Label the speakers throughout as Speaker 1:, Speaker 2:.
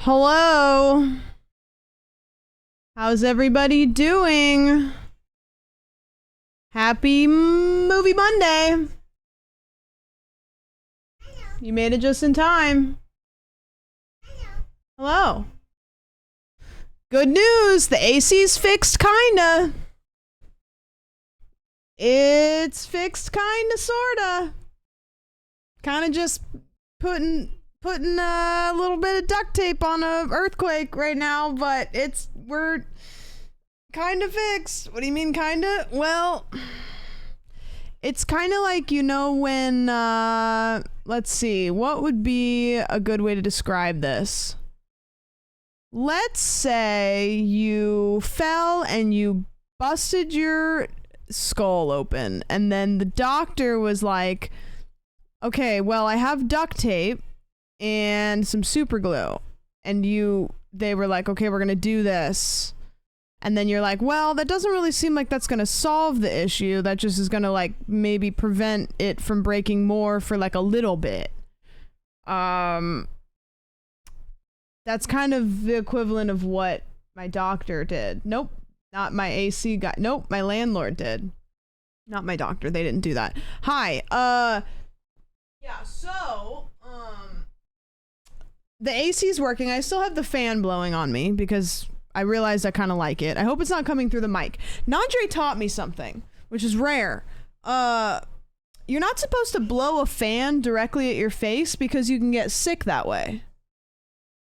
Speaker 1: Hello. How's everybody doing? Happy Movie Monday. You made it just in time. Hello. Good news. The AC's fixed, kinda. It's fixed, kinda, sorta. Kinda just putting a little bit of duct tape on a earthquake right now, but we're kind of fixed. What do you mean kinda? Well, it's kind of like, you know, when let's see, what would be a good way to describe this? Let's say you fell and you busted your skull open, and then the doctor was like, okay, well, I have duct tape and some super glue, and they were like, okay, we're gonna do this, and then you're like, well, that doesn't really seem like that's gonna solve the issue. That just is gonna like maybe prevent it from breaking more for like a little bit. That's kind of the equivalent of what my doctor did. Nope, not my AC guy. Nope, my landlord did. Not my doctor. They didn't do that. Hi. Yeah, so the AC's working. I still have the fan blowing on me because I realized I kind of like it. I hope it's not coming through the mic. Nandre taught me something, which is rare. You're not supposed to blow a fan directly at your face because you can get sick that way.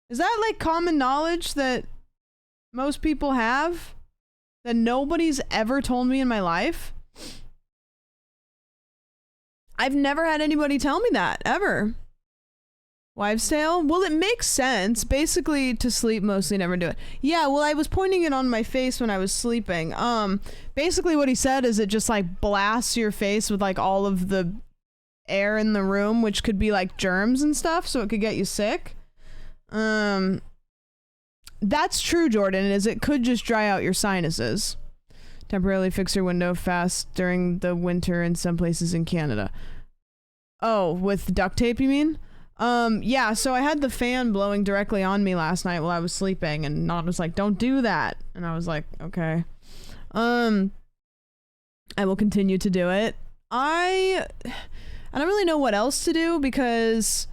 Speaker 1: Is that like common knowledge that most people have? That nobody's ever told me in my life? I've never had anybody tell me that, ever. Wives' tale? Well, it makes sense. Basically, to sleep mostly, never do it. Yeah, well, I was pointing it on my face when I was sleeping. Basically what he said is it just like blasts your face with like all of the air in the room, which could be like germs and stuff, so it could get you sick. That's true, Jordan, is it could just dry out your sinuses. Temporarily fix your window fast during the winter in some places in Canada. Oh, with duct tape, you mean? Yeah, so I had the fan blowing directly on me last night while I was sleeping, and Nod was like, don't do that. And I was like, okay. I will continue to do it. I don't really know what else to do because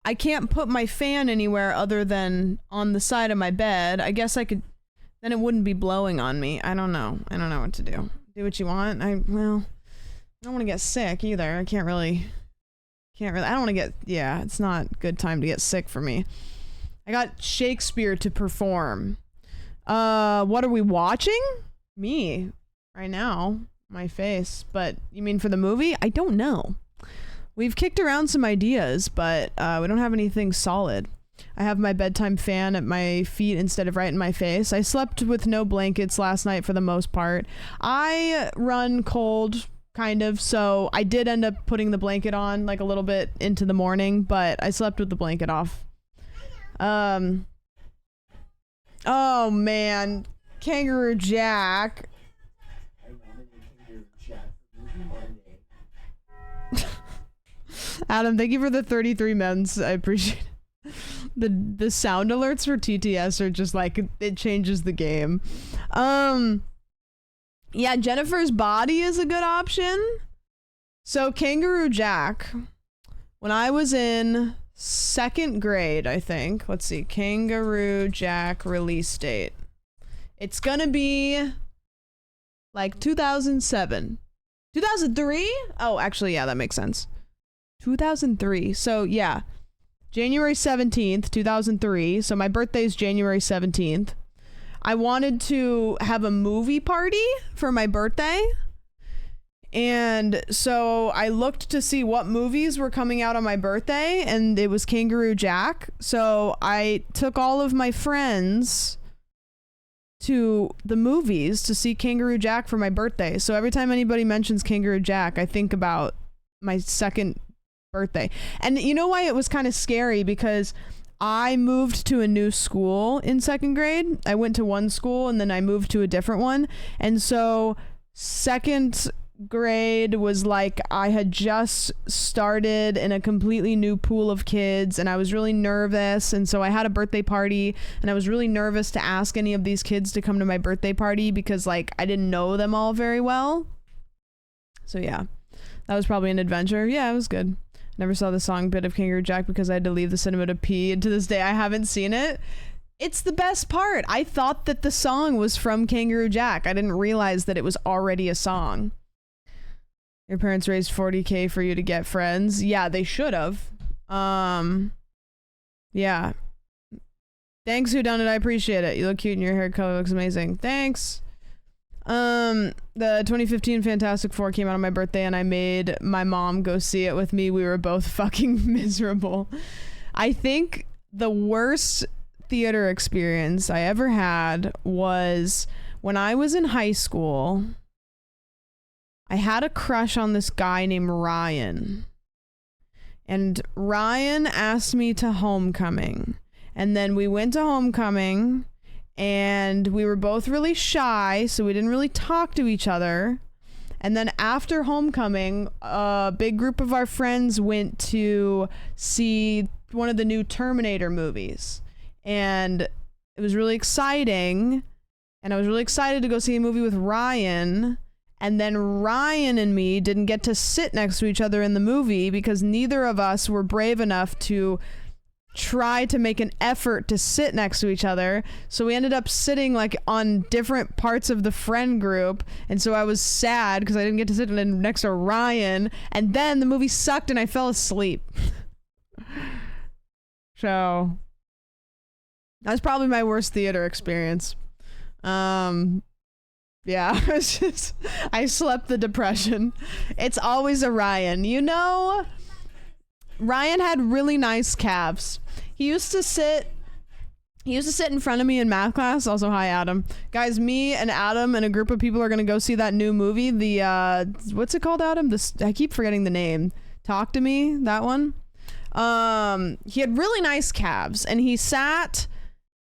Speaker 1: I can't put my fan anywhere other than on the side of my bed. I guess I could, then it wouldn't be blowing on me. I don't know. I don't know what to do. Do what you want. I don't want to get sick either. I can't really, I don't want to get, yeah, it's not a good time to get sick for me. I got Shakespeare to perform. What are we watching? Me, right now, my face. But you mean for the movie? I don't know. We've kicked around some ideas, but we don't have anything solid. I have my bedtime fan at my feet instead of right in my face. I slept with no blankets last night for the most part. I run cold, kind of, so I did end up putting the blanket on like a little bit into the morning, but I slept with the blanket off. Oh man, Kangaroo Jack. Adam, thank you for the 33 mens. I appreciate it. The sound alerts for TTS are just like, it changes the game. Yeah, Jennifer's Body is a good option. So Kangaroo Jack, when I was in 2nd grade, I think. Let's see, Kangaroo Jack release date. It's gonna be like 2007. 2003? Oh, actually, yeah, that makes sense. 2003. So yeah, January 17th, 2003. So my birthday's January 17th. I wanted to have a movie party for my birthday. And so I looked to see what movies were coming out on my birthday, and it was Kangaroo Jack. So I took all of my friends to the movies to see Kangaroo Jack for my birthday. So every time anybody mentions Kangaroo Jack, I think about my 2nd birthday. And you know why it was kind of scary? Because I moved to a new school in 2nd grade. I went to one school and then I moved to a different one. And so 2nd grade was like I had just started in a completely new pool of kids and I was really nervous, and so I had a birthday party and I was really nervous to ask any of these kids to come to my birthday party because like I didn't know them all very well. So yeah, that was probably an adventure. Yeah, it was good. Never saw the song Bit of Kangaroo Jack because I had to leave the cinema to pee, and to this day I haven't seen it. It's the best part. I thought that the song was from Kangaroo Jack. I didn't realize that it was already a song. Your parents raised $40K for you to get friends. Yeah, they should have. Yeah. Thanks, whodunit. I appreciate it. You look cute and your hair color looks amazing. Thanks. The 2015 Fantastic Four came out on my birthday and I made my mom go see it with me. We were both fucking miserable. I think the worst theater experience I ever had was when I was in high school. I had a crush on this guy named Ryan, and Ryan asked me to homecoming, and then we went to homecoming and we were both really shy, so we didn't really talk to each other. And then after homecoming, a big group of our friends went to see one of the new Terminator movies. And it was really exciting. And I was really excited to go see a movie with Ryan. And then Ryan and me didn't get to sit next to each other in the movie because neither of us were brave enough to try to make an effort to sit next to each other. So we ended up sitting like on different parts of the friend group. And so I was sad because I didn't get to sit next to Ryan. And then the movie sucked and I fell asleep. So that's probably my worst theater experience. Yeah, I slept the depression. It's always a Ryan. You know, Ryan had really nice calves. He used to sit in front of me in math class. Also, hi, Adam. Guys, me and Adam and a group of people are going to go see that new movie. The, what's it called, Adam? I keep forgetting the name. Talk to Me, that one. He had really nice calves, and he sat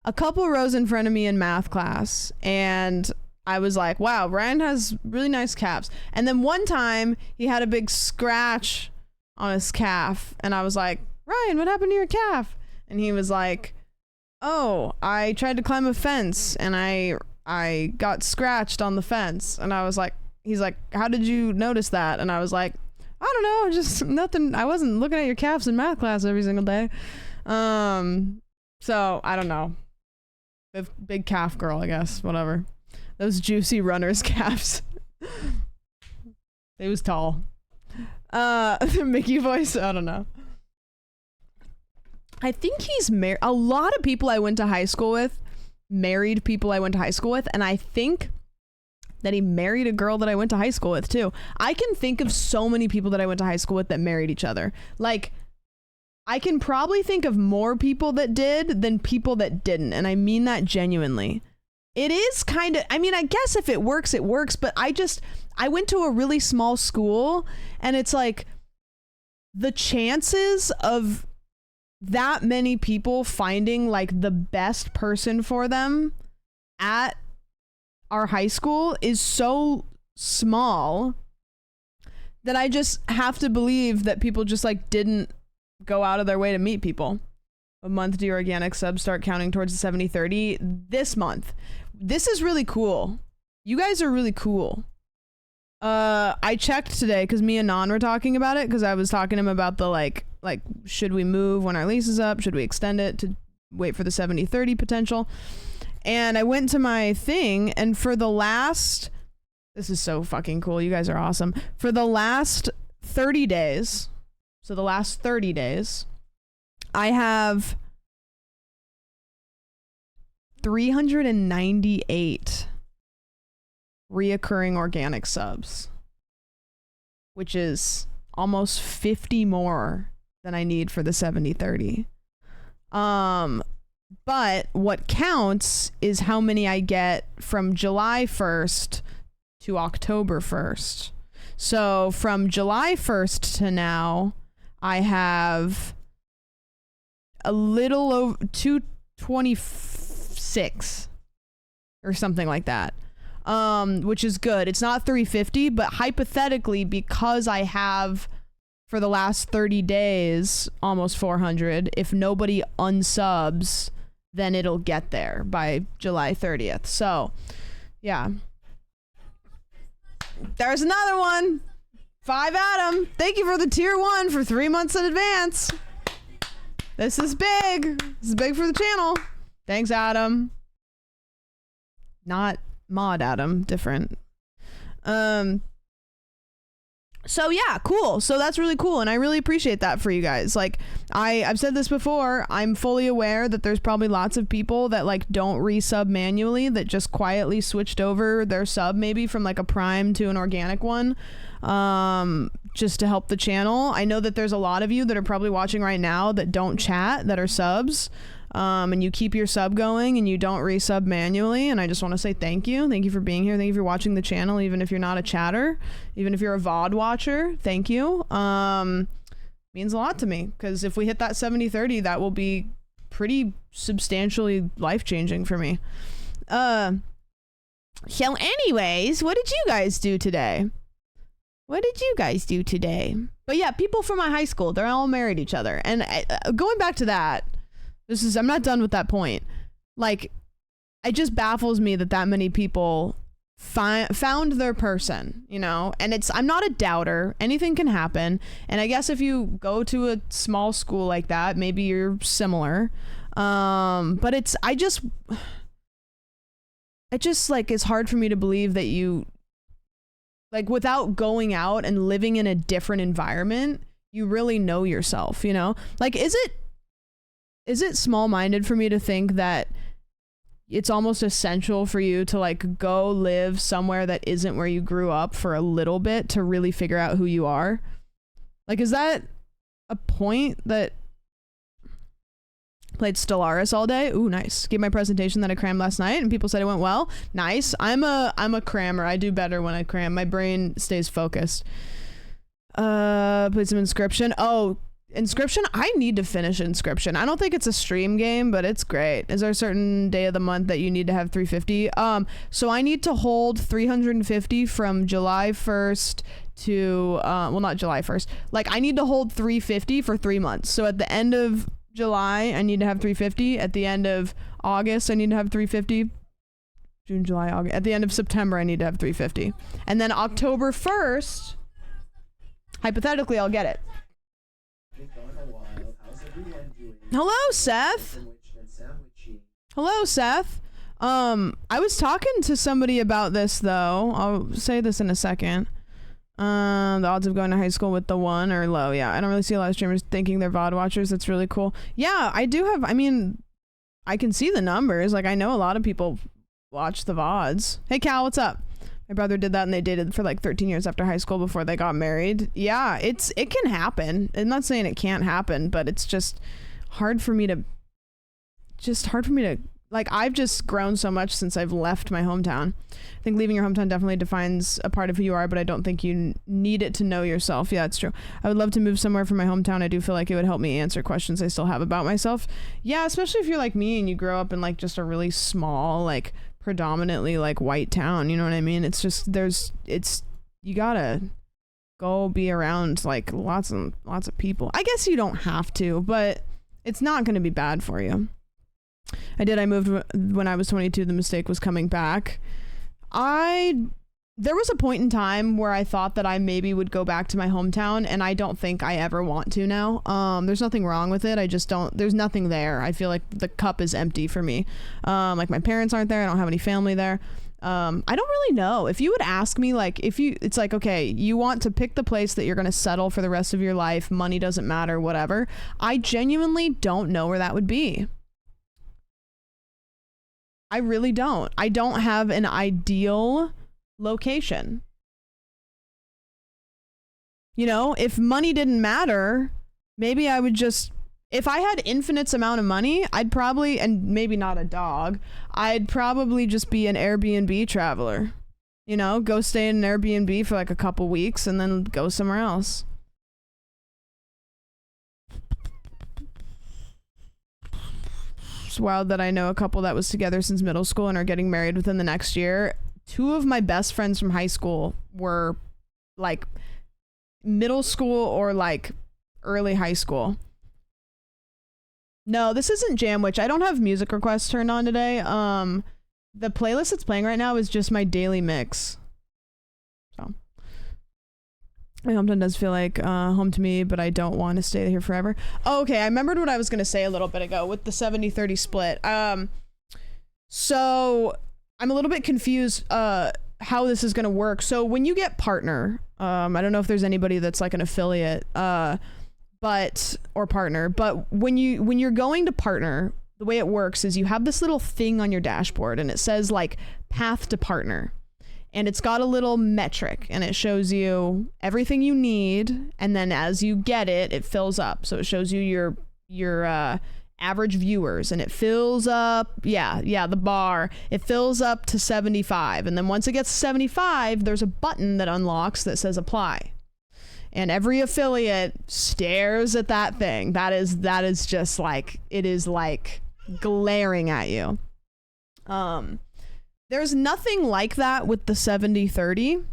Speaker 1: a couple rows in front of me in math class, and I was like, wow, Ryan has really nice calves. And then one time he had a big scratch on his calf, and I was like, Ryan, what happened to your calf? And he was like, oh, I tried to climb a fence and I got scratched on the fence. And I was like, he's like, how did you notice that? And I was like, I don't know, just nothing. I wasn't looking at your calves in math class every single day. So I don't know. Big calf girl, I guess. Whatever. Those juicy runners calves. It was tall. The Mickey voice, I don't know. I think he's married. A lot of people I went to high school with, married people I went to high school with, and I think that he married a girl that I went to high school with too. I can think of so many people that I went to high school with that married each other. Like, I can probably think of more people that did than people that didn't, and I mean that genuinely. It is kind of, I mean, I guess if it works, it works, but I went to a really small school, and it's like the chances of that many people finding like the best person for them at our high school is so small that I just have to believe that people just like didn't go out of their way to meet people. What month do your organic subs start counting towards the 70-30? This month. This is really cool. You guys are really cool. I checked today because me and Non were talking about it, because I was talking to him about the like should we move when our lease is up? Should we extend it to wait for the 70-30 potential? And I went to my thing, and for the last, this is so fucking cool. You guys are awesome. For the last 30 days, so the last 30 days, I have 398 reoccurring organic subs, which is almost 50 more than I need for the 70-30. But what counts is how many I get from July 1st to October 1st. So from July 1st to now, I have a little over 226 or something like that. which is good. It's not 350, but hypothetically, because I have for the last 30 days almost 400, if nobody unsubs, then it'll get there by July 30th. So yeah, there's another one. 5 Adam, thank you for the tier 1 for 3 months in advance. This is big. This is big for the channel. Thanks, Adam. Not mod Adam, different. So yeah, cool. So that's really cool, and I really appreciate that for you guys. Like, I've said this before, I'm fully aware that there's probably lots of people that like don't resub manually, that just quietly switched over their sub maybe from like a prime to an organic one, just to help the channel. I know that there's a lot of you that are probably watching right now that don't chat, that are subs. And you keep your sub going and you don't resub manually, and I just want to say thank you for being here, thank you for watching the channel, even if you're not a chatter, even if you're a VOD watcher, thank you. Means a lot to me, because if we hit that 70-30, that will be pretty substantially life-changing for me. So anyways, what did you guys do today? But yeah, people from my high school, they're all married each other, and going back to that, I'm not done with that point. Like, it just baffles me that many people found their person, you know? And I'm not a doubter. Anything can happen. And I guess if you go to a small school like that, maybe you're similar. But it just like, it's hard for me to believe that you, like, without going out and living in a different environment, you really know yourself, you know? Like, is it small-minded for me to think that it's almost essential for you to like go live somewhere that isn't where you grew up for a little bit to really figure out who you are? Like, is that a point? That played Stellaris all day? Ooh, nice. Gave my presentation that I crammed last night and people said it went well. Nice. I'm a crammer. I do better when I cram. My brain stays focused. Played some Inscription. Oh, Inscription, I need to finish Inscription. I don't think it's a stream game, but it's great. Is there a certain day of the month that you need to have 350? So I need to hold 350 from July 1st to well, not July 1st. Like, I need to hold 350 for 3 months. So at the end of July, I need to have 350. At the end of August, I need to have 350. June, July, August. At the end of September, I need to have 350. And then October 1st, hypothetically, I'll get it. Hello, Seth. Hello, Seth. I was talking to somebody about this, though. I'll say this in a second. The odds of going to high school with the one are low. Yeah, I don't really see a lot of streamers thinking they're VOD watchers. That's really cool. Yeah, I do have, I mean, I can see the numbers. Like, I know a lot of people watch the VODs. Hey, Cal, what's up? My brother did that, and they dated for like 13 years after high school before they got married. Yeah, it can happen. I'm not saying it can't happen, but it's just hard for me to like, I've just grown so much since I've left my hometown. I think leaving your hometown definitely defines a part of who you are, but I don't think you need it to know yourself. Yeah, it's true. I would love to move somewhere from my hometown. I do feel like it would help me answer questions I still have about myself. Yeah, especially if you're like me and you grow up in like just a really small, like predominantly like white town, you know what I mean? It's just, you gotta go be around like lots of people. I guess you don't have to, but it's not going to be bad for you. I moved when I was 22. The mistake was coming back. There was a point in time where I thought that I maybe would go back to my hometown, and I don't think I ever want to now. There's nothing wrong with it. I just don't, there's nothing there. I feel like the cup is empty for me. Like, my parents aren't there. I don't have any family there. I don't really know. If you would ask me, like, it's like, okay, you want to pick the place that you're going to settle for the rest of your life, money doesn't matter, whatever. I genuinely don't know where that would be. I really don't. I don't have an ideal location. You know, if money didn't matter, maybe I would just, if I had infinite amount of money, I'd probably, and maybe not a dog, I'd probably just be an Airbnb traveler. You know, go stay in an Airbnb for like a couple weeks and then go somewhere else. It's wild that I know a couple that was together since middle school and are getting married within the next year two of my best friends from high school were like middle school or like early high school. No, this isn't Jamwich. I don't have music requests turned on today. The playlist that's playing right now is just my daily mix. So my hometown does feel like home to me, but I don't want to stay here forever. Oh, okay, I remembered what I was going to say a little bit ago with the 70-30 split. So I'm a little bit confused how this is going to work. So when you get partner, I don't know if there's anybody that's like an affiliate or partner, but when you're going to partner, the way it works is you have this little thing on your dashboard and it says like path to partner. And it's got a little metric and it shows you everything you need. And then as you get it, it fills up. So it shows you your average viewers and it fills up. Yeah, the bar. It fills up to 75. And then once it gets to 75, there's a button that unlocks that says apply. And every affiliate stares at that thing. That is just like, it is like glaring at you. There's nothing like that with the 70-30.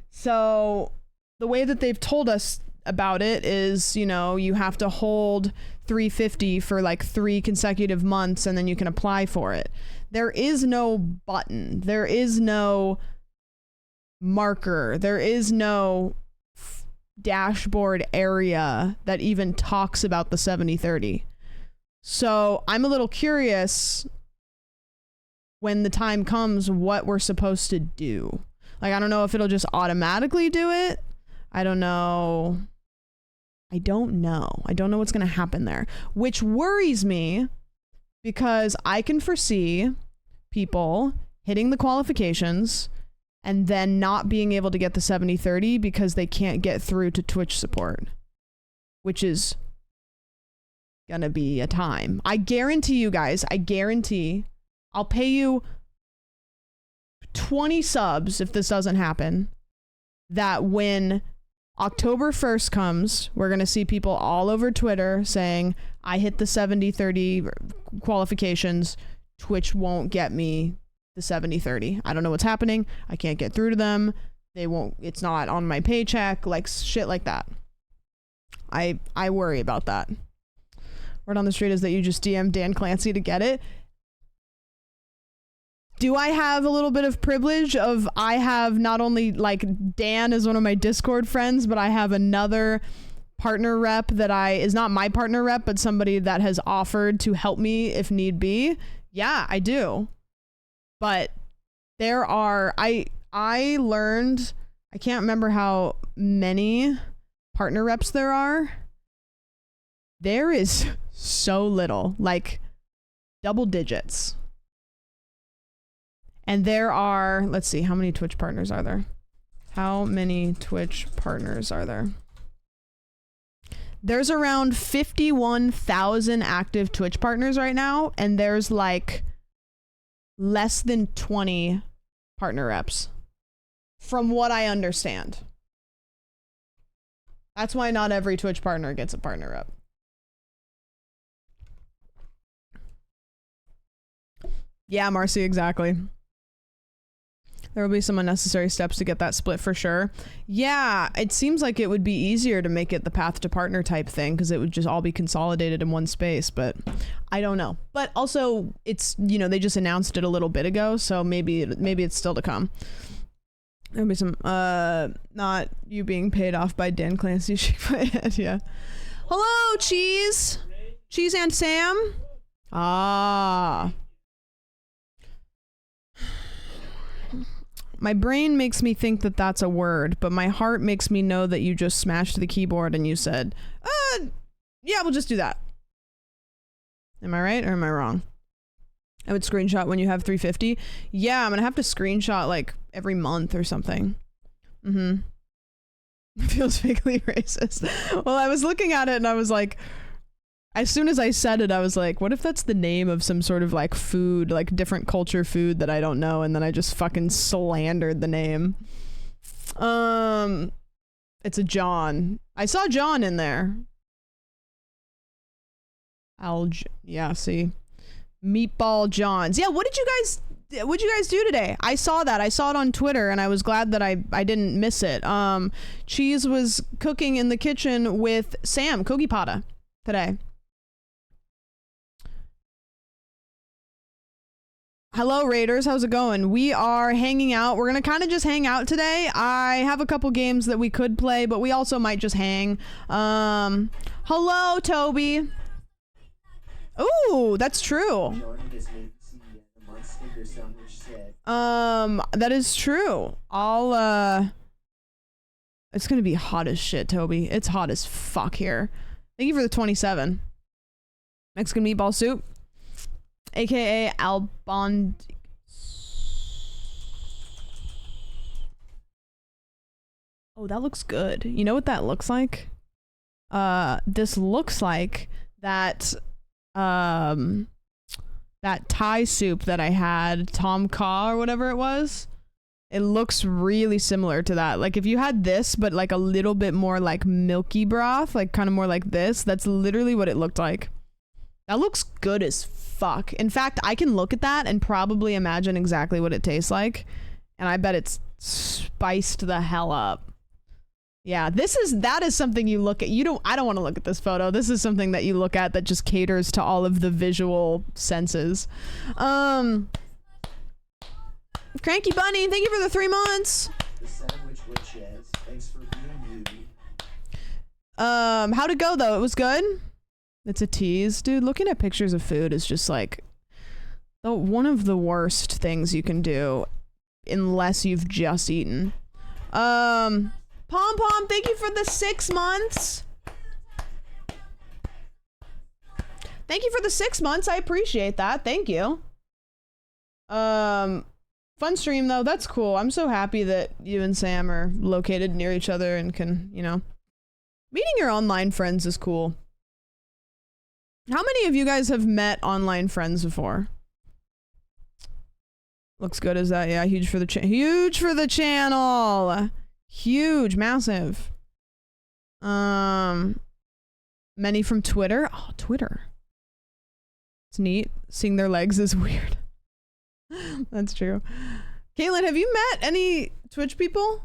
Speaker 1: So the way that they've told us about it is, you know, you have to hold 350 for like 3 consecutive months and then you can apply for it. There is no button. There is no marker. There is no dashboard area that even talks about the 70-30. So I'm a little curious when the time comes what we're supposed to do. Like, I don't know if it'll just automatically do it. I don't know. I don't know what's going to happen there, which worries me because I can foresee people hitting the qualifications and then not being able to get the 70-30 because they can't get through to Twitch support, which is gonna be a time. I guarantee you guys, I'll pay you 20 subs if this doesn't happen, that when October 1st comes, we're gonna see people all over Twitter saying, I hit the 70-30 qualifications, Twitch won't get me the 70-30. I don't know what's happening. I can't get through to them. They won't, it's not on my paycheck, like shit like that. I worry about that. Word on the street is that you just DM Dan Clancy to get it. Do I have a little bit of privilege of, I have not only like Dan is one of my Discord friends, but I have another partner rep that is not my partner rep, but somebody that has offered to help me if need be. Yeah, I do. But there are, I learned, I can't remember how many partner reps there are. There is so little, like double digits. And there are, let's see, how many Twitch partners are there? How many Twitch partners are there? There's around 51,000 active Twitch partners right now, and there's like less than 20 partner reps, from what I understand. That's why not every Twitch partner gets a partner rep. Yeah, Marcy, exactly. There will be some unnecessary steps to get that split for sure. Yeah, it seems like it would be easier to make it the path to partner type thing because it would just all be consolidated in one space, but I don't know. But also, it's, you know, they just announced it a little bit ago, so maybe it's still to come. There'll be some, not you being paid off by Dan Clancy, shake my head, yeah. Hello, Cheese! Cheese and Sam? Ah. My brain makes me think that that's a word, but my heart makes me know that you just smashed the keyboard and you said, yeah, we'll just do that. Am I right or am I wrong? I would screenshot when you have 350. Yeah, I'm gonna have to screenshot like every month or something. Feels vaguely racist. Well, I was looking at it and I was like, as soon as I said it, I was like, what if that's the name of some sort of like food, like different culture food that I don't know, and then I just fucking slandered the name. It's a John. I saw John in there. Yeah, see. Meatball Johns. Yeah, what did you guys what'd you guys do today? I saw that. I saw it on Twitter, and I was glad that I didn't miss it. Cheese was cooking in the kitchen with Sam Kogipata today. Hello, Raiders. How's it going? We are hanging out. We're going to kind of just hang out today. I have a couple games that we could play, but we also might just hang. Hello, Toby. Ooh, that's true. That is true. It's gonna be hot as shit, Toby. It's hot as fuck here. Thank you for the 27. Mexican meatball soup, aka albond. Oh, that looks good. You know what that looks like? This looks like that that Thai soup that I had, Tom Kha or whatever it was. It looks really similar to that. Like if you had this, but like a little bit more like milky broth, like kind of more like this, that's literally what it looked like. That looks good as fuck. In fact, I can look at that and probably imagine exactly what it tastes like. And I bet it's spiced the hell up. Yeah, that is something you look at. I don't want to look at this photo. This is something that you look at that just caters to all of the visual senses. Cranky Bunny, thank you for the 3 months. The sandwich witches. Thanks for being you. How'd it go though? It was good? It's a tease. Dude, looking at pictures of food is just like one of the worst things you can do unless you've just eaten. Pom Pom, thank you for the 6 months. Thank you for the 6 months. I appreciate that. Thank you. Fun stream though. That's cool. I'm so happy that you and Sam are located near each other and can, you know, meeting your online friends is cool. How many of you guys have met online friends before? Looks good as that. Yeah, huge for the channel. Huge, massive. Many from Twitter. Oh, Twitter. It's neat. Seeing their legs is weird. That's true. Caitlin, have you met any Twitch people?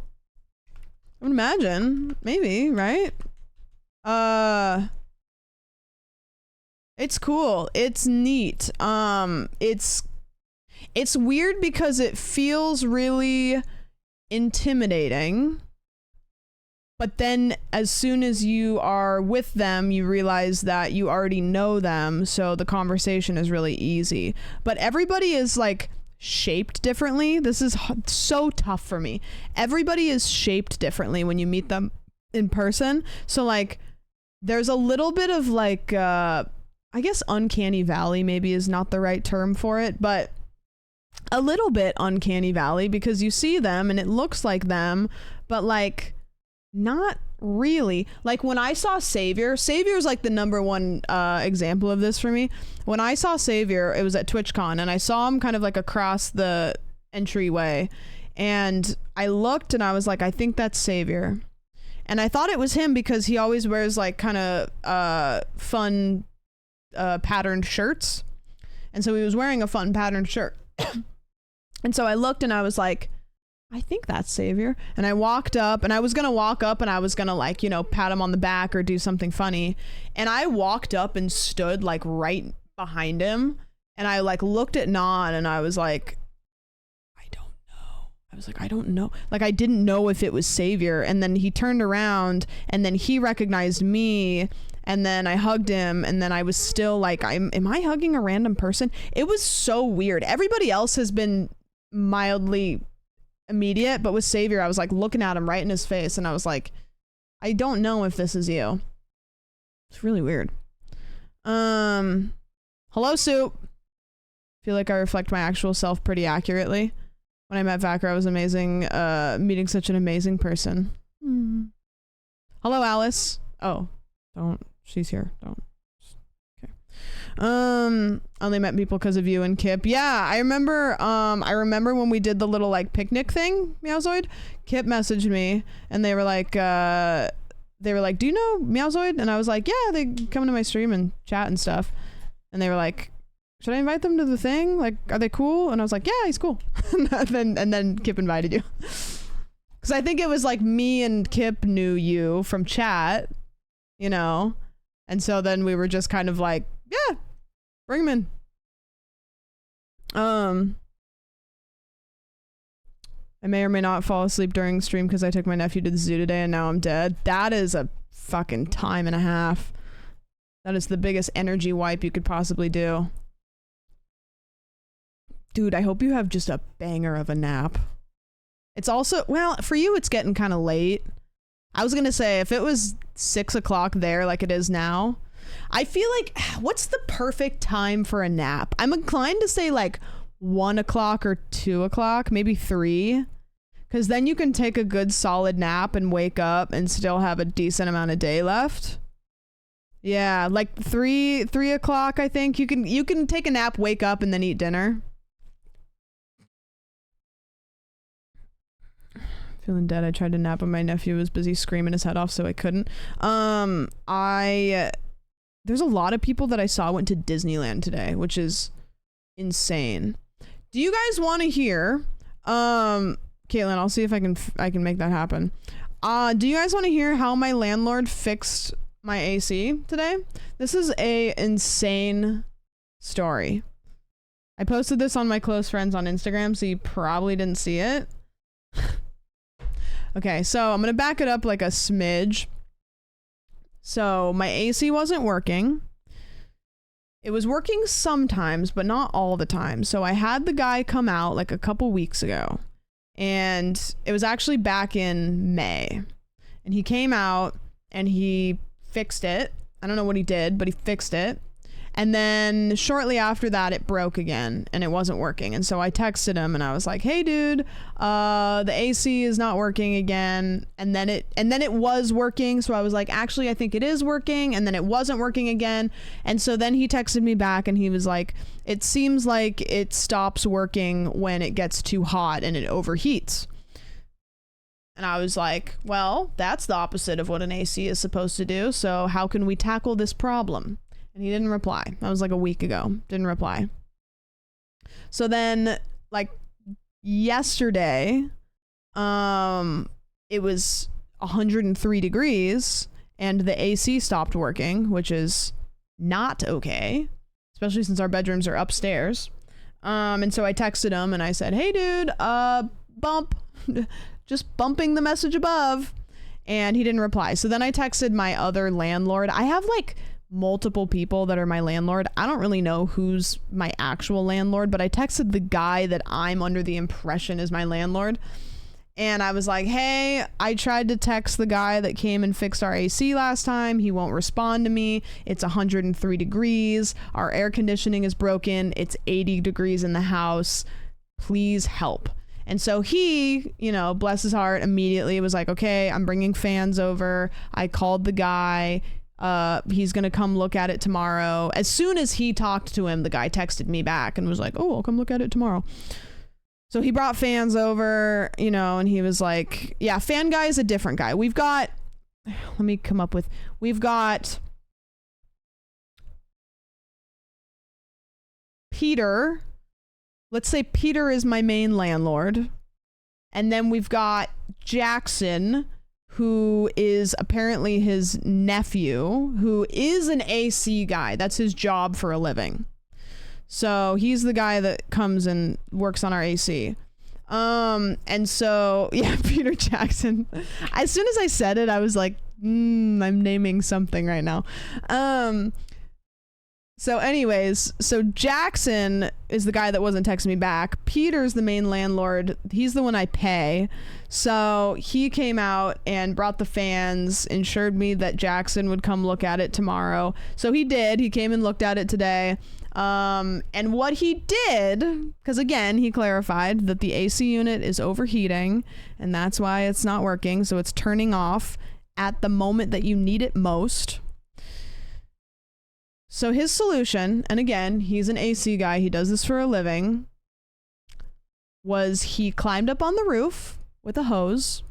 Speaker 1: I would imagine. Maybe, right? It's cool. It's neat. It's weird because it feels really intimidating, but then as soon as you are with them you realize that you already know them, so the conversation is really easy. But everybody is like shaped differently. This is so tough for me. Everybody is shaped differently when you meet them in person, so like there's a little bit of like I guess uncanny valley maybe is not the right term for it, but a little bit uncanny valley because you see them and it looks like them, but like not really. Like when I saw Savior's like the #1 example of this for me. When I saw Savior, it was at TwitchCon and I saw him kind of like across the entryway and I looked and I was like, I think that's Savior. And I thought it was him because he always wears like kind of fun patterned shirts. And so he was wearing a fun patterned shirt. And so I looked and I was like, I think that's Savior. And I walked up and I was gonna walk up and I was gonna like, you know, pat him on the back or do something funny. And I walked up and stood like right behind him and I like looked at Nan and I was like, I don't know. Like I didn't know if it was Savior. And then he turned around and then he recognized me. And then I hugged him and then I was still like, am I hugging a random person? It was so weird. Everybody else has been mildly immediate, but with Savior, I was like looking at him right in his face and I was like, I don't know if this is you. It's really weird. Hello, Soup. Feel like I reflect my actual self pretty accurately. When I met Vacker, I was amazing, meeting such an amazing person. Hello, Alice. Oh, don't. She's here. Don't. Okay. Only met people because of you and Kip. Yeah, I remember when we did the little like picnic thing, Meowzoid. Kip messaged me and they were like, do you know Meowzoid? And I was like, yeah, they come to my stream and chat and stuff. And they were like, should I invite them to the thing? Like, are they cool? And I was like, yeah, he's cool. and then Kip invited you. Because I think it was like me and Kip knew you from chat, you know? And so then we were just kind of like, yeah, bring him in. I may or may not fall asleep during stream because I took my nephew to the zoo today and now I'm dead. That is a fucking time and a half. That is the biggest energy wipe you could possibly do. Dude, I hope you have just a banger of a nap. It's also, well, for you it's getting kind of late. I was gonna say, if it was 6 o'clock there like it is now, I feel like, what's the perfect time for a nap? I'm inclined to say like 1 o'clock or 2 o'clock, maybe 3. Because then you can take a good solid nap and wake up and still have a decent amount of day left. Yeah, like 3 o'clock, I think. You can take a nap, wake up, and then eat dinner. Feeling dead. I tried to nap, but my nephew was busy screaming his head off, so I couldn't. There's a lot of people that I saw went to Disneyland today, which is insane. Do you guys want to hear? Caitlin, I'll see if I can make that happen. Do you guys want to hear how my landlord fixed my AC today? This is a insane story. I posted this on my close friends on Instagram, so you probably didn't see it. Okay, so I'm gonna back it up like a smidge. So my AC wasn't working. It was working sometimes, but not all the time. So I had the guy come out like a couple weeks ago, and it was actually back in May. And he came out and he fixed it. I don't know what he did, but he fixed it. And then shortly after that, it broke again and it wasn't working. And so I texted him and I was like, hey dude, the AC is not working again. And then it was working. So I was like, actually, I think it is working. And then it wasn't working again. And so then he texted me back and he was like, it seems like it stops working when it gets too hot and it overheats. And I was like, well, that's the opposite of what an AC is supposed to do. So how can we tackle this problem? And he didn't reply. That was like a week ago. Didn't reply. So then, like, yesterday, it was 103 degrees and the AC stopped working, which is not okay, especially since our bedrooms are upstairs. And so I texted him and I said, hey dude, bump, just bumping the message above. And he didn't reply. So then I texted my other landlord. I have like multiple people that are my landlord. I don't really know who's my actual landlord, but I texted the guy that I'm under the impression is my landlord. And I was like, hey, I tried to text the guy that came and fixed our AC last time. He won't respond to me. It's 103 degrees. Our air conditioning is broken. It's 80 degrees in the house. Please help. And so he, you know, bless his heart, immediately was like, okay, I'm bringing fans over. I called the guy. He's gonna come look at it tomorrow. As soon as he talked to him, the guy texted me back and was like, oh, I'll come look at it tomorrow. So he brought fans over, you know, and he was like, yeah, fan guy is a different guy. We've got Peter. Let's say Peter is my main landlord. And then we've got Jackson, who is apparently his nephew, who is an AC guy. That's his job for a living. So he's the guy that comes and works on our AC. And so, yeah, Peter Jackson. As soon as I said it, I was like, I'm naming something right now. So anyways, so Jackson is the guy that wasn't texting me back. Peter's the main landlord. He's the one I pay. So he came out and brought the fans, ensured me that Jackson would come look at it tomorrow. So he did. He came and looked at it today. And what he did, because again, he clarified that the AC unit is overheating and that's why it's not working. So it's turning off at the moment that you need it most. So his solution, and again, he's an AC guy, he does this for a living, was he climbed up on the roof with a hose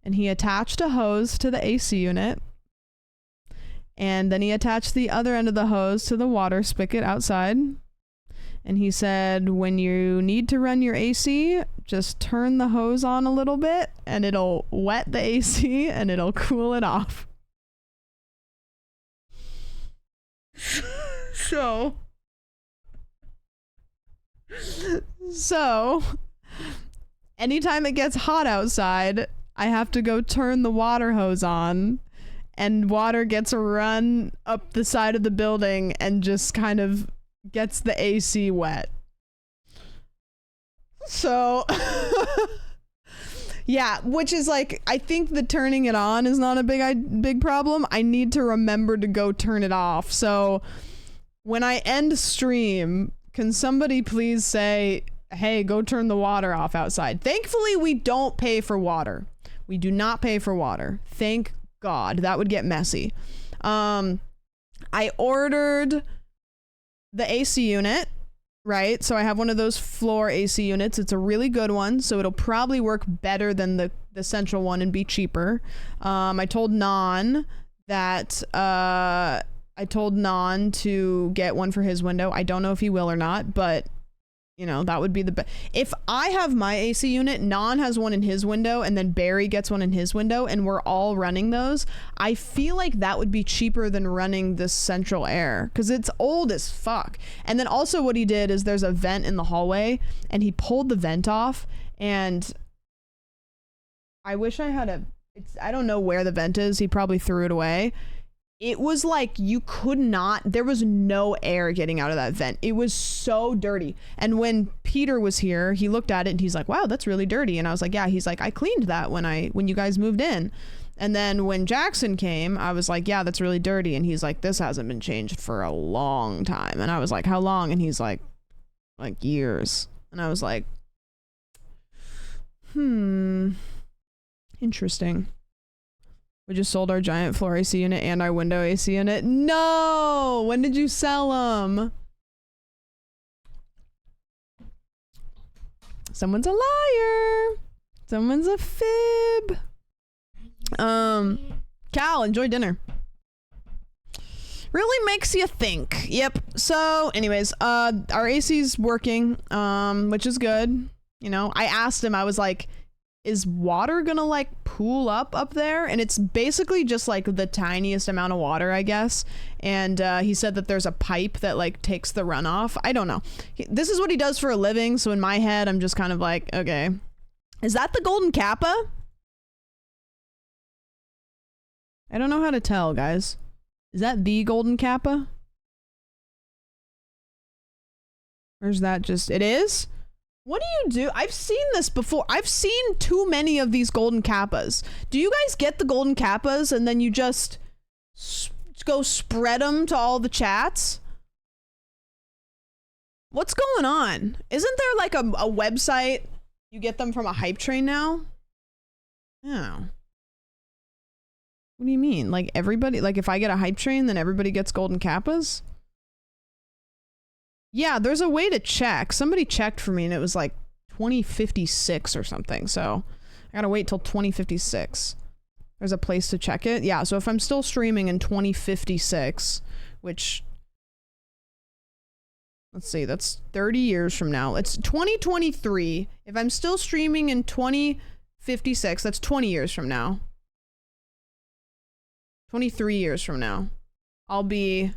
Speaker 1: and he attached a hose to the AC unit. And then he attached the other end of the hose to the water spigot outside. And he said, when you need to run your AC, just turn the hose on a little bit and it'll wet the AC and it'll cool it off. So, anytime it gets hot outside, I have to go turn the water hose on, and water gets run up the side of the building and just kind of gets the AC wet. So, yeah, which is like, I think the turning it on is not a big problem. I need to remember to go turn it off. So, when I end stream, can somebody please say, hey, go turn the water off outside? Thankfully, we don't pay for water. We do not pay for water. Thank God. That would get messy. I ordered the AC unit, right? So I have one of those floor AC units. It's a really good one, so it'll probably work better than the central one and be cheaper. I told Nan that to get one for his window. I don't know if he will or not, but you know, that would be the best. If I have my AC unit, Nan has one in his window, and then Barry gets one in his window, and we're all running those, I feel like that would be cheaper than running this central air, because it's old as fuck. And then also what he did is there's a vent in the hallway, and he pulled the vent off, and I wish I had I don't know where the vent is. He probably threw it away. It was like you could not, there was no air getting out of that vent. It was so dirty. And when Peter was here, he looked at it and he's like, wow, that's really dirty. And I was like, yeah. He's like, I cleaned that when you guys moved in. And then when Jackson came, I was like, yeah, that's really dirty. And he's like, this hasn't been changed for a long time. And I was like, how long? And he's like years. And I was like, interesting. We just sold our giant floor AC unit and our window AC unit. No! When did you sell them? Someone's a liar. Someone's a fib. Cal, enjoy dinner. Really makes you think. Yep. So, anyways, our AC's working, which is good. You know, I asked him, I was like, is water gonna like pool up there? And it's basically just like the tiniest amount of water, I guess. And he said that there's a pipe that like takes the runoff. I don't know. This is what he does for a living, so in my head I'm just kind of like, okay, is that the golden kappa? I don't know how to tell, guys. Is that the golden kappa? Or is that just, it is? What do you do? I've seen this before. I've seen too many of these golden kappas. Do you guys get the golden kappas and then you just go spread them to all the chats? What's going on? Isn't there like a website? You get them from a hype train now? Yeah. What do you mean? Like everybody, like if I get a hype train, then everybody gets golden kappas? Yeah, there's a way to check. Somebody checked for me and it was like 2056 or something. So I gotta wait till 2056. There's a place to check it. Yeah, so if I'm still streaming in 2056, which, let's see, that's 30 years from now. It's 2023. If I'm still streaming in 2056, that's 20 years from now. 23 years from now. I'll be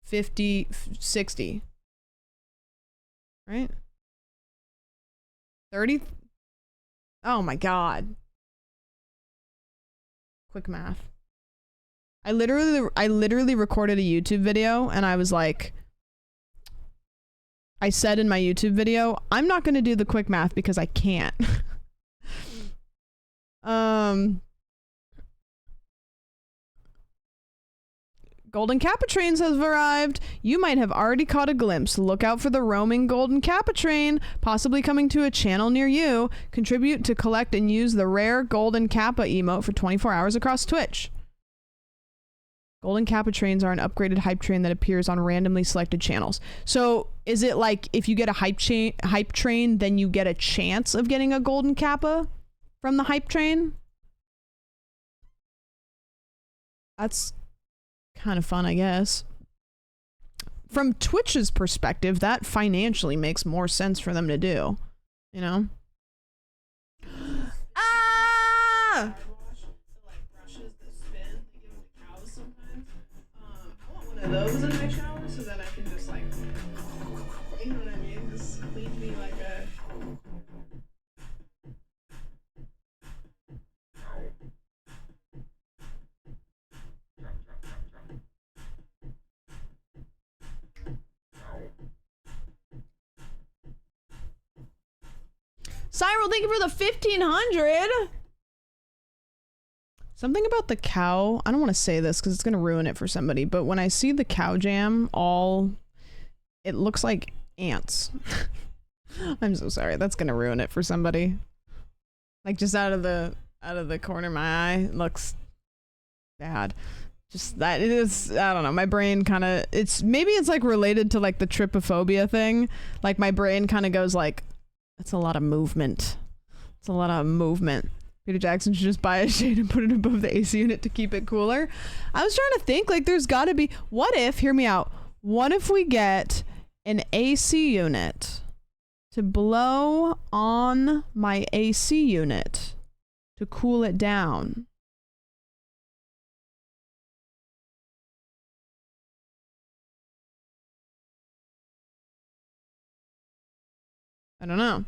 Speaker 1: 50, 60, right? 30? Oh my God. Quick math. I literally recorded a YouTube video and I was like, I said in my YouTube video, I'm not going to do the quick math because I can't. Golden Kappa trains have arrived. You might have already caught a glimpse. Look out for the roaming Golden Kappa train, possibly coming to a channel near you. Contribute to collect and use the rare Golden Kappa emote for 24 hours across Twitch. Golden Kappa trains are an upgraded hype train that appears on randomly selected channels. So is it like if you get a hype train, then you get a chance of getting a Golden Kappa from the hype train? That's kind of fun, I guess. from Twitch's perspective, that financially makes more sense for them to do, you know? Ah! One of those in my shower so that I can just like, you know what I mean? Just clean me like a... Cyril, thank you for the 1500. Something about the cow. I don't want to say this because it's going to ruin it for somebody, but when I see the cow jam, it looks like ants. I'm so sorry. That's going to ruin it for somebody. Like just out of the corner of my eye, it looks bad. Just that it is, I don't know, my brain kind of, maybe it's like related to like the trypophobia thing. Like my brain kind of goes like, that's a lot of movement. It's a lot of movement. Peter Jackson should just buy a shade and put it above the AC unit to keep it cooler. I was trying to think, like, there's got to be... What if, hear me out, what if we get an AC unit to blow on my AC unit to cool it down? I don't know.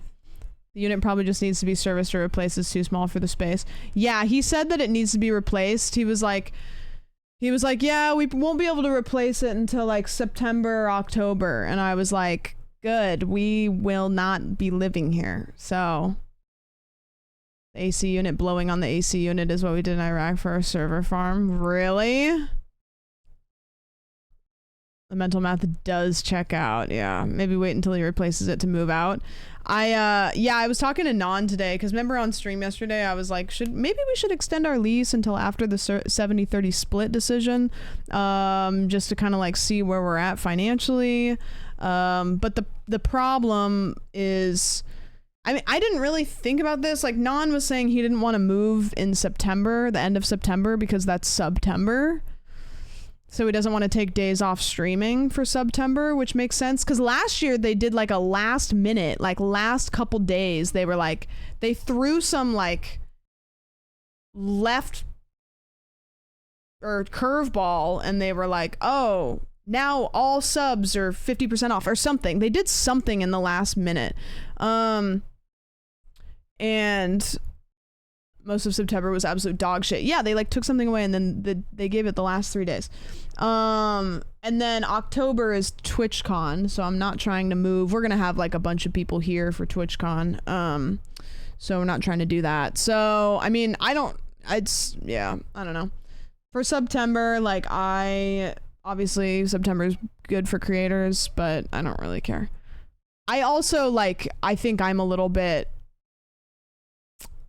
Speaker 1: The unit probably just needs to be serviced or replaced. It's too small for the space. Yeah, he said that it needs to be replaced. He was like, yeah, we won't be able to replace it until like September or October. And I was like, good, we will not be living here. So the AC unit blowing on the AC unit is what we did in Iraq for our server farm. Really? The mental math does check out. Yeah, maybe wait until he replaces it to move out. I was talking to Non today because remember on stream yesterday I was like, maybe we should extend our lease until after the 70-30 split decision, just to kind of like see where we're at financially. But the problem is, I mean, I didn't really think about this. Like Non was saying he didn't want to move in September, the end of September, because that's September. So he doesn't want to take days off streaming for September, which makes sense. Because last year they did like a last minute, like last couple days, they were like, they threw some like left or curveball and they were like, oh, now all subs are 50% off or something. They did something in the last minute. And most of September was absolute dog shit. Yeah, they like took something away and then they gave it the last 3 days. And then October is TwitchCon, so I'm not trying to move. We're gonna have like a bunch of people here for TwitchCon. So we're not trying to do that. So I mean, I don't know. For September, like obviously September is good for creators, but I don't really care. I also I think I'm a little bit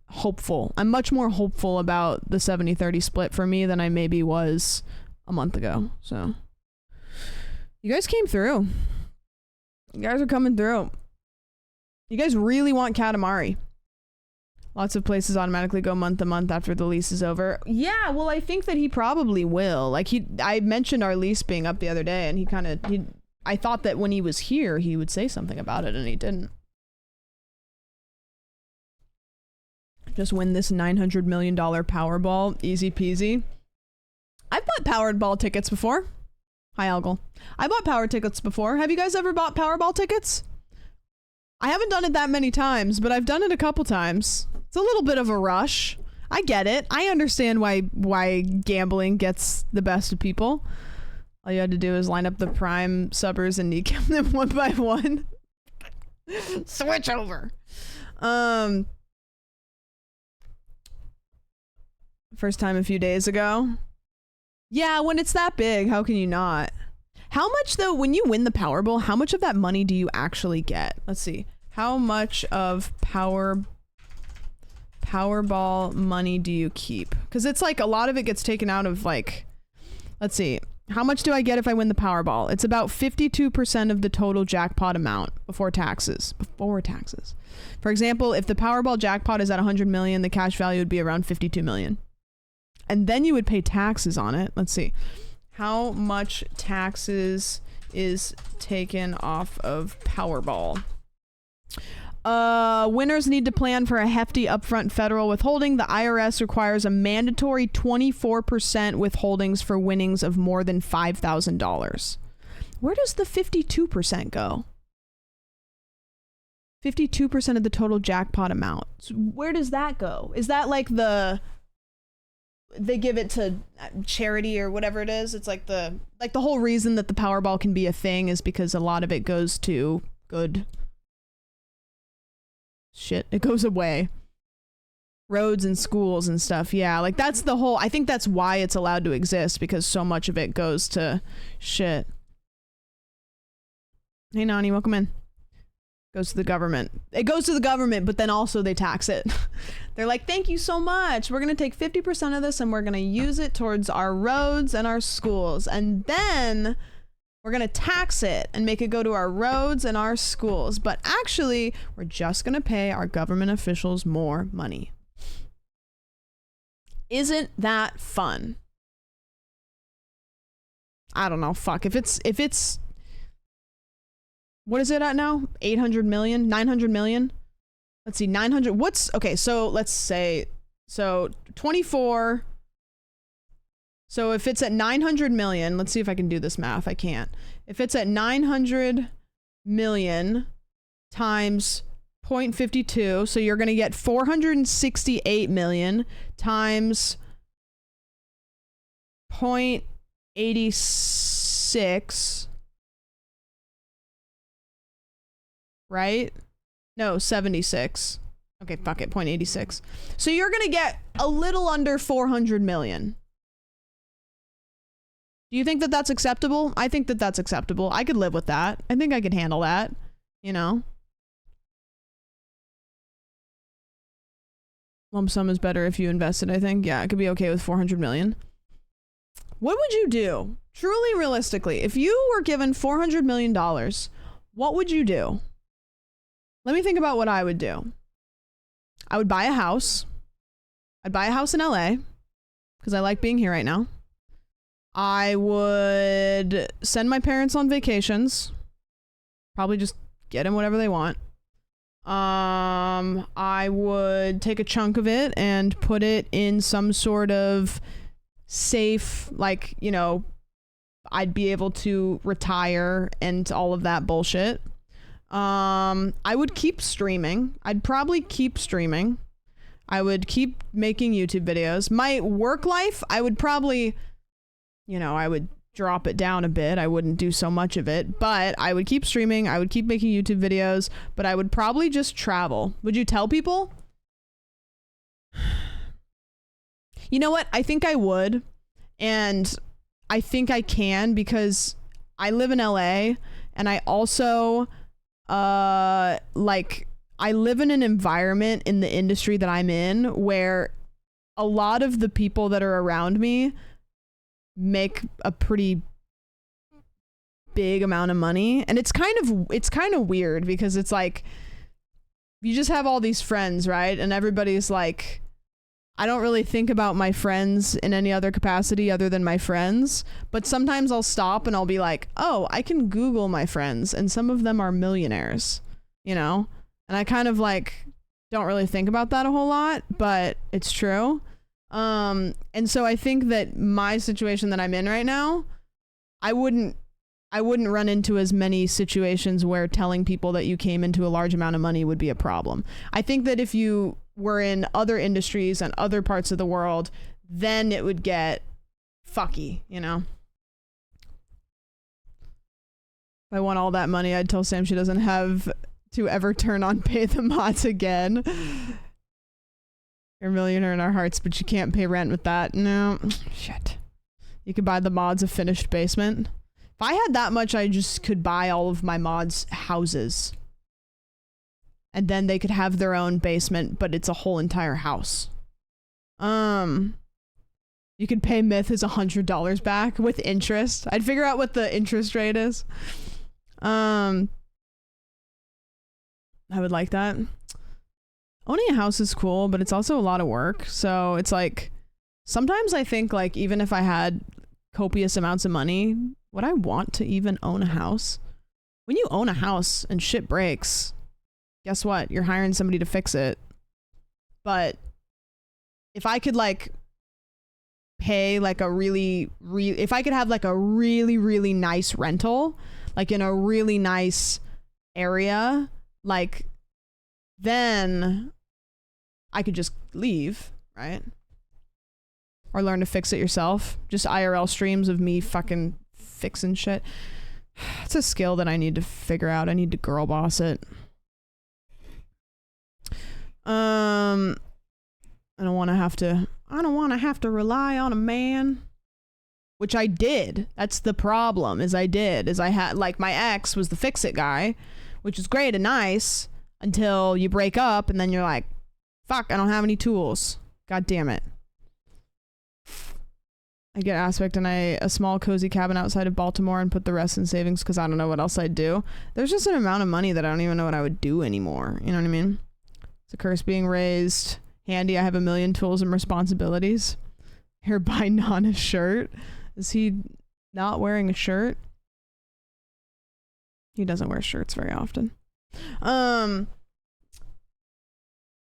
Speaker 1: hopeful. I'm much more hopeful about the 70-30 split for me than I maybe was a month ago. So you guys came through. You guys are coming through. You guys really want Katamari. Lots of places automatically go month to month after the lease is over. Yeah, well, I think that he probably will. Like I mentioned our lease being up the other day and I thought that when he was here he would say something about it and he didn't. Just win this $900 million Powerball. Easy peasy. I've bought Powerball tickets before. Hi, Algal. I bought Power tickets before. Have you guys ever bought Powerball tickets? I haven't done it that many times, but I've done it a couple times. It's a little bit of a rush. I get it. I understand why gambling gets the best of people. All you had to do is line up the prime subbers and kneecap them one by one. Switch over. First time a few days ago. Yeah, when it's that big, how can you not? How much though, when you win the Powerball, how much of that money do you actually get? Let's see. How much of Powerball money do you keep? Because it's like a lot of it gets taken out of like, let's see. How much do I get if I win the Powerball? It's about 52% of the total jackpot amount before taxes. Before taxes. For example, if the Powerball jackpot is at 100 million, the cash value would be around 52 million. And then you would pay taxes on it. Let's see. How much taxes is taken off of Powerball. Winners need to plan for a hefty upfront federal withholding. The IRS requires a mandatory 24% withholdings for winnings of more than $5,000. Where does the 52% go? 52% of the total jackpot amount. So where does that go? Is that like they give it to charity or whatever it is? It's like the whole reason that the Powerball can be a thing is because a lot of it goes to good shit. It goes away. Roads and schools and stuff. Yeah, like that's the whole, I think that's why it's allowed to exist, because so much of it goes to shit. Hey Nani, welcome in. Goes to the government. It goes to the government, but then also they tax it. They're like, thank you so much. We're going to take 50% of this and we're going to use it towards our roads and our schools. And then we're going to tax it and make it go to our roads and our schools. But actually, we're just going to pay our government officials more money. Isn't that fun? I don't know. Fuck. If it's what is it at now? 800 million? 900 million? Let's see, 900. Okay, so let's say, so 24. So if it's at 900 million, let's see if I can do this math. I can't. If it's at 900 million times 0.52, so you're going to get 468 million times 0.86. Right? No, 76. Okay, fuck it, 0.86. So you're gonna get a little under 400 million. Do you think that that's acceptable? I think that that's acceptable. I could live with that. I think I could handle that, you know? Lump sum is better if you invested, I think. Yeah, I could be okay with 400 million. What would you do? Truly, realistically, if you were given $400 million, what would you do? Let me think about what I would do. I would buy a house. I'd buy a house in LA because I like being here right now. I would send my parents on vacations. Probably just get them whatever they want. I would take a chunk of it and put it in some sort of safe, like, you know, I'd be able to retire and all of that bullshit. I would keep streaming. I'd probably keep streaming. I would keep making YouTube videos. My work life, I would probably, you know, I would drop it down a bit. I wouldn't do so much of it, but I would keep streaming. I would keep making YouTube videos, but I would probably just travel. Would you tell people? You know what? I think I would. And I think I can because I live in LA and I also like I live in an environment in the industry that I'm in where a lot of the people that are around me make a pretty big amount of money, and it's kind of weird because it's like you just have all these friends, right? And everybody's like, I don't really think about my friends in any other capacity other than my friends, but sometimes I'll stop and I'll be like, oh, I can Google my friends and some of them are millionaires, you know? And I kind of like don't really think about that a whole lot, but it's true. And so I think that my situation that I'm in right now, I wouldn't run into as many situations where telling people that you came into a large amount of money would be a problem. I think that if you were in other industries and other parts of the world, then it would get fucky, you know? If I want all that money, I'd tell Sam she doesn't have to ever turn on pay the mods again. You're a millionaire in our hearts, but you can't pay rent with that. No, shit. You could buy the mods a finished basement. If I had that much, I just could buy all of my mods houses. And then they could have their own basement, but it's a whole entire house. You could pay Myth his $100 back with interest. I'd figure out what the interest rate is. I would like that. Owning a house is cool, but it's also a lot of work. So it's like, sometimes I think like even if I had copious amounts of money, would I want to even own a house? When you own a house and shit breaks, guess what? You're hiring somebody to fix it. But if I could like pay like a if I could have like a really nice rental, like in a really nice area, like then I could just leave, right? Or learn to fix it yourself. Just IRL streams of me fucking fixing shit. It's a skill that I need to figure out. I need to girl boss it. I don't want to have to rely on a man, which I did. That's the problem, is I had, like, my ex was the fix-it guy, which is great and nice until you break up and then you're like, fuck, I don't have any tools. God damn it. I get Aspect and a small cozy cabin outside of Baltimore and put the rest in savings because I don't know what else I'd do. There's just an amount of money that I don't even know what I would do anymore. You know what I mean? It's a curse being raised. Handy, I have a million tools and responsibilities. Here, buy Non a shirt. Is he not wearing a shirt? He doesn't wear shirts very often.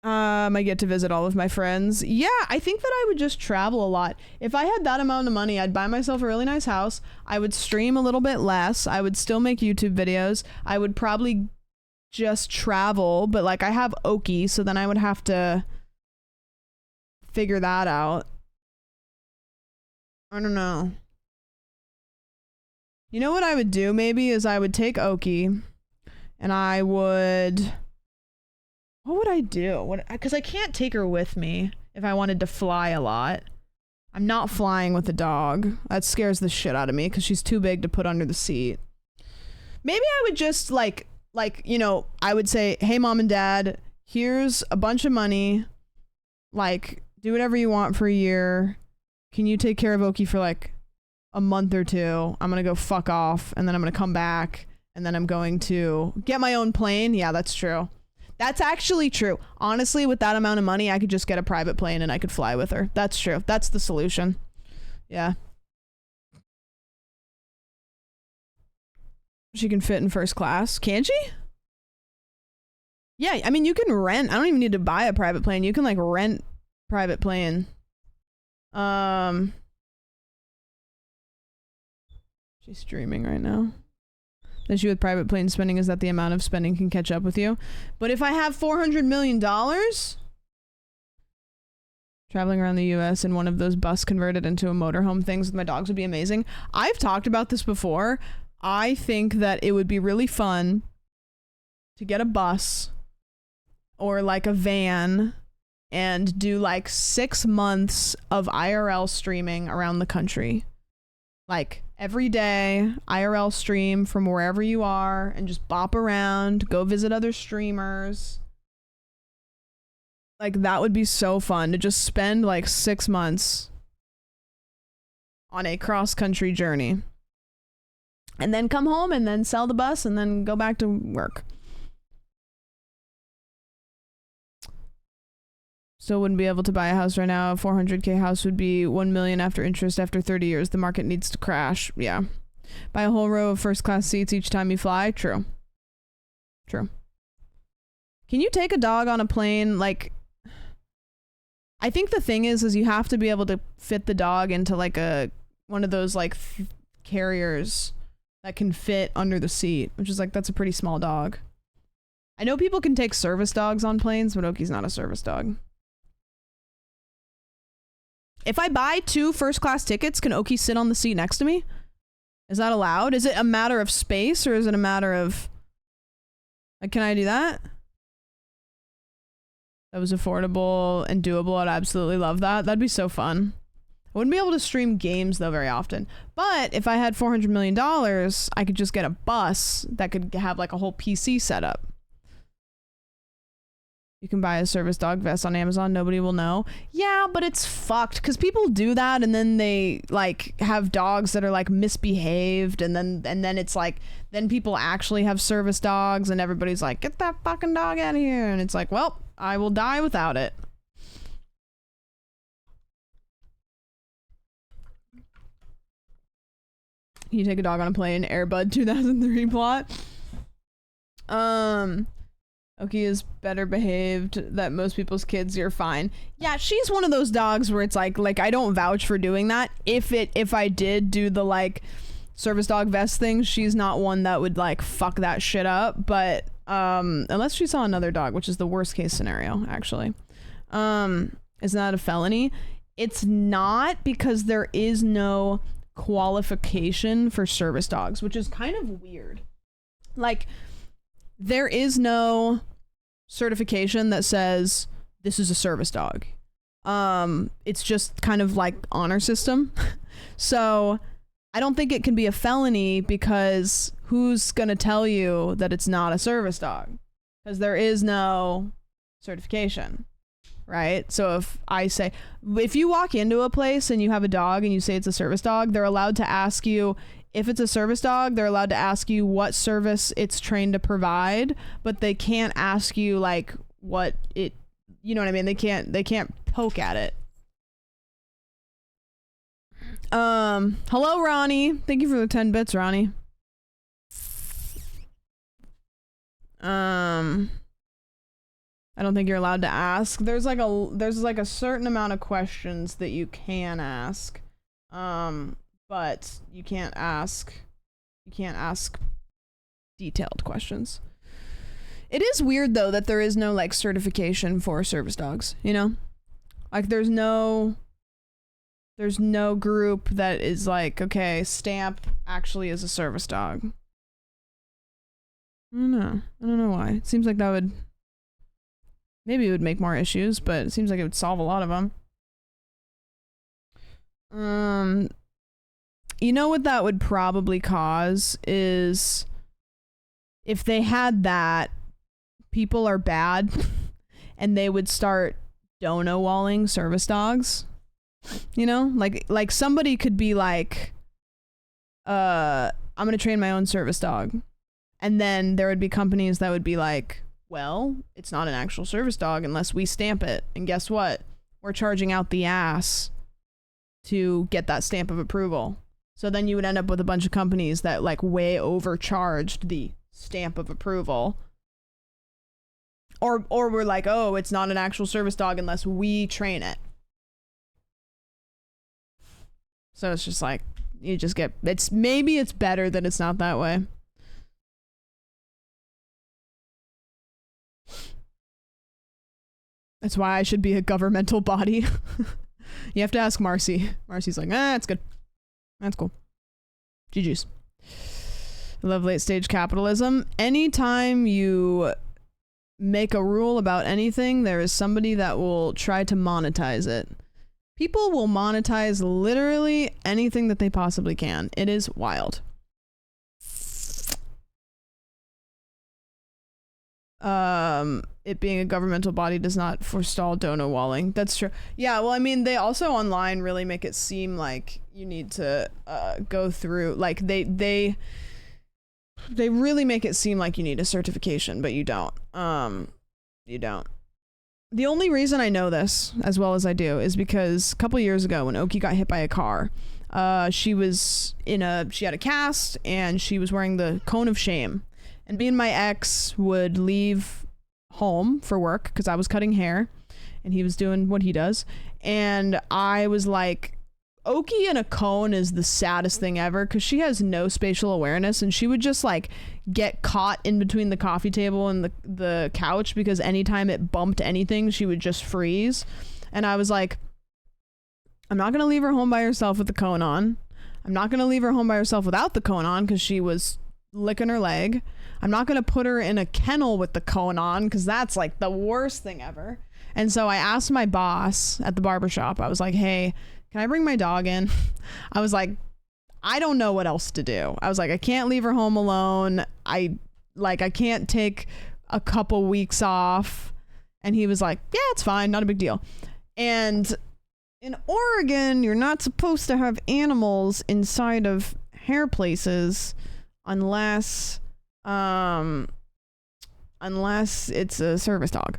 Speaker 1: I get to visit all of my friends. Yeah, I think that I would just travel a lot. If I had that amount of money, I'd buy myself a really nice house. I would stream a little bit less. I would still make YouTube videos. I would probably just travel, but like I have Oki, so then I would have to figure that out. I don't know. You know what I would do maybe is I would take Oki and I would... What would I do? Because I can't take her with me if I wanted to fly a lot. I'm not flying with a dog. That scares the shit out of me because she's too big to put under the seat. Maybe I would just like, you know, I would say, hey, mom and dad, here's a bunch of money. Like, do whatever you want for a year. Can you take care of Oki for like a month or two? I'm going to go fuck off and then I'm going to come back and then I'm going to get my own plane. Yeah, that's true. That's actually true. Honestly, with that amount of money, I could just get a private plane and I could fly with her. That's true. That's the solution. Yeah. She can fit in first class. Can she? Yeah, I mean, you can rent. I don't even need to buy a private plane. You can, like, rent private plane. She's streaming right now. The issue with private plane spending is that the amount of spending can catch up with you. But if I have $400 million, traveling around the US in one of those bus converted into a motorhome things with my dogs would be amazing. I've talked about this before. I think that it would be really fun to get a bus or like a van and do like 6 months of IRL streaming around the country. Like every day, IRL stream from wherever you are and just bop around, go visit other streamers. Like that would be so fun to just spend like 6 months on a cross-country journey. And then come home and then sell the bus and then go back to work. Still wouldn't be able to buy a house right now. A 400K house would be 1 million after interest after 30 years. The market needs to crash. Yeah. Buy a whole row of first class seats each time you fly. True. True. Can you take a dog on a plane? Like, I think the thing is you have to be able to fit the dog into like one of those like carriers that can fit under the seat, which is like, that's a pretty small dog. I know people can take service dogs on planes, but Oki's not a service dog. If I buy 2 first class tickets, can Oki sit on the seat next to me? Is that allowed? Is it a matter of space or is it a matter of, like, can I do that? That was affordable and doable. I'd absolutely love that. That'd be so fun. I wouldn't be able to stream games though very often. But if I had $400 million, I could just get a bus that could have like a whole PC setup. You can buy a service dog vest on Amazon. Nobody will know. Yeah, but it's fucked because people do that and then they like have dogs that are like misbehaved and then it's like then people actually have service dogs and everybody's like, get that fucking dog out of here. And it's like, well, I will die without it. Can you take a dog on a plane? Air Bud 2003 plot. Oki is better behaved that most people's kids. You're fine. Yeah, she's one of those dogs where it's like I don't vouch for doing that. If I did do the like service dog vest thing, she's not one that would like fuck that shit up. But unless she saw another dog, which is the worst case scenario, actually. Is that a felony? It's not, because there is no qualification for service dogs, which is kind of weird. Like, there is no certification that says this is a service dog. It's just kind of like honor system. So I don't think it can be a felony, because who's gonna tell you that it's not a service dog? Because there is no certification, right? So if you walk into a place and you have a dog and you say it's a service dog, they're allowed to ask you, if it's a service dog, they're allowed to ask you what service it's trained to provide, but they can't ask you like what it, you know what I mean? They can't poke at it. Hello, Ronnie. Thank you for the 10 bits, Ronnie. I don't think you're allowed to ask. There's like a certain amount of questions that you can ask. But you can't ask detailed questions. It is weird though that there is no like certification for service dogs, you know? Like there's no group that is like, okay, Stamp actually is a service dog. I don't know why. It seems like that would, maybe it would make more issues, but it seems like it would solve a lot of them. You know what that would probably cause is, if they had that, people are bad and they would start dono walling service dogs. You know, like somebody could be like, I'm gonna train my own service dog, and then there would be companies that would be like, well, it's not an actual service dog unless we stamp it, and guess what, we're charging out the ass to get that stamp of approval. So then you would end up with a bunch of companies that like way overcharged the stamp of approval. Or we're like, oh, it's not an actual service dog unless we train it. So it's just like, you just get, maybe it's better that it's not that way. That's why I should be a governmental body. You have to ask Marcy. Marcy's like, it's good. That's cool. GG's. I love late stage capitalism. Anytime you make a rule about anything, there is somebody that will try to monetize it. People will monetize literally anything that they possibly can. It is wild. It being a governmental body does not forestall dono walling. That's true. Yeah, well, I mean, they also online really make it seem like you need to go through, like they really make it seem like you need a certification, but you don't. You don't. The only reason I know this as well as I do is because a couple years ago when Oki got hit by a car, she had a cast and she was wearing the cone of shame. And me and my ex would leave home for work because I was cutting hair and he was doing what he does. And I was like, Oki in a cone is the saddest thing ever, because she has no spatial awareness and she would just like get caught in between the coffee table and the couch, because anytime it bumped anything she would just freeze. And I was like, I'm not gonna leave her home by herself with the cone on. I'm not gonna leave her home by herself without the cone on, because she was licking her leg. I'm not gonna put her in a kennel with the cone on, because that's like the worst thing ever. And so I asked my boss at the barbershop, I was like, hey, can I bring my dog in? I was like, I don't know what else to do. I was like, I can't leave her home alone. I can't take a couple weeks off. And he was like, yeah, it's fine. Not a big deal. And in Oregon, you're not supposed to have animals inside of hair places unless it's a service dog.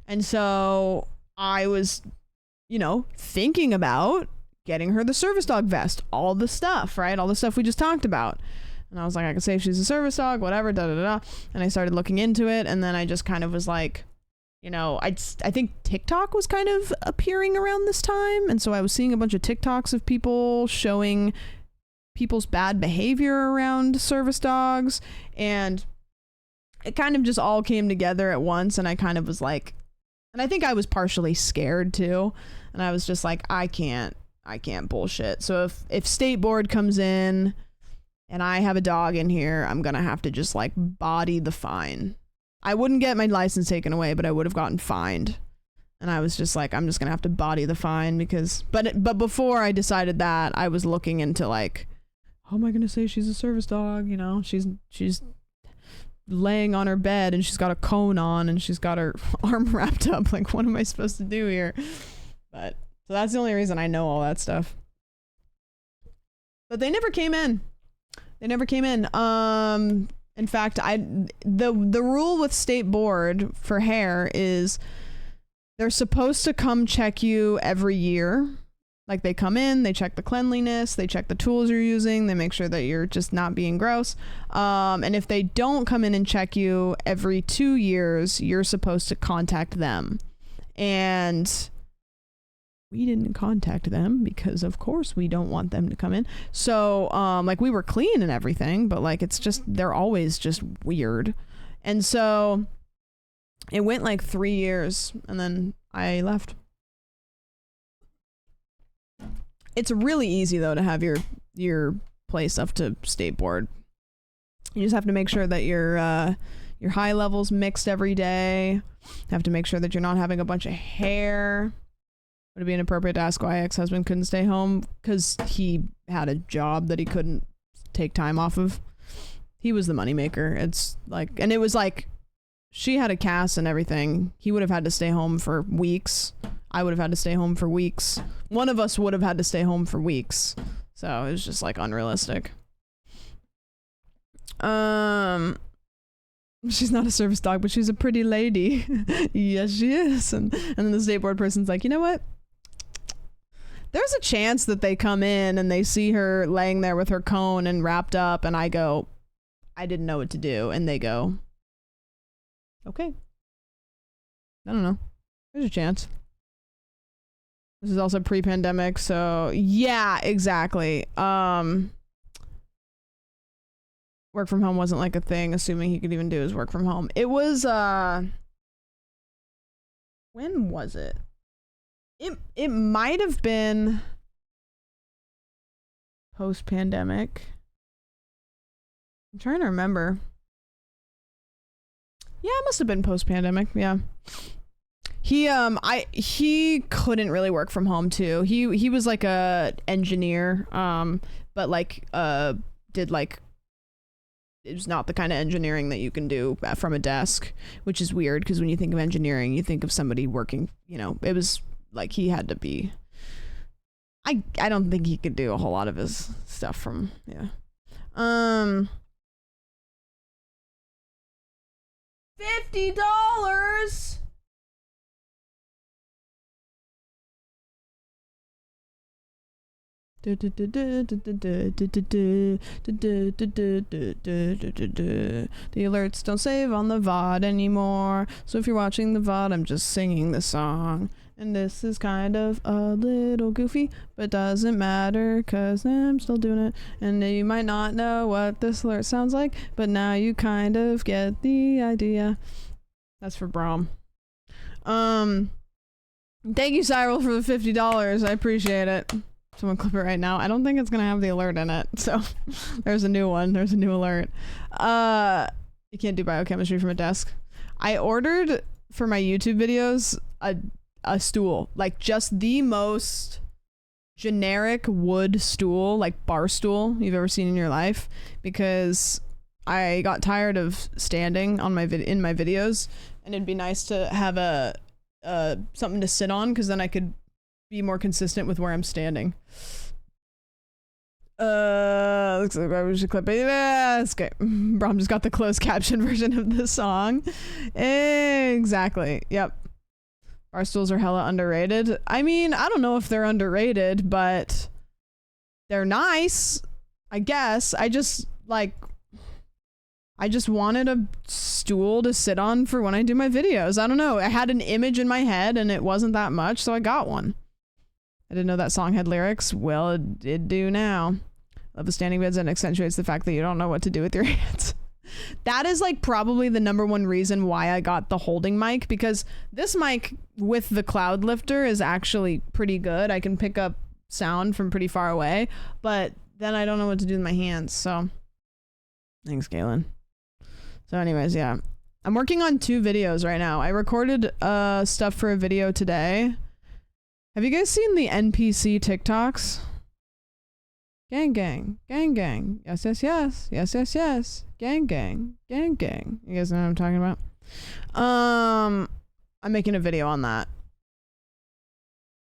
Speaker 1: And so I was, thinking about getting her the service dog vest, all the stuff, right? All the stuff we just talked about. And I was like, I could say if she's a service dog, whatever, da da da. And I started looking into it, and then I just kind of was like, you know, I think TikTok was kind of appearing around this time, and so I was seeing a bunch of TikToks of people showing people's bad behavior around service dogs, and it kind of just all came together at once, and I kind of was like, and I think I was partially scared too, and I was just like, I can't bullshit. So if state board comes in and I have a dog in here, I'm gonna have to just like body the fine. I wouldn't get my license taken away, but I would have gotten fined. And I was just like, I'm just gonna have to body the fine because, but before I decided that, I was looking into like, how am I gonna say she's a service dog? You know, she's laying on her bed and she's got a cone on and she's got her arm wrapped up. Like, what am I supposed to do here? But so that's the only reason I know all that stuff. But they never came in. They never came in. In fact, the rule with state board for hair is they're supposed to come check you every year. Like, they come in, they check the cleanliness, they check the tools you're using, they make sure that you're just not being gross. And if they don't come in and check you every 2 years, you're supposed to contact them. And we didn't contact them because, of course, we don't want them to come in. So, like, we were clean and everything, but, like, it's just, they're always just weird. And so it went, like, 3 years, and then I left. It's really easy, though, to have your place up to state board. You just have to make sure that your high level's mixed every day. You have to make sure that you're not having a bunch of hair. Would it be inappropriate to ask why ex-husband couldn't stay home? Because he had a job that he couldn't take time off of. He was the moneymaker. It's like, and it was like, she had a cast and everything. He would have had to stay home for weeks. I would have had to stay home for weeks. One of us would have had to stay home for weeks. So it was just like unrealistic. She's not a service dog, but she's a pretty lady. Yes, she is. And then the state board person's like, you know what? There's a chance that they come in and they see her laying there with her cone and wrapped up, and I go, I didn't know what to do. And they go, okay. I don't know. There's a chance. This is also pre-pandemic, so yeah, exactly. Work from home wasn't like a thing, assuming he could even do his work from home. It was, when was it? It might have been post-pandemic. I'm trying to remember. Yeah, it must have been post-pandemic, yeah. He couldn't really work from home too. He was like a engineer, but like did like, it was not the kind of engineering that you can do from a desk, which is weird because when you think of engineering, you think of somebody working, you know, it was like he had to be, I don't think he could do a whole lot of his stuff from, yeah. $50. The alerts don't save on the VOD anymore, so if you're watching the VOD, I'm just singing the song. And this is kind of a little goofy, but doesn't matter cause I'm still doing it. And you might not know what this alert sounds like, but now you kind of get the idea. That's for Brom. Thank you, Cyril, for the $50. I appreciate it. Someone clip it right now. I don't think it's gonna have the alert in it, so there's a new one. There's a new alert. You can't do biochemistry from a desk. I ordered for my YouTube videos a stool, like just the most generic wood stool, like bar stool you've ever seen in your life, because I got tired of standing on my in my videos, and it'd be nice to have a something to sit on, because then I could be more consistent with where I'm standing. Looks like I should clip it. Yes, okay. Brom just got the closed caption version of the song. Exactly. Yep. Bar stools are hella underrated. I mean, I don't know if they're underrated, but they're nice, I guess. I just wanted a stool to sit on for when I do my videos. I don't know. I had an image in my head and it wasn't that much, so I got one. I didn't know that song had lyrics. Well, it did do now. Love the standing beds and accentuates the fact that you don't know what to do with your hands. That is like probably the #1 reason why I got the holding mic, because this mic with the cloud lifter is actually pretty good. I can pick up sound from pretty far away, but then I don't know what to do with my hands. So thanks, Galen. So anyways, yeah, I'm working on 2 videos right now. I recorded stuff for a video today. Have you guys seen the NPC TikToks? Gang gang, gang gang, yes yes yes, yes yes yes, gang gang, gang gang. You guys know what I'm talking about? I'm making a video on that.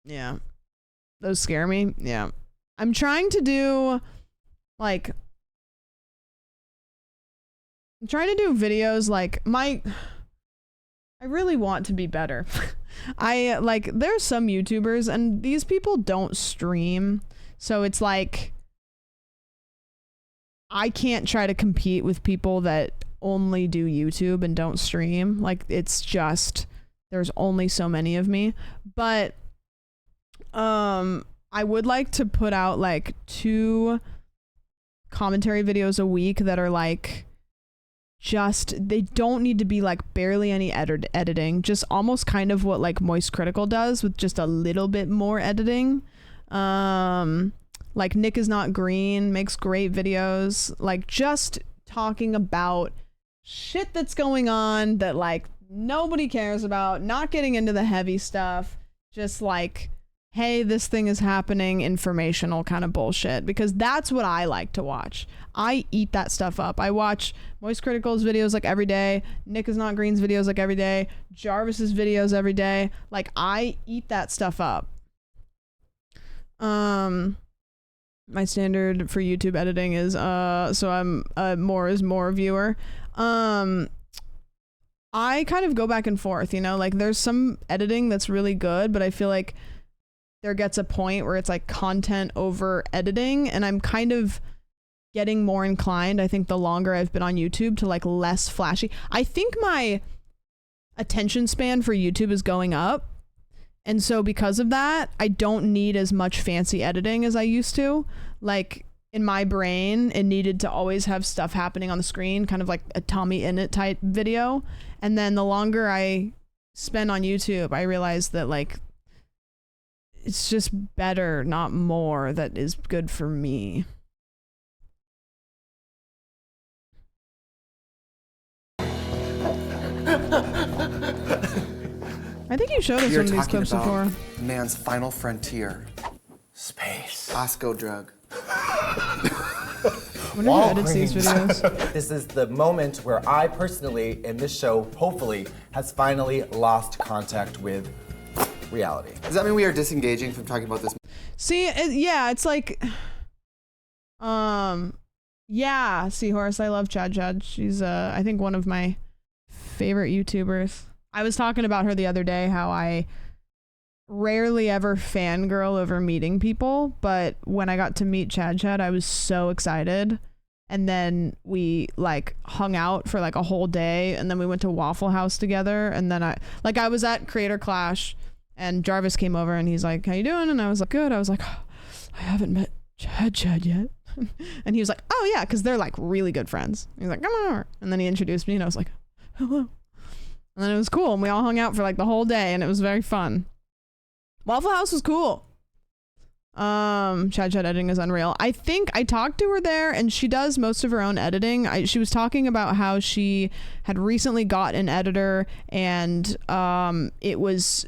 Speaker 1: Yeah, those scare me. Yeah, I'm trying to do like, I'm trying to do videos like I really want to be better. There's some YouTubers and these people don't stream, so it's like I can't try to compete with people that only do YouTube and don't stream. Like, it's just, there's only so many of me. But I would like to put out like 2 commentary videos a week that are like, just, they don't need to be like barely any editing, just almost kind of what like Moist Critical does with just a little bit more editing. Like Nick is Not Green makes great videos, like just talking about shit that's going on that like nobody cares about, not getting into the heavy stuff, just like, hey, this thing is happening, informational kind of bullshit, because that's what I like to watch. I eat that stuff up. I watch Moist Critical's videos like every day, Nick is Not Green's videos like every day, Jarvis's videos every day. Like, I eat that stuff up. My standard for YouTube editing is so I'm a more is more viewer. I kind of go back and forth, you know, like there's some editing that's really good, but I feel like there gets a point where it's like content over editing, and I'm kind of getting more inclined, I think, the longer I've been on YouTube, to like less flashy. I think my attention span for YouTube is going up, and so because of that, I don't need as much fancy editing as I used to. Like, in my brain, it needed to always have stuff happening on the screen, kind of like a Tommy Innit type video. And then the longer I spend on YouTube, I realize that like it's just better, not more, that is good for me. I think you showed us one of these clips before.
Speaker 2: Man's final frontier. Space. Osco drug.
Speaker 1: Wonder who edits these videos.
Speaker 3: This is the moment where I personally, in this show, hopefully, has finally lost contact with reality.
Speaker 2: Does that mean we are disengaging from talking about this?
Speaker 1: See, yeah, it's like, yeah, Seahorse, I love Chad. She's, I think one of my favorite YouTubers. I was talking about her the other day, how I rarely ever fangirl over meeting people, but when I got to meet Chad, I was so excited. And then we like hung out for like a whole day, and then we went to Waffle House together, and then I was at Creator Clash, and Jarvis came over and he's like, how you doing? And I was like, good. I was like, oh, I haven't met Chad yet. And he was like, oh yeah, because they're like really good friends. He's like, come on over. And then he introduced me, and I was like, hello. And then it was cool, and we all hung out for like the whole day, and it was very fun. Waffle House was cool. Chad editing is unreal. I think I talked to her there, and she does most of her own editing. She was talking about how she had recently got an editor, and it was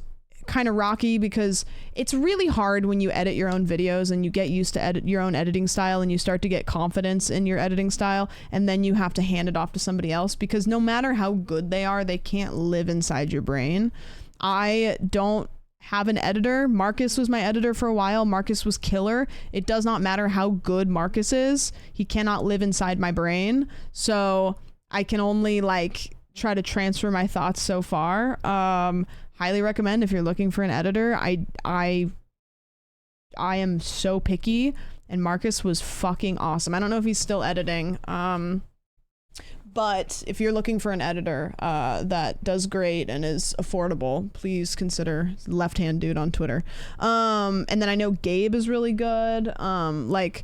Speaker 1: kind of rocky because it's really hard when you edit your own videos and you get used to edit your own editing style, and you start to get confidence in your editing style, and then you have to hand it off to somebody else, because no matter how good they are, they can't live inside your brain. I don't have an editor. Marcus was my editor for a while. Marcus was killer. It does not matter how good Marcus is, he cannot live inside my brain. So I can only like try to transfer my thoughts so far. highly recommend if you're looking for an editor. I am so picky, and Marcus was fucking awesome. I don't know if he's still editing. But if you're looking for an editor that does great and is affordable, please consider Left Hand Dude on Twitter. And then I know Gabe is really good. But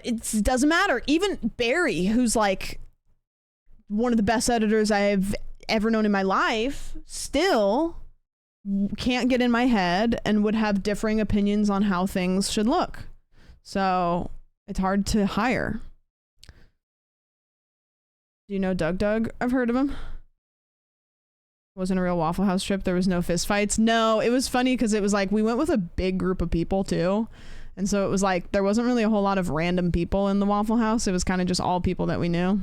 Speaker 1: it doesn't matter. Even Barry, who's like one of the best editors I've ever known in my life, still can't get in my head and would have differing opinions on how things should look. So it's hard to hire. Do you know Doug? I've heard of him. Wasn't a real Waffle House trip. There was no fist fights. No, it was funny because it was like we went with a big group of people too. And so it was like there wasn't really a whole lot of random people in the Waffle House. It was kind of just all people that we knew.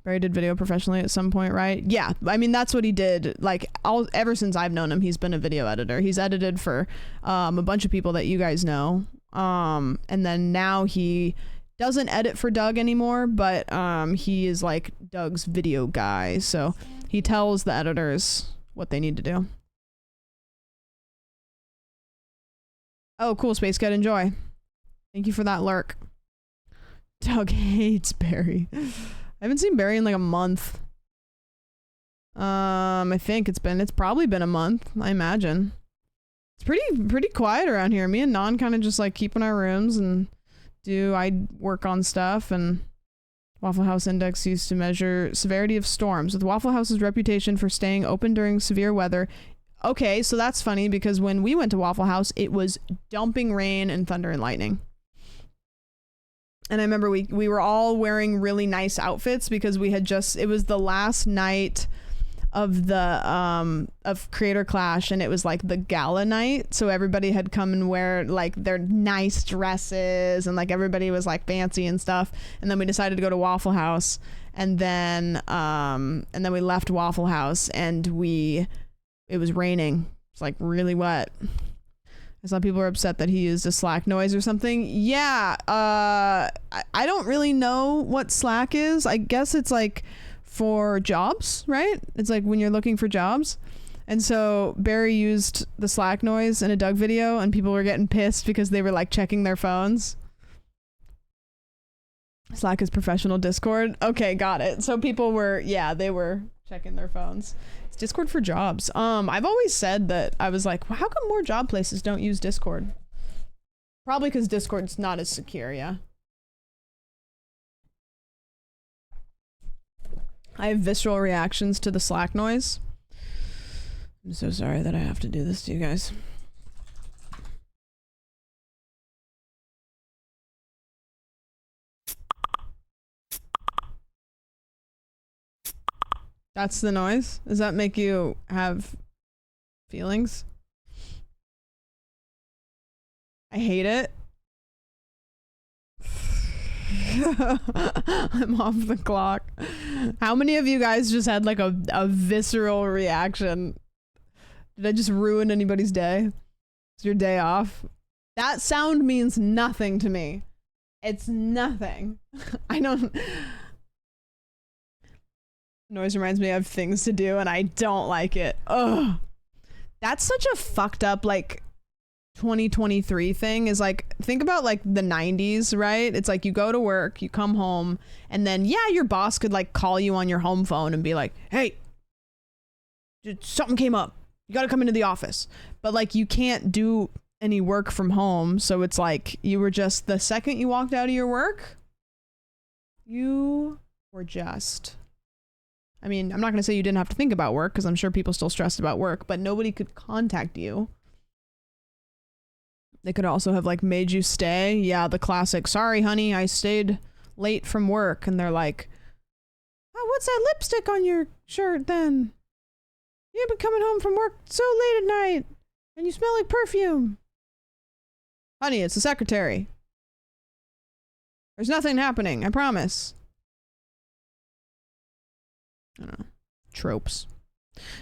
Speaker 1: Barry did video professionally at some point, right? Yeah, I mean, that's what he did. Like, ever since I've known him, he's been a video editor. He's edited for a bunch of people that you guys know. And then now he doesn't edit for Doug anymore, but he is like Doug's video guy. So he tells the editors what they need to do. Oh, cool, Space Cat, enjoy. Thank you for that lurk. Doug hates Barry. I haven't seen Barry in like a month. I think it's probably been a month, I imagine. It's pretty quiet around here. Me and Non kind of just like keep in our rooms and I work on stuff, and Waffle House Index used to measure severity of storms, with Waffle House's reputation for staying open during severe weather. Okay, so that's funny because when we went to Waffle House, it was dumping rain and thunder and lightning. And I remember we were all wearing really nice outfits because it was the last night of the of Creator Clash, and it was like the gala night, so everybody had come and wear like their nice dresses, and like everybody was like fancy and stuff. And then we decided to go to Waffle House, and then we left Waffle House, and it was raining. It's like really wet. I saw people were upset that he used a Slack noise or something. Yeah, I don't really know what Slack is. I guess it's like for jobs, right? It's like when you're looking for jobs. And so Barry used the Slack noise in a Doug video, and people were getting pissed because they were like checking their phones. Slack is professional Discord. Okay, got it. So people were, they were checking their phones. It's Discord for jobs. I've always said that I was like, well, how come more job places don't use Discord? Probably because Discord's not as secure, yeah. I have visceral reactions to the Slack noise. I'm so sorry that I have to do this to you guys. That's the noise? Does that make you have feelings? I hate it. I'm off the clock. How many of you guys just had like a visceral reaction? Did I just ruin anybody's day? Is your day off? That sound means nothing to me. It's nothing. I don't... Noise reminds me of things to do, and I don't like it. Ugh. That's such a fucked up, like, 2023 thing. Is like, think about like the 90s, right? It's like you go to work, you come home, and then your boss could like call you on your home phone and be like, hey, something came up, you gotta come into the office. But like you can't do any work from home, so it's like you were just, the second you walked out of your work, you were just, I mean, I'm not gonna say you didn't have to think about work, because I'm sure people still stressed about work, but nobody could contact you. They could also have like made you stay. Yeah, the classic, sorry honey, I stayed late from work. And they're like, oh, what's that lipstick on your shirt then? You've been coming home from work so late at night, and you smell like perfume. Honey, it's the secretary. There's nothing happening, I promise. I don't know. Tropes.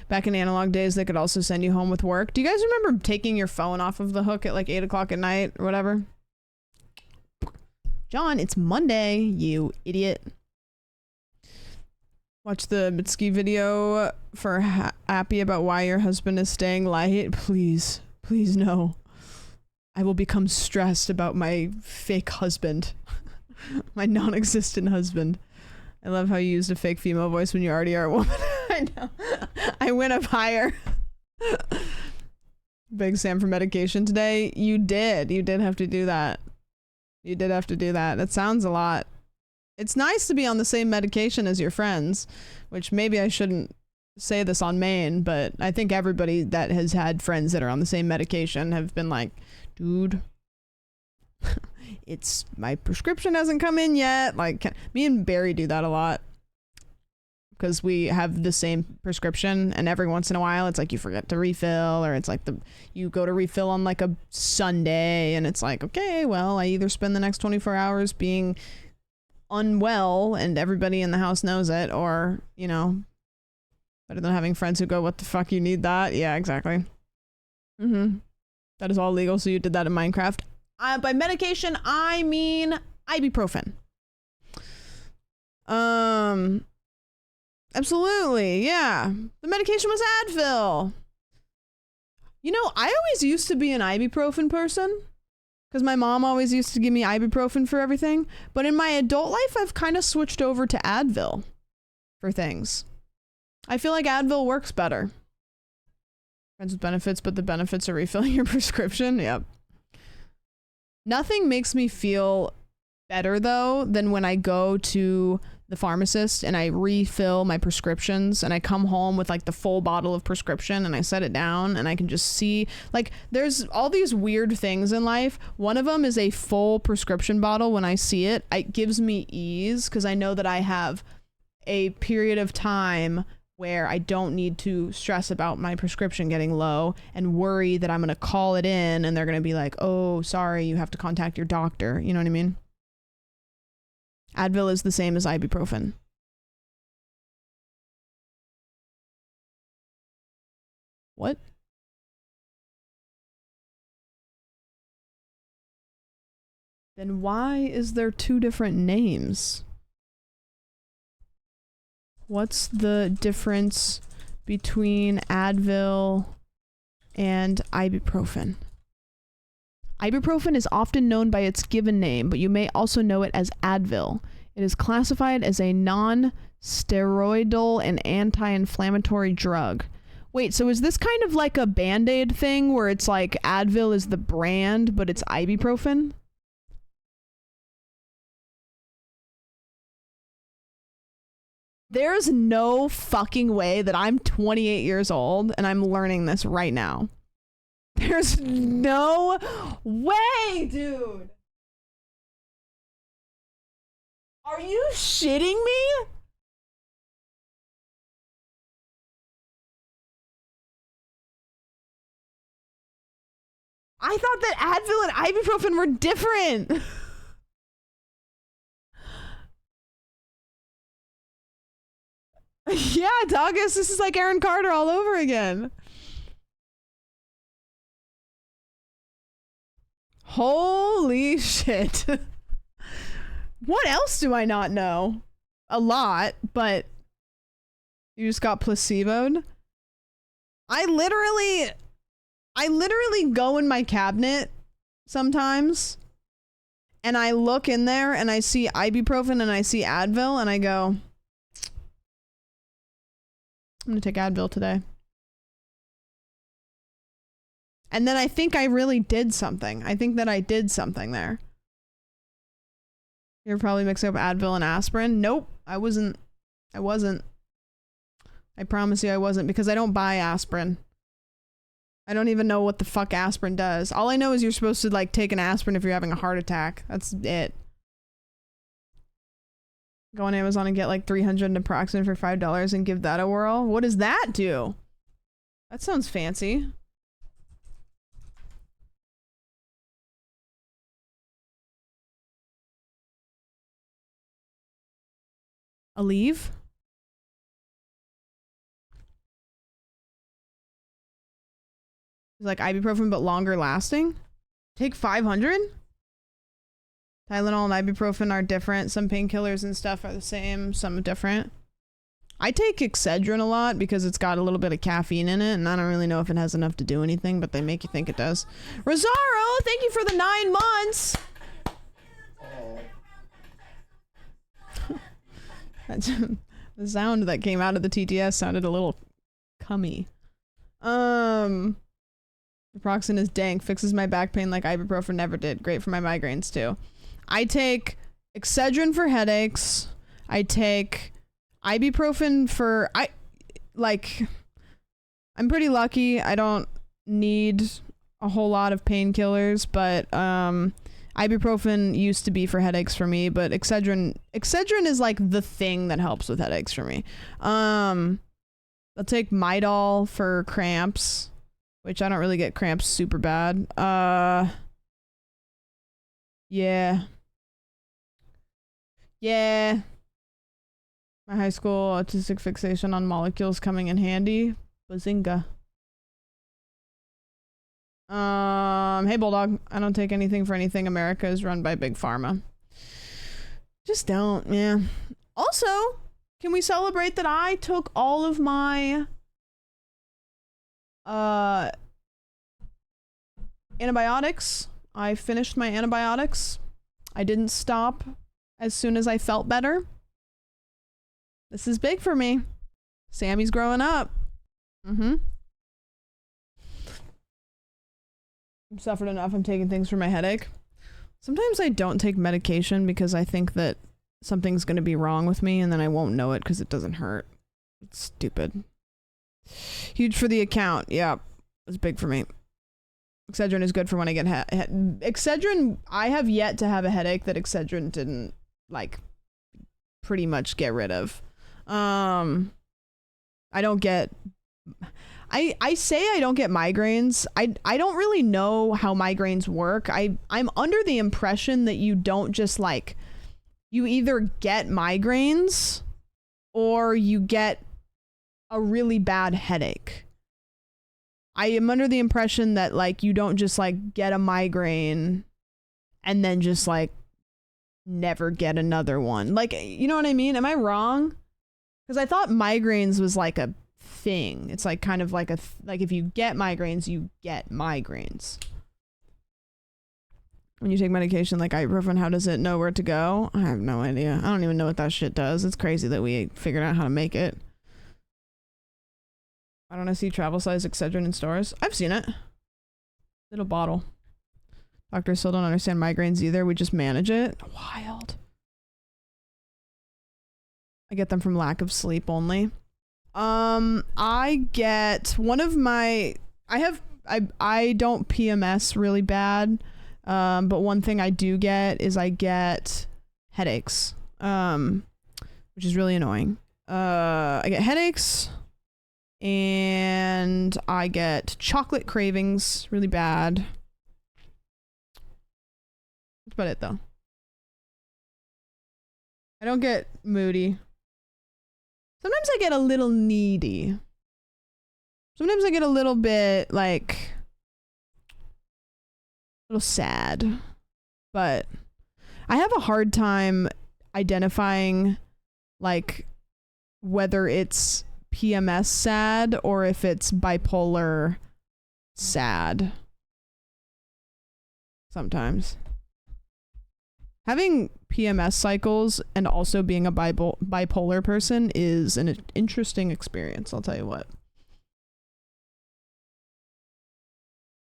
Speaker 1: Back in analog days, they could also send you home with work. Do you guys remember taking your phone off of the hook at like 8 o'clock at night or whatever? John, it's Monday, you idiot. Watch the Mitski video for happy about why your husband is staying light. Please, please no. I will become stressed about my fake husband. My non-existent husband. I love how you used a fake female voice when you already are a woman. I know. I went up higher. Big Sam for medication today. You did. You did have to do that. You did have to do that. That sounds a lot. It's nice to be on the same medication as your friends, which maybe I shouldn't say this on main, but I think everybody that has had friends that are on the same medication have been like, dude, it's my prescription hasn't come in yet. Like, me and Barry do that a lot because we have the same prescription, and every once in a while it's like you forget to refill, or it's like you go to refill on like a Sunday, and it's like, okay, well, I either spend the next 24 hours being unwell and everybody in the house knows it, or, you know, better than having friends who go, what the fuck, you need that? Yeah, exactly. That is all legal, so you did that in Minecraft. By medication, I mean ibuprofen. Absolutely, yeah. The medication was Advil. You know, I always used to be an ibuprofen person, because my mom always used to give me ibuprofen for everything. But in my adult life, I've kind of switched over to Advil for things. I feel like Advil works better. Friends with benefits, but the benefits are refilling your prescription. Yep. Nothing makes me feel better, though, than when I go to the pharmacist and I refill my prescriptions, and I come home with like the full bottle of prescription and I set it down and I can just see, like, there's all these weird things in life. One of them is a full prescription bottle. When I see it, it gives me ease because I know that I have a period of time where I don't need to stress about my prescription getting low and worry that I'm going to call it in and they're going to be like, oh, sorry, you have to contact your doctor. You know what I mean? Advil is the same as ibuprofen. What? Then why is there two different names? What's the difference between Advil and ibuprofen? Ibuprofen is often known by its given name, but you may also know it as Advil. It is classified as a non-steroidal and anti-inflammatory drug. Wait, so is this kind of like a Band-Aid thing where it's like Advil is the brand, but it's ibuprofen? There's no fucking way that I'm 28 years old and I'm learning this right now. There's no way, dude. Are you shitting me? I thought that Advil and ibuprofen were different. Yeah, Doggus, this is like Aaron Carter all over again. Holy shit. What else do I not know? A lot, but you just got placeboed? I literally go in my cabinet sometimes and I look in there and I see ibuprofen and I see Advil and I go, I'm gonna take Advil today. And then I think I really did something. I think that I did something there. You're probably mixing up Advil and aspirin. Nope, I wasn't. I promise you I wasn't, because I don't buy aspirin. I don't even know what the fuck aspirin does. All I know is you're supposed to like take an aspirin if you're having a heart attack. That's it. Go on Amazon and get like 300 naproxen for $5 and give that a whirl. What does that do? That sounds fancy. Aleve? It's like ibuprofen but longer lasting? Take 500? Tylenol and ibuprofen are different. Some painkillers and stuff are the same, some different. I take Excedrin a lot because it's got a little bit of caffeine in it, and I don't really know if it has enough to do anything, but they make you think it does. Rosario, thank you for the 9 months. The sound that came out of the TTS sounded a little cummy. Naproxen is dank, fixes my back pain like ibuprofen never did. Great for my migraines too. I take Excedrin for headaches. I take ibuprofen for I'm pretty lucky. I don't need a whole lot of painkillers, but ibuprofen used to be for headaches for me, but Excedrin is like the thing that helps with headaches for me. I'll take Midol for cramps, which I don't really get cramps super bad. Yeah. My high school autistic fixation on molecules coming in handy. Bazinga. Hey Bulldog, I don't take anything for anything. America is run by Big Pharma. Just don't, yeah. Also, can we celebrate that I took all of my antibiotics? I finished my antibiotics. I didn't stop as soon as I felt better. This is big for me. Sammy's growing up. I've suffered enough. I'm taking things for my headache. Sometimes I don't take medication because I think that something's going to be wrong with me and then I won't know it because it doesn't hurt. It's stupid. Huge for the account. Yeah, it's big for me. Excedrin is good for when I get Excedrin, I have yet to have a headache that Excedrin didn't, like, pretty much get rid of. I don't get... I say I don't get migraines. I don't really know how migraines work. I'm under the impression that you don't just, like... You either get migraines or you get a really bad headache. I am under the impression that, like, you don't just, like, get a migraine and then just, like, never get another one. Like, you know what I mean? Am I wrong? Because I thought migraines was, like, a thing. It's, like, kind of like a... like, if you get migraines, you get migraines. When you take medication like ibuprofen, how does it know where to go? I have no idea. I don't even know what that shit does. It's crazy that we figured out how to make it. I don't see travel size Excedrin in stores. I've seen it. Little bottle. Doctors still don't understand migraines either. We just manage it. Wild. I get them from lack of sleep only. I get one of my... I don't PMS really bad. But one thing I do get is I get headaches. Which is really annoying. I get headaches. And I get chocolate cravings really bad. That's about it though. I don't get moody. Sometimes I get a little needy. Sometimes I get a little bit like a little sad. But I have a hard time identifying like whether it's PMS sad or if it's bipolar sad. Sometimes. Having PMS cycles and also being a bipolar person is an interesting experience, I'll tell you what.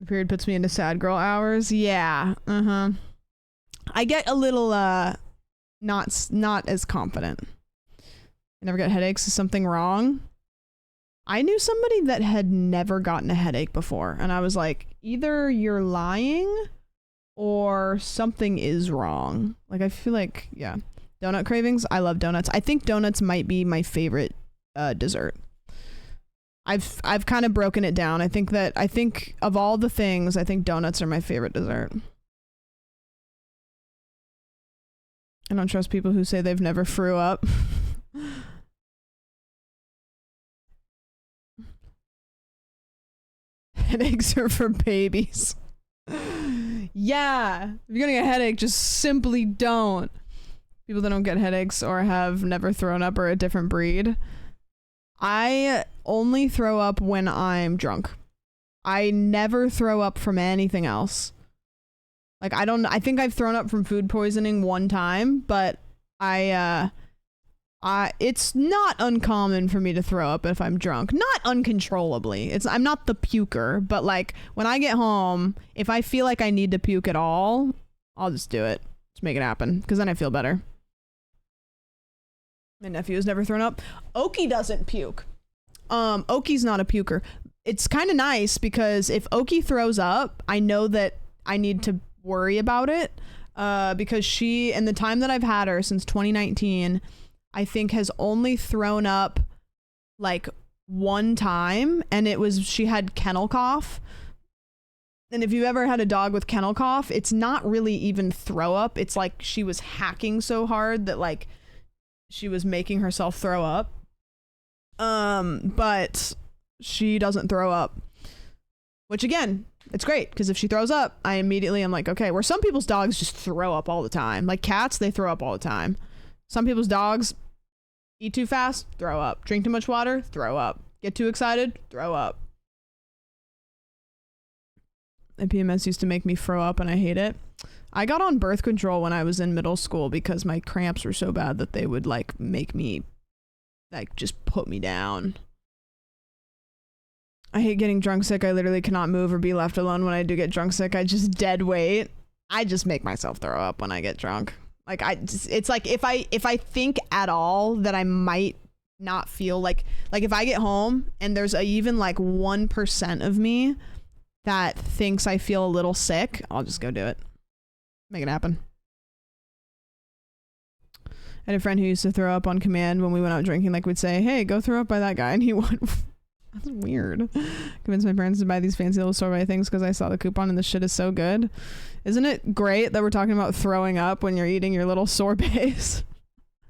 Speaker 1: The period puts me into sad girl hours. Yeah. I get a little not as confident. I never get headaches. Is something wrong? I knew somebody that had never gotten a headache before, and I was like, either you're lying or something is wrong. Like, I feel like, yeah. Donut cravings. I love donuts. I think donuts might be my favorite dessert. I've kind of broken it down. I think of all the things, I think donuts are my favorite dessert. I don't trust people who say they've never threw up. Headaches are for babies. Yeah. If you're getting a headache, just simply don't. People that don't get headaches or have never thrown up are a different breed. I only throw up when I'm drunk. I never throw up from anything else. Like, I think I've thrown up from food poisoning one time, but it's not uncommon for me to throw up if I'm drunk. Not uncontrollably. I'm not the puker, but like when I get home, if I feel like I need to puke at all, I'll just do it. Just make it happen, because then I feel better. My nephew has never thrown up. Oki doesn't puke. Oki's not a puker. It's kind of nice because if Oki throws up, I know that I need to worry about it, because she, in the time that I've had her since 2019, I think has only thrown up like one time, and she had kennel cough. And if you've ever had a dog with kennel cough, it's not really even throw up. It's like she was hacking so hard that like she was making herself throw up. But she doesn't throw up, which again, it's great, because if she throws up, I immediately am like, okay, where some people's dogs just throw up all the time. Like cats, they throw up all the time. Some people's dogs eat too fast, throw up. Drink too much water, throw up. Get too excited, throw up. And PMS used to make me throw up, and I hate it. I got on birth control when I was in middle school because my cramps were so bad that they would like make me like just put me down. I hate getting drunk sick. I literally cannot move or be left alone when I do get drunk sick. I just dead weight. I just make myself throw up when I get drunk. Like it's like if I think at all that I might not feel like if I get home and there's even like 1% of me that thinks I feel a little sick, I'll just go do it. Make it happen. I had a friend who used to throw up on command when we went out drinking. Like, we'd say, hey, go throw up by that guy, and he would. That's weird. Convinced my parents to buy these fancy little store-buy things because I saw the coupon and the shit is so good. Isn't it great that we're talking about throwing up when you're eating your little sorbets?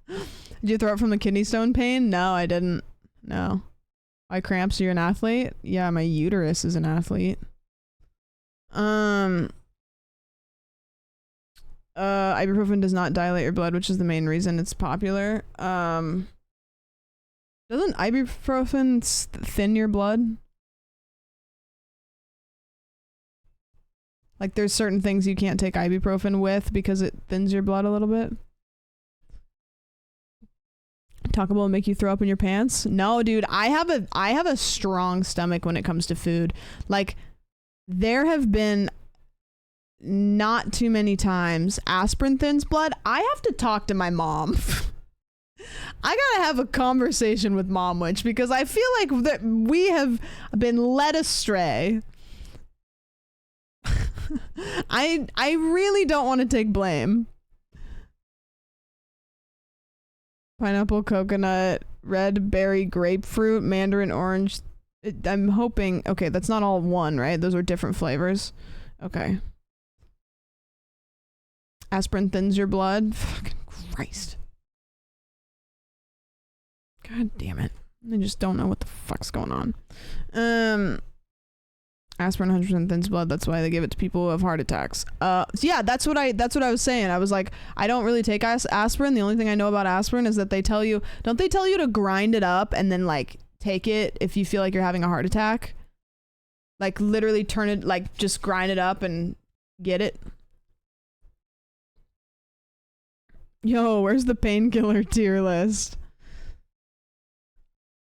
Speaker 1: Did you throw up from the kidney stone pain? No, I didn't. No. Why cramps? You're an athlete? Yeah, my uterus is an athlete. Ibuprofen does not dilate your blood, which is the main reason it's popular. Doesn't ibuprofen thin your blood? Like, there's certain things you can't take ibuprofen with because it thins your blood a little bit. Taco Bell make you throw up in your pants? No, dude, I have a strong stomach when it comes to food. Like, there have been not too many times aspirin thins blood. I have to talk to my mom. I gotta have a conversation with Mom Witch because I feel like that we have been led astray. I really don't want to take blame. Pineapple, coconut, red berry, grapefruit, mandarin, orange. I'm hoping. Okay, that's not all one, right? Those are different flavors. Okay. Aspirin thins your blood. Fucking Christ. God damn it. I just don't know what the fuck's going on. Aspirin 100% thins blood. That's why they give it to people who have heart attacks. So yeah, that's what I was saying. I was like, I don't really take aspirin. The only thing I know about aspirin is that don't they tell you to grind it up and then like take it if you feel like you're having a heart attack? Like literally turn it, like just grind it up and get it. Yo, where's the painkiller tier list?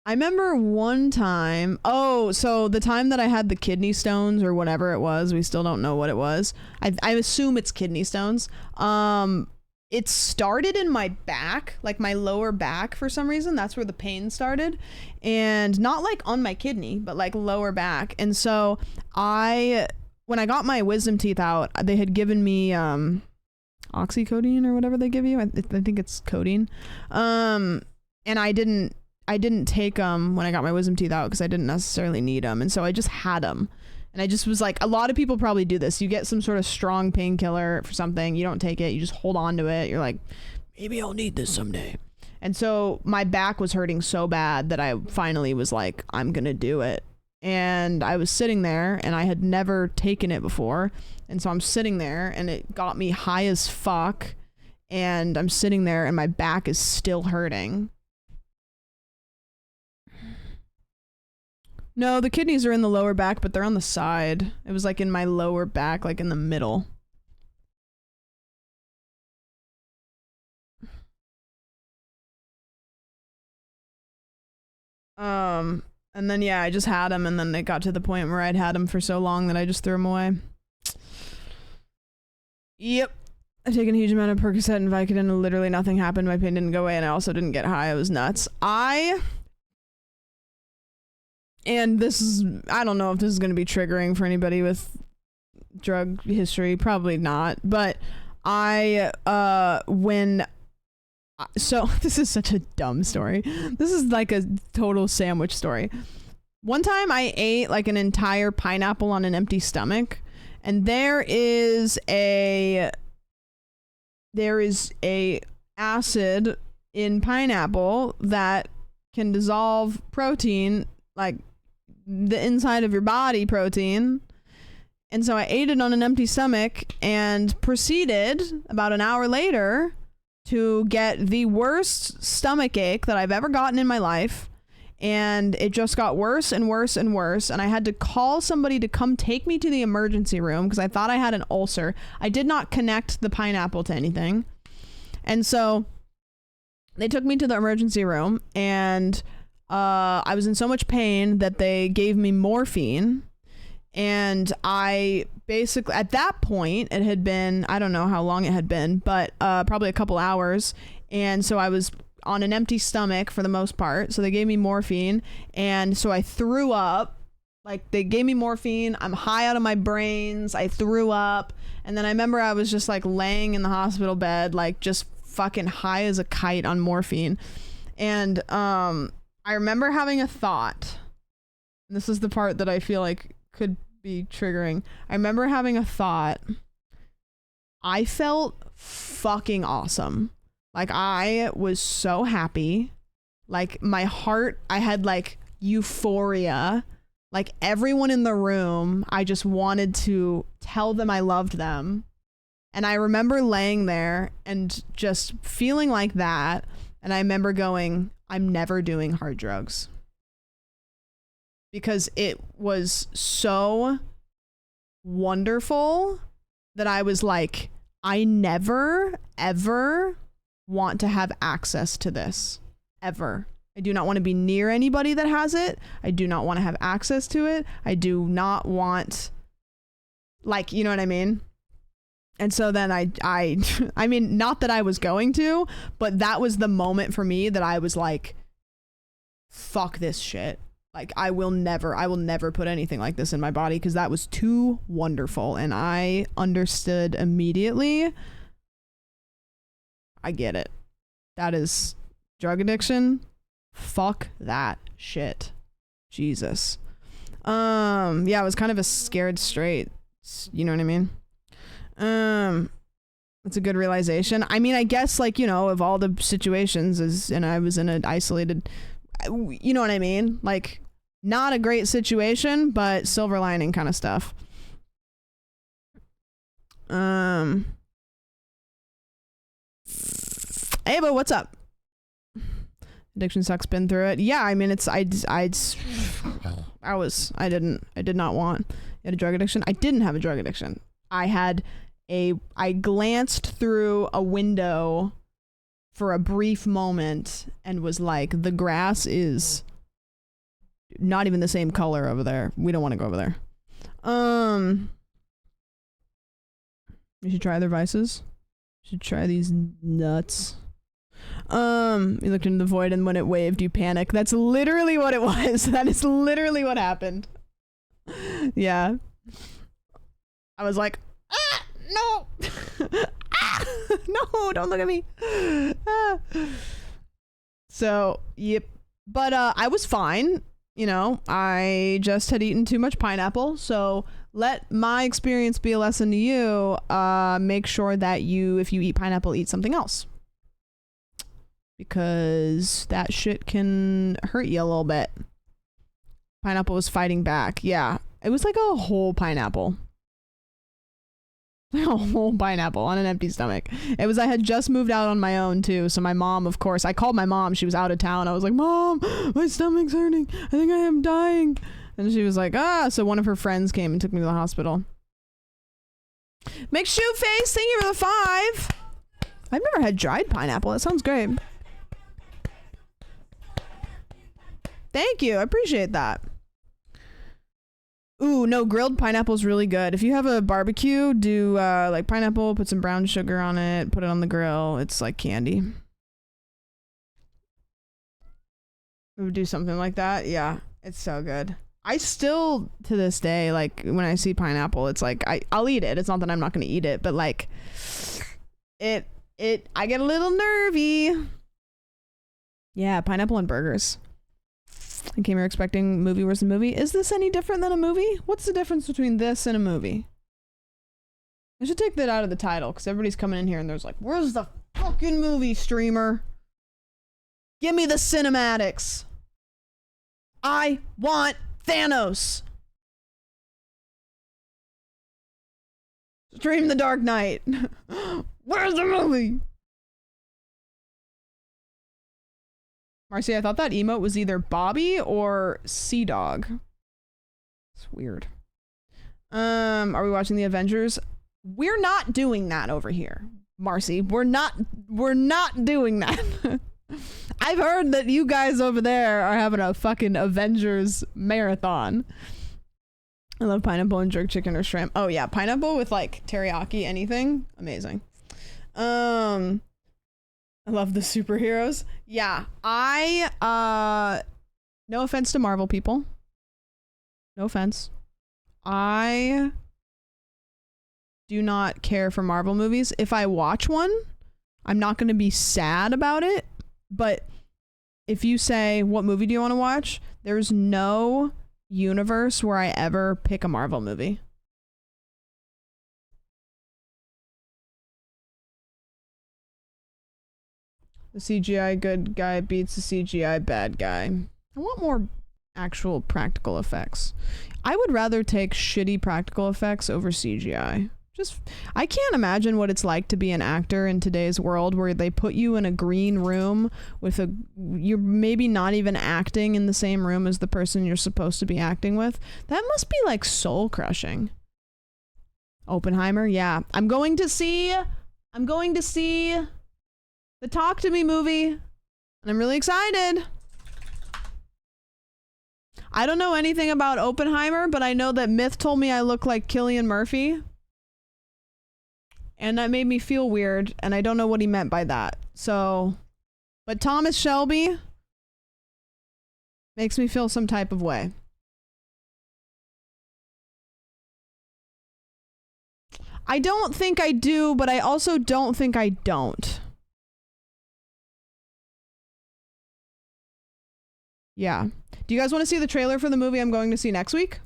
Speaker 1: I remember one time, so the time that I had the kidney stones or whatever it was, we still don't know what it was. I assume it's kidney stones. It started in my back, like my lower back for some reason. That's where the pain started. And not like on my kidney, but like lower back. And so when I got my wisdom teeth out, they had given me oxycodone or whatever they give you. I think it's codeine. And I didn't take them when I got my wisdom teeth out because I didn't necessarily need them. And so I just had them. And I just was like, a lot of people probably do this. You get some sort of strong painkiller for something. You don't take it. You just hold on to it. You're like, maybe I'll need this someday. And so my back was hurting so bad that I finally was like, I'm going to do it. And I was sitting there and I had never taken it before. And so I'm sitting there and it got me high as fuck. And I'm sitting there and my back is still hurting. No, the kidneys are in the lower back, but they're on the side. It was like in my lower back, like in the middle. And then yeah, I just had them, and then it got to the point where I'd had them for so long that I just threw them away. Yep. I've taken a huge amount of Percocet and Vicodin and literally nothing happened. My pain didn't go away, and I also didn't get high. I was nuts. And this is, I don't know if this is going to be triggering for anybody with drug history. Probably not. But so this is such a dumb story. This is like a total sandwich story. One time I ate like an entire pineapple on an empty stomach, and there is a acid in pineapple that can dissolve protein, like the inside of your body protein. And so I ate it on an empty stomach and proceeded about an hour later to get the worst stomach ache that I've ever gotten in my life. And it just got worse and worse and worse. And I had to call somebody to come take me to the emergency room because I thought I had an ulcer. I did not connect the pineapple to anything. And so they took me to the emergency room, and I was in so much pain that they gave me morphine. And I basically, at that point, it had been, I don't know how long it had been, but probably a couple hours. And so I was on an empty stomach for the most part. So they gave me morphine. And so I threw up. Like, they gave me morphine. I'm high out of my brains. I threw up. And then I remember I was just like laying in the hospital bed, like just fucking high as a kite on morphine. And I remember having a thought. This is the part that I feel like could be triggering. I remember having a thought. I felt fucking awesome. Like, I was so happy. Like, my heart, I had like euphoria. Like, everyone in the room, I just wanted to tell them I loved them. And I remember laying there and just feeling like that. And I remember going, I'm never doing hard drugs. Because it was so wonderful that I was like, I never, ever want to have access to this. Ever. I do not want to be near anybody that has it. I do not want to have access to it. I do not want, like, you know what I mean? And so then I mean, not that I was going to, but that was the moment for me that I was like, fuck this shit. Like, I will never put anything like this in my body, because that was too wonderful. And I understood immediately. I get it. That is drug addiction. Fuck that shit. Jesus. Yeah, I was kind of a scared straight. You know what I mean? It's a good realization. I mean, I guess, like, you know, of all the situations, and I was in an isolated, you know what I mean? Like, not a great situation, but silver lining kind of stuff. Ava, what's up? Addiction sucks. Been through it. Yeah, I mean, I did not want. You had a drug addiction? I didn't have a drug addiction. I glanced through a window for a brief moment and was like, the grass is not even the same color over there. We don't want to go over there. You should try their vices. You should try these nuts. You looked into the void, and when it waved, you panicked. That's literally what it was. That is literally what happened. Yeah. I was like, no. No, don't look at me. So, yep. But I was fine. You know, I just had eaten too much pineapple. So let my experience be a lesson to you. Make sure that if you eat pineapple, eat something else. Because that shit can hurt you a little bit. Pineapple was fighting back. Yeah. It was like a whole pineapple. A whole pineapple on an empty stomach. I had just moved out on my own too. So my mom, of course, I called my mom. She was out of town. I was like, Mom, my stomach's hurting. I think I am dying. And she was like, so one of her friends came and took me to the hospital. Make shoe face, thank you for the 5. I've never had dried pineapple. That sounds great. Thank you. I appreciate that. Ooh, no, grilled pineapple is really good. If you have a barbecue, do like pineapple, put some brown sugar on it, put it on the grill. It's like candy. We would do something like that. Yeah, it's so good. I still, to this day, like when I see pineapple, it's like I'll eat it. It's not that I'm not going to eat it, but like I get a little nervy. Yeah, pineapple and burgers. I came here expecting movie versus movie. Is this any different than a movie? What's the difference between this and a movie? I should take that out of the title because everybody's coming in here and there's like, where's the fucking movie, streamer? Give me the cinematics. I want Thanos. Stream The Dark Knight. Where's the movie? Marcy, I thought that emote was either Bobby or Sea Dog. It's weird. Are we watching the Avengers? We're not doing that over here, Marcy. We're not doing that. I've heard that you guys over there are having a fucking Avengers marathon. I love pineapple and jerk chicken or shrimp. Oh yeah, pineapple with like teriyaki, anything. Amazing. I love the superheroes. Yeah, no offense to Marvel people. No offense. I do not care for Marvel movies. If I watch one, I'm not going to be sad about it. But if you say, what movie do you want to watch? There's no universe where I ever pick a Marvel movie. The CGI good guy beats the CGI bad guy. I want more actual practical effects. I would rather take shitty practical effects over CGI. I can't imagine what it's like to be an actor in today's world where they put you in a green room with you're maybe not even acting in the same room as the person you're supposed to be acting with. That must be like soul crushing. Oppenheimer, yeah. I'm going to see the Talk to Me movie, and I'm really excited. I don't know anything about Oppenheimer, but I know that Myth told me I look like Cillian Murphy. And that made me feel weird, and I don't know what he meant by that. So, but Thomas Shelby makes me feel some type of way. I don't think I do, but I also don't think I don't. Yeah. Do you guys want to see the trailer for the movie I'm going to see next week?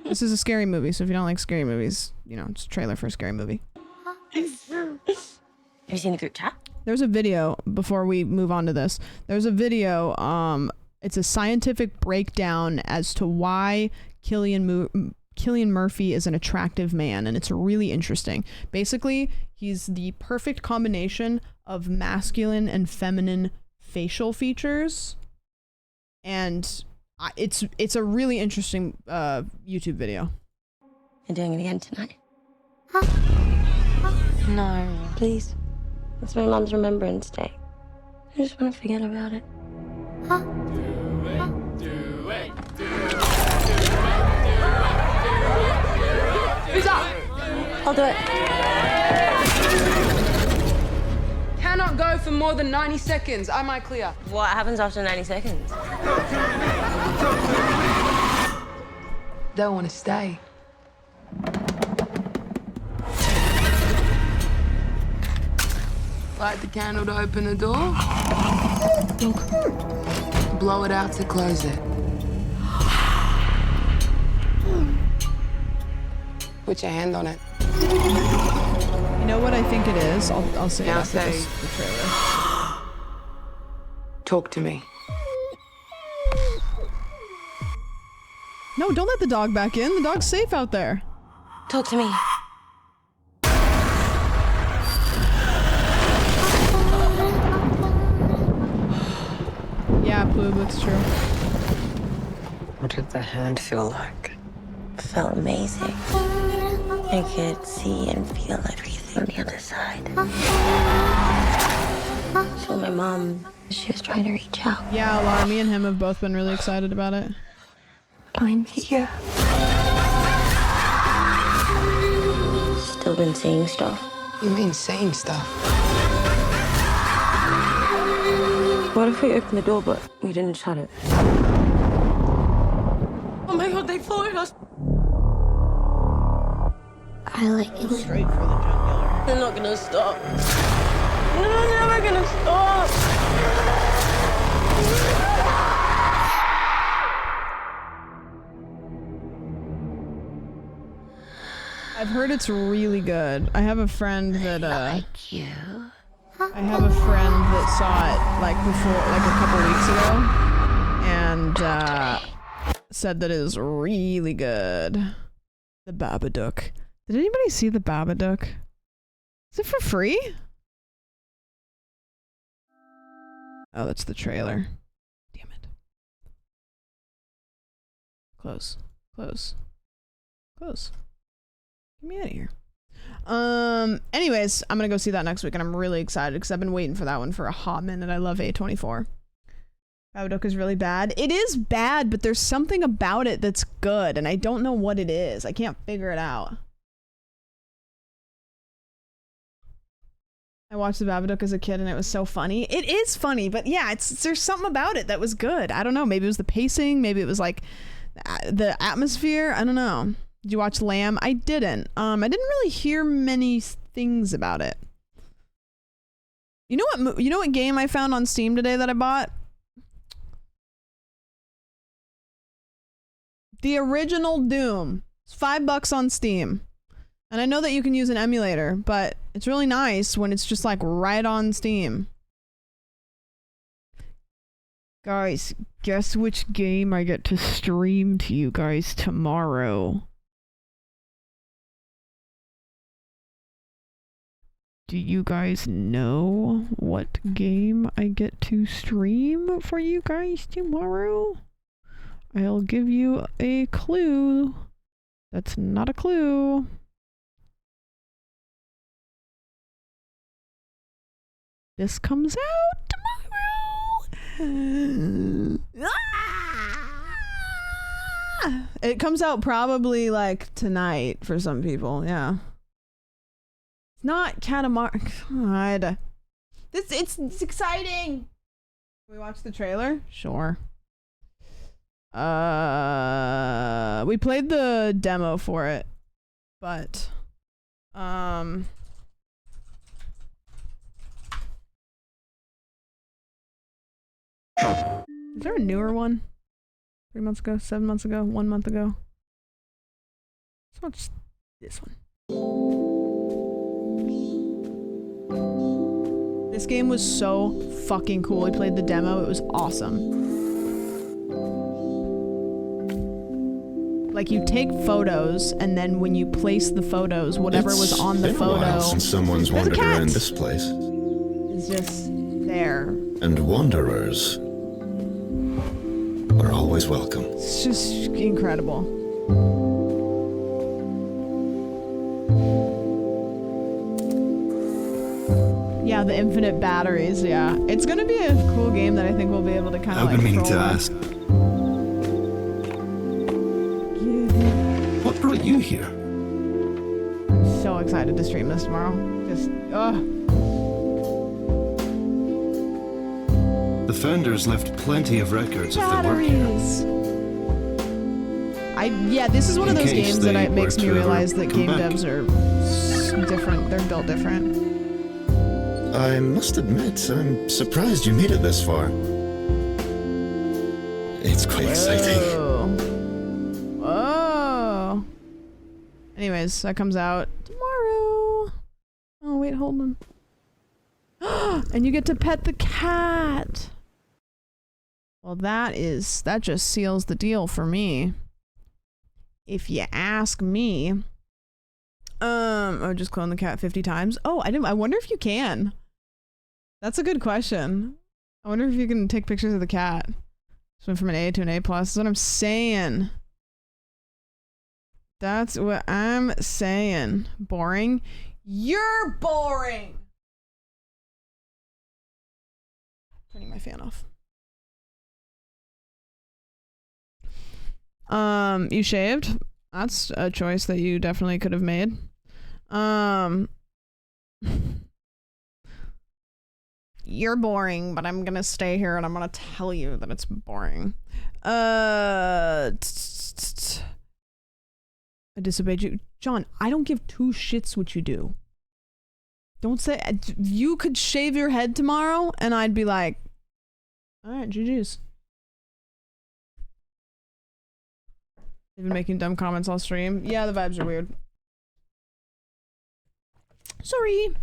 Speaker 1: This is a scary movie, so if you don't like scary movies, you know, it's a trailer for a scary movie.
Speaker 4: Have you seen the group chat?
Speaker 1: There's a video, before we move on to this, there's a video, it's a scientific breakdown as to why Cillian Murphy is an attractive man, and it's really interesting. Basically, he's the perfect combination of masculine and feminine facial features, and it's a really interesting YouTube video.
Speaker 4: You're doing it again tonight? No. Please. It's my mom's Remembrance Day. I just want to forget about it. Who's up? I'll do it.
Speaker 5: Cannot go for more than 90 seconds. Am I clear?
Speaker 4: What happens after 90 seconds?
Speaker 5: They'll want to stay. Light the candle to open the door. Blow it out to close it. Put your hand on it.
Speaker 1: You know what I think it is? I'll say
Speaker 5: Now
Speaker 1: it after
Speaker 5: say-
Speaker 1: the trailer.
Speaker 5: Talk to me.
Speaker 1: No, don't let the dog back in. The dog's safe out there.
Speaker 4: Talk to me.
Speaker 1: Yeah, Ploob, that's true.
Speaker 6: What did the hand feel like?
Speaker 4: Felt amazing. I could see and feel everything on the other side. So my mom, she was trying to reach out.
Speaker 1: Yeah, Laura, me and him have both been really excited about it.
Speaker 4: I'm here. Still been seeing stuff.
Speaker 6: You mean saying stuff?
Speaker 4: What if we opened the door but we didn't shut it? Oh my god, they followed us! I like it.
Speaker 1: Straight for the jugular.
Speaker 4: They're not gonna stop. They're never gonna stop!
Speaker 1: I've heard it's really good. I have a friend that
Speaker 4: Like you.
Speaker 1: I have a friend that saw it like before, like a couple weeks ago, and said that it is really good. The Babadook. Did anybody see the Babadook? Is it for free? Oh, that's the trailer. Damn it. Close. Close. Close. Get me out of here. Anyways, I'm gonna go see that next week, and I'm really excited because I've been waiting for that one for a hot minute. I love A24. Babadook is really bad. It is bad, but there's something about it that's good, and I don't know what it is. I can't figure it out. I watched the Babadook as a kid, and it was so funny. It is funny, but yeah, there's something about it that was good. I don't know. Maybe it was the pacing. Maybe it was like the atmosphere. I don't know. Did you watch Lamb? I didn't. I didn't really hear many things about it. You know what? You know what game I found on Steam today that I bought? The original Doom. It's $5 on Steam. And I know that you can use an emulator, but it's really nice when it's just like right on Steam. Guys, guess which game I get to stream to you guys tomorrow? Do you guys know what game I get to stream for you guys tomorrow? I'll give you a clue. That's not a clue. This comes out tomorrow. It comes out probably like tonight for some people, yeah. Not Katamari. God. It's exciting. Can we watch the trailer? Sure. We played the demo for it, but is there a newer one? 3 months ago, 7 months ago, 1 month ago? Let's watch this one. This game was so fucking cool. We played the demo. It was awesome. Like, you take photos, and then when you place the photos, whatever was on the photo...
Speaker 7: It's been a while since someone's wandered around this place.
Speaker 1: It's just there.
Speaker 7: And wanderers are always welcome.
Speaker 1: It's just incredible. Yeah, the infinite batteries, yeah. It's gonna be a cool game that I think we'll be able to kind of like...
Speaker 7: I've been meaning to
Speaker 1: throw on.
Speaker 7: ask. What brought you here?
Speaker 1: I'm so excited to stream this tomorrow. Just,
Speaker 7: The founders left plenty of records of their work here.
Speaker 1: batteries! Yeah, this is one of
Speaker 7: In
Speaker 1: those
Speaker 7: case
Speaker 1: games that
Speaker 7: they
Speaker 1: makes
Speaker 7: were
Speaker 1: me
Speaker 7: to ever
Speaker 1: realize that
Speaker 7: come
Speaker 1: game
Speaker 7: back.
Speaker 1: devs are different. They're built different.
Speaker 7: I must admit, I'm surprised you made it this far. It's quite exciting.
Speaker 1: Whoa. Anyways, that comes out tomorrow. Oh, wait, hold on. And you get to pet the cat. Well, that just seals the deal for me. If you ask me. Oh, just clone the cat 50 times. Oh, I wonder if you can. That's a good question. I wonder if you can take pictures of the cat. Just went from an A to an A+. That's what I'm saying. That's what I'm saying. Boring? You're boring! Turning my fan off. You shaved? That's a choice that you definitely could have made. You're boring, but I'm gonna stay here and I'm gonna tell you that it's boring. I disobeyed you. John, I don't give two shits what you do. Don't say, you could shave your head tomorrow and I'd be like, alright, GG's. You've been making dumb comments all stream. Yeah, the vibes are weird. Sorry.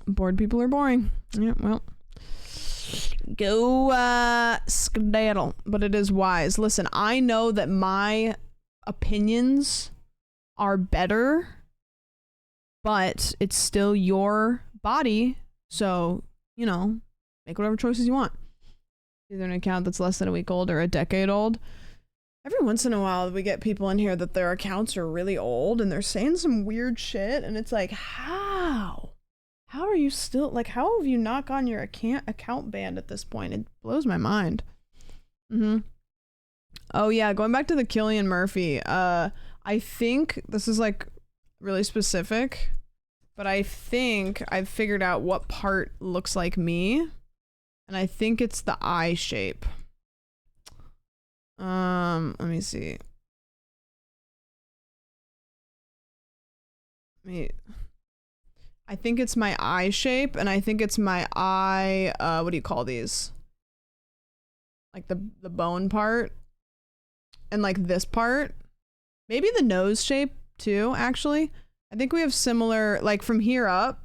Speaker 1: Bored people are boring. Yeah, well. Go, skedaddle. But it is wise. Listen, I know that my opinions are better, but it's still your body, so, you know, make whatever choices you want. Either an account that's less than a week old or a decade old. Every once in a while we get people in here that their accounts are really old and they're saying some weird shit and it's like, how are you still, like, how have you not gotten your account banned at this point? It blows my mind. Oh yeah, going back to the Cillian Murphy, I think this is like really specific, but I think I've figured out what part looks like me. And I think it's the eye shape. Let me see. I think it's my eye shape, and I think it's my eye, what do you call these? Like the bone part. And like this part. Maybe the nose shape too, actually. I think we have similar, like from here up.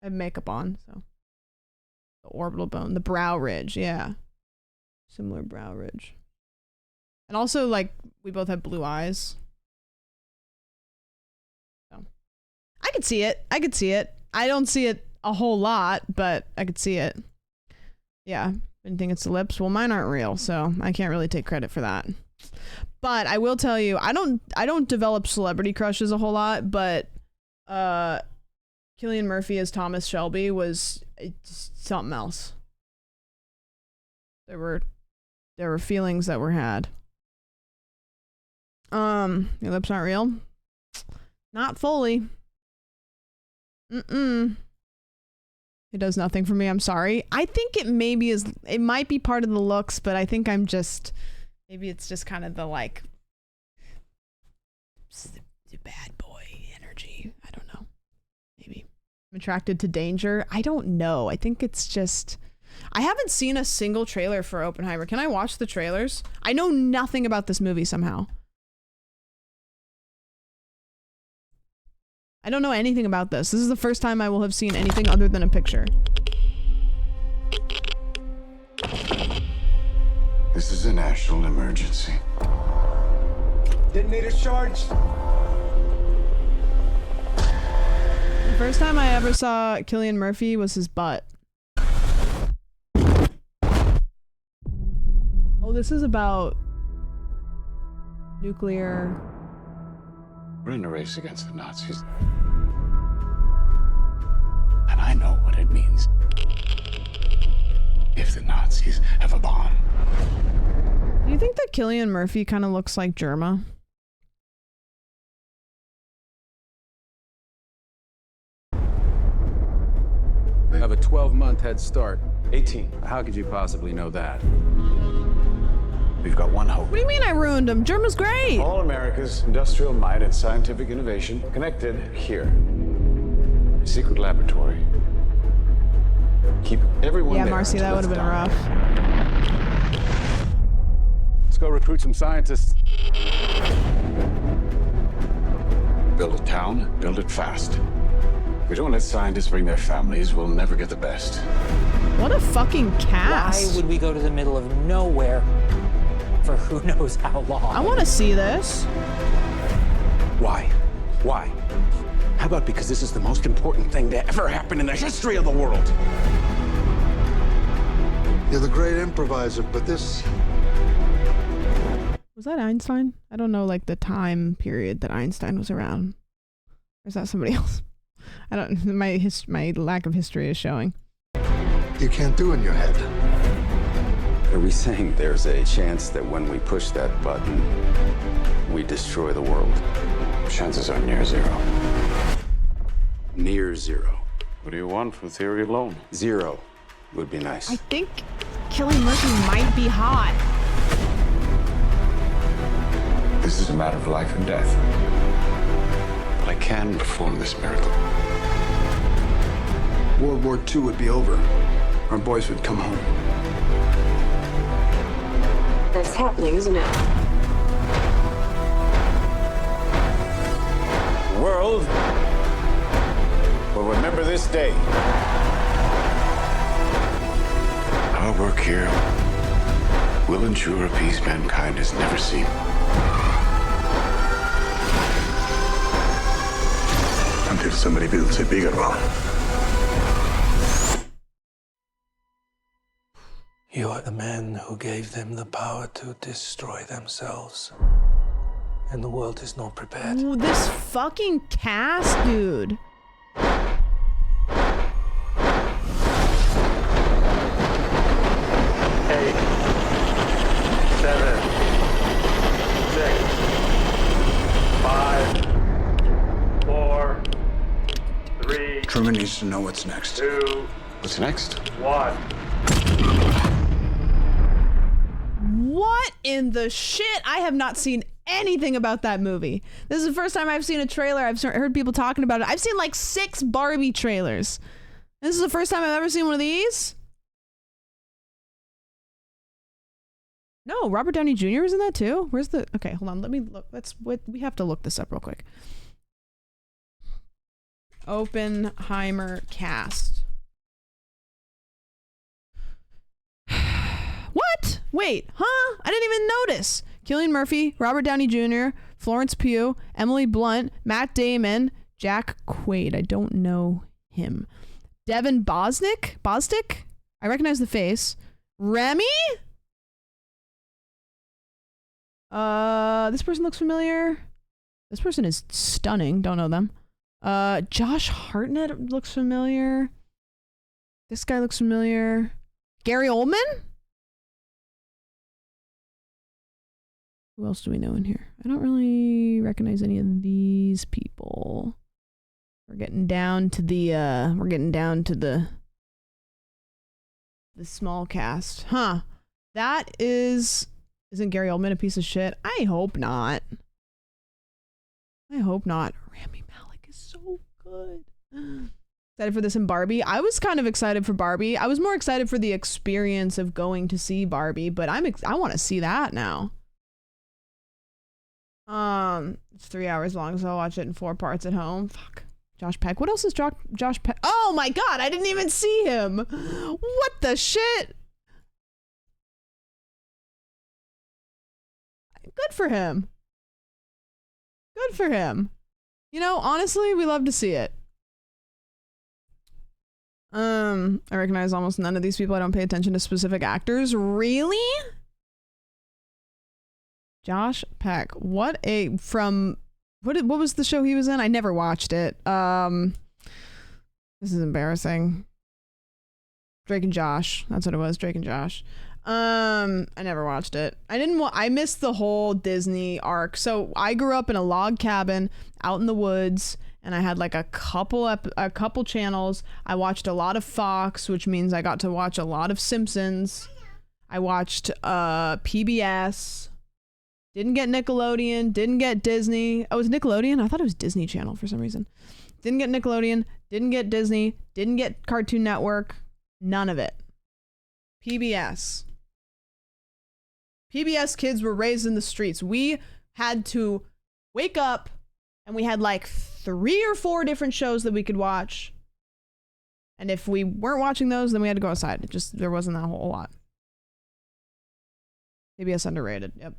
Speaker 1: I have makeup on, so. The orbital bone, the brow ridge, yeah. Similar brow ridge. And also, like, we both have blue eyes. So. I could see it. I could see it. I don't see it a whole lot, but I could see it. Yeah. Didn't think it's the lips. Well, mine aren't real, so I can't really take credit for that. But I will tell you, I don't develop celebrity crushes a whole lot, but Cillian Murphy as Thomas Shelby was something else. There were feelings that were had. Your lips aren't real? Not fully. It does nothing for me, I'm sorry. I think it might be part of the looks, but I think maybe it's just kind of the like the bad boy energy. I don't know. Maybe. I'm attracted to danger. I don't know. I think it's just, I haven't seen a single trailer for Oppenheimer. Can I watch the trailers? I know nothing about this movie somehow. I don't know anything about this. This is the first time I will have seen anything other than a picture.
Speaker 8: This is a national emergency.
Speaker 3: Detonator charged.
Speaker 1: The first time I ever saw Cillian Murphy was his butt. Oh, this is about nuclear.
Speaker 8: We're in a race against the Nazis. And I know what it means if the Nazis have a bomb.
Speaker 1: Do you think that Cillian Murphy kind of looks like Germa?
Speaker 9: We have a 12-month head start.
Speaker 3: 18.
Speaker 9: How could you possibly know that?
Speaker 8: We've got one hope.
Speaker 1: What do you mean I ruined him? Germa's great!
Speaker 8: All America's industrial might and scientific innovation connected here. A secret laboratory. Keep everyone
Speaker 1: Yeah,
Speaker 8: there.
Speaker 1: Marcy, that would have been rough.
Speaker 9: Let's go recruit some scientists.
Speaker 8: Build a town, build it fast. If we don't let scientists bring their families, we'll never get the best.
Speaker 1: What a fucking cast.
Speaker 10: Why would we go to the middle of nowhere for who knows how long?
Speaker 1: I want to see this.
Speaker 8: Why? Why?
Speaker 9: How about because this is the most important thing to ever happen in the history of the world?
Speaker 8: You're the great improviser, but this...
Speaker 1: Was that Einstein? I don't know, like, the time period that Einstein was around. Or is that somebody else? I don't... My lack of history is showing.
Speaker 8: You can't do in your head.
Speaker 9: Are we saying there's a chance that when we push that button, we destroy the world? Chances are near zero. Near zero. What do you want from theory alone? Zero would be nice.
Speaker 1: I think Cillian Murphy might be hot.
Speaker 8: This is a matter of life and death. But I can perform this miracle. World War II would be over. Our boys would come home.
Speaker 4: That's happening, isn't it?
Speaker 9: The world will remember this day.
Speaker 8: Our work here will ensure a peace mankind has never seen. Until somebody builds a bigger one.
Speaker 11: You are the man who gave them the power to destroy themselves. And the world is not prepared.
Speaker 1: Ooh, this fucking cast, dude.
Speaker 12: 8, 7, 6, 5, 4, 3.
Speaker 8: Truman needs to know what's next.
Speaker 12: 2.
Speaker 8: What's next?
Speaker 12: 1.
Speaker 1: What in the shit? I have not seen anything about that movie. This is the first time I've seen a trailer. I've heard people talking about it. I've seen like 6 Barbie trailers. This is the first time I've ever seen one of these. No, Robert Downey Jr. was in that too. Where's the... Okay, hold on. Let me look. We have to look this up real quick. Oppenheimer cast. What? Wait, huh? I didn't even notice. Cillian Murphy, Robert Downey Jr., Florence Pugh, Emily Blunt, Matt Damon, Jack Quaid. I don't know him. Devin Bosnick? I recognize the face. Remy? This person looks familiar. This person is stunning. Don't know them. Josh Hartnett looks familiar. This guy looks familiar. Gary Oldman? Who else do we know in here? I don't really recognize any of these people. We're getting down to the small cast. Huh. That isn't Gary Oldman a piece of shit? I hope not. Rami Malek is so good. Excited for this in Barbie. I was kind of excited for Barbie. I was more excited for the experience of going to see Barbie, but I want to see that now. It's 3 hours long, so I'll watch it in 4 parts at home. Fuck. Josh Peck. What else is Josh Peck? Oh my god, I didn't even see him. What the shit? Good for him. Good for him. You know, honestly, we love to see it. I recognize almost none of these people. I don't pay attention to specific actors. Really? Josh Peck. What was the show he was in? I never watched it. This is embarrassing. Drake and Josh. That's what it was. Drake and Josh. I never watched it. I missed the whole Disney arc. So I grew up in a log cabin out in the woods, and I had like a couple channels. I watched a lot of Fox, which means I got to watch a lot of Simpsons. I watched PBS. Didn't get Nickelodeon, didn't get Disney. Oh, it was Nickelodeon? I thought it was Disney Channel for some reason. Didn't get Nickelodeon, didn't get Disney, didn't get Cartoon Network. None of it. PBS. PBS kids were raised in the streets. We had to wake up and we had like 3 or 4 different shows that we could watch. And if we weren't watching those, then we had to go outside. There wasn't that whole lot. PBS underrated. Yep.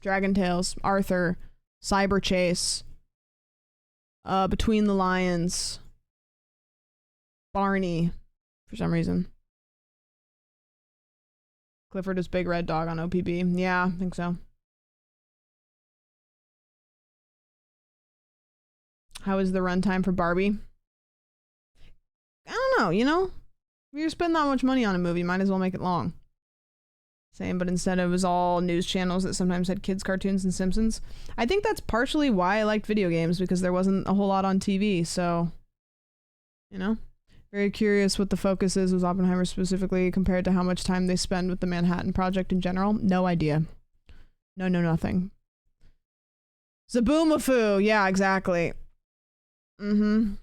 Speaker 1: Dragon Tales, Arthur, Cyber Chase, Between the Lions, Barney, for some reason. Clifford is Big Red Dog on OPB. Yeah, I think so. How is the runtime for Barbie? I don't know, you know? If you spend that much money on a movie, might as well make it long. Same, but instead it was all news channels that sometimes had kids' cartoons and Simpsons. I think that's partially why I liked video games, because there wasn't a whole lot on TV, so, you know? Very curious what the focus is with Oppenheimer specifically compared to how much time they spend with the Manhattan Project in general. No idea. No, nothing. Zaboomafoo! Yeah, exactly. I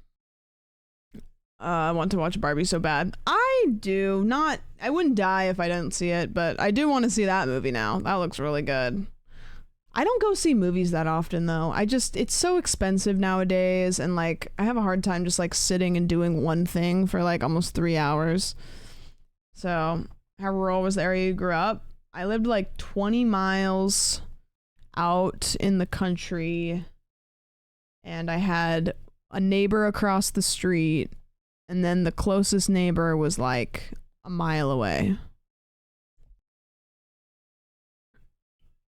Speaker 1: want to watch Barbie so bad. I wouldn't die if I didn't see it, but I do want to see that movie now. That looks really good. I don't go see movies that often though. It's so expensive nowadays, and like I have a hard time just like sitting and doing one thing for like almost 3 hours. So, how rural was the area you grew up? I lived like 20 miles out in the country, and I had a neighbor across the street, and then the closest neighbor was like a mile away.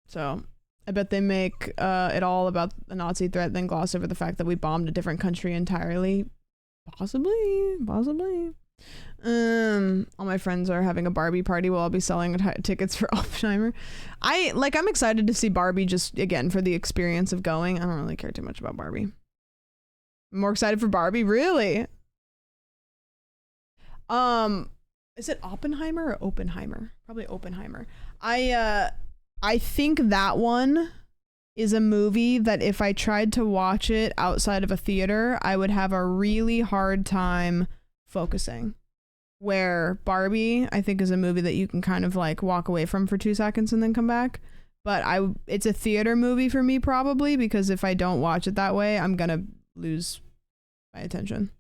Speaker 1: So, I bet they make it all about the Nazi threat, then gloss over the fact that we bombed a different country entirely. Possibly. All my friends are having a Barbie party while I'll be selling tickets for Oppenheimer. I'm excited to see Barbie just, again, for the experience of going. I don't really care too much about Barbie. I'm more excited for Barbie? Really? Is it Oppenheimer or Oppenheimer? Probably Oppenheimer. I think that one is a movie that if I tried to watch it outside of a theater, I would have a really hard time focusing. Where Barbie, I think, is a movie that you can kind of like walk away from for 2 seconds and then come back. But it's a theater movie for me probably, because if I don't watch it that way, I'm gonna lose my attention.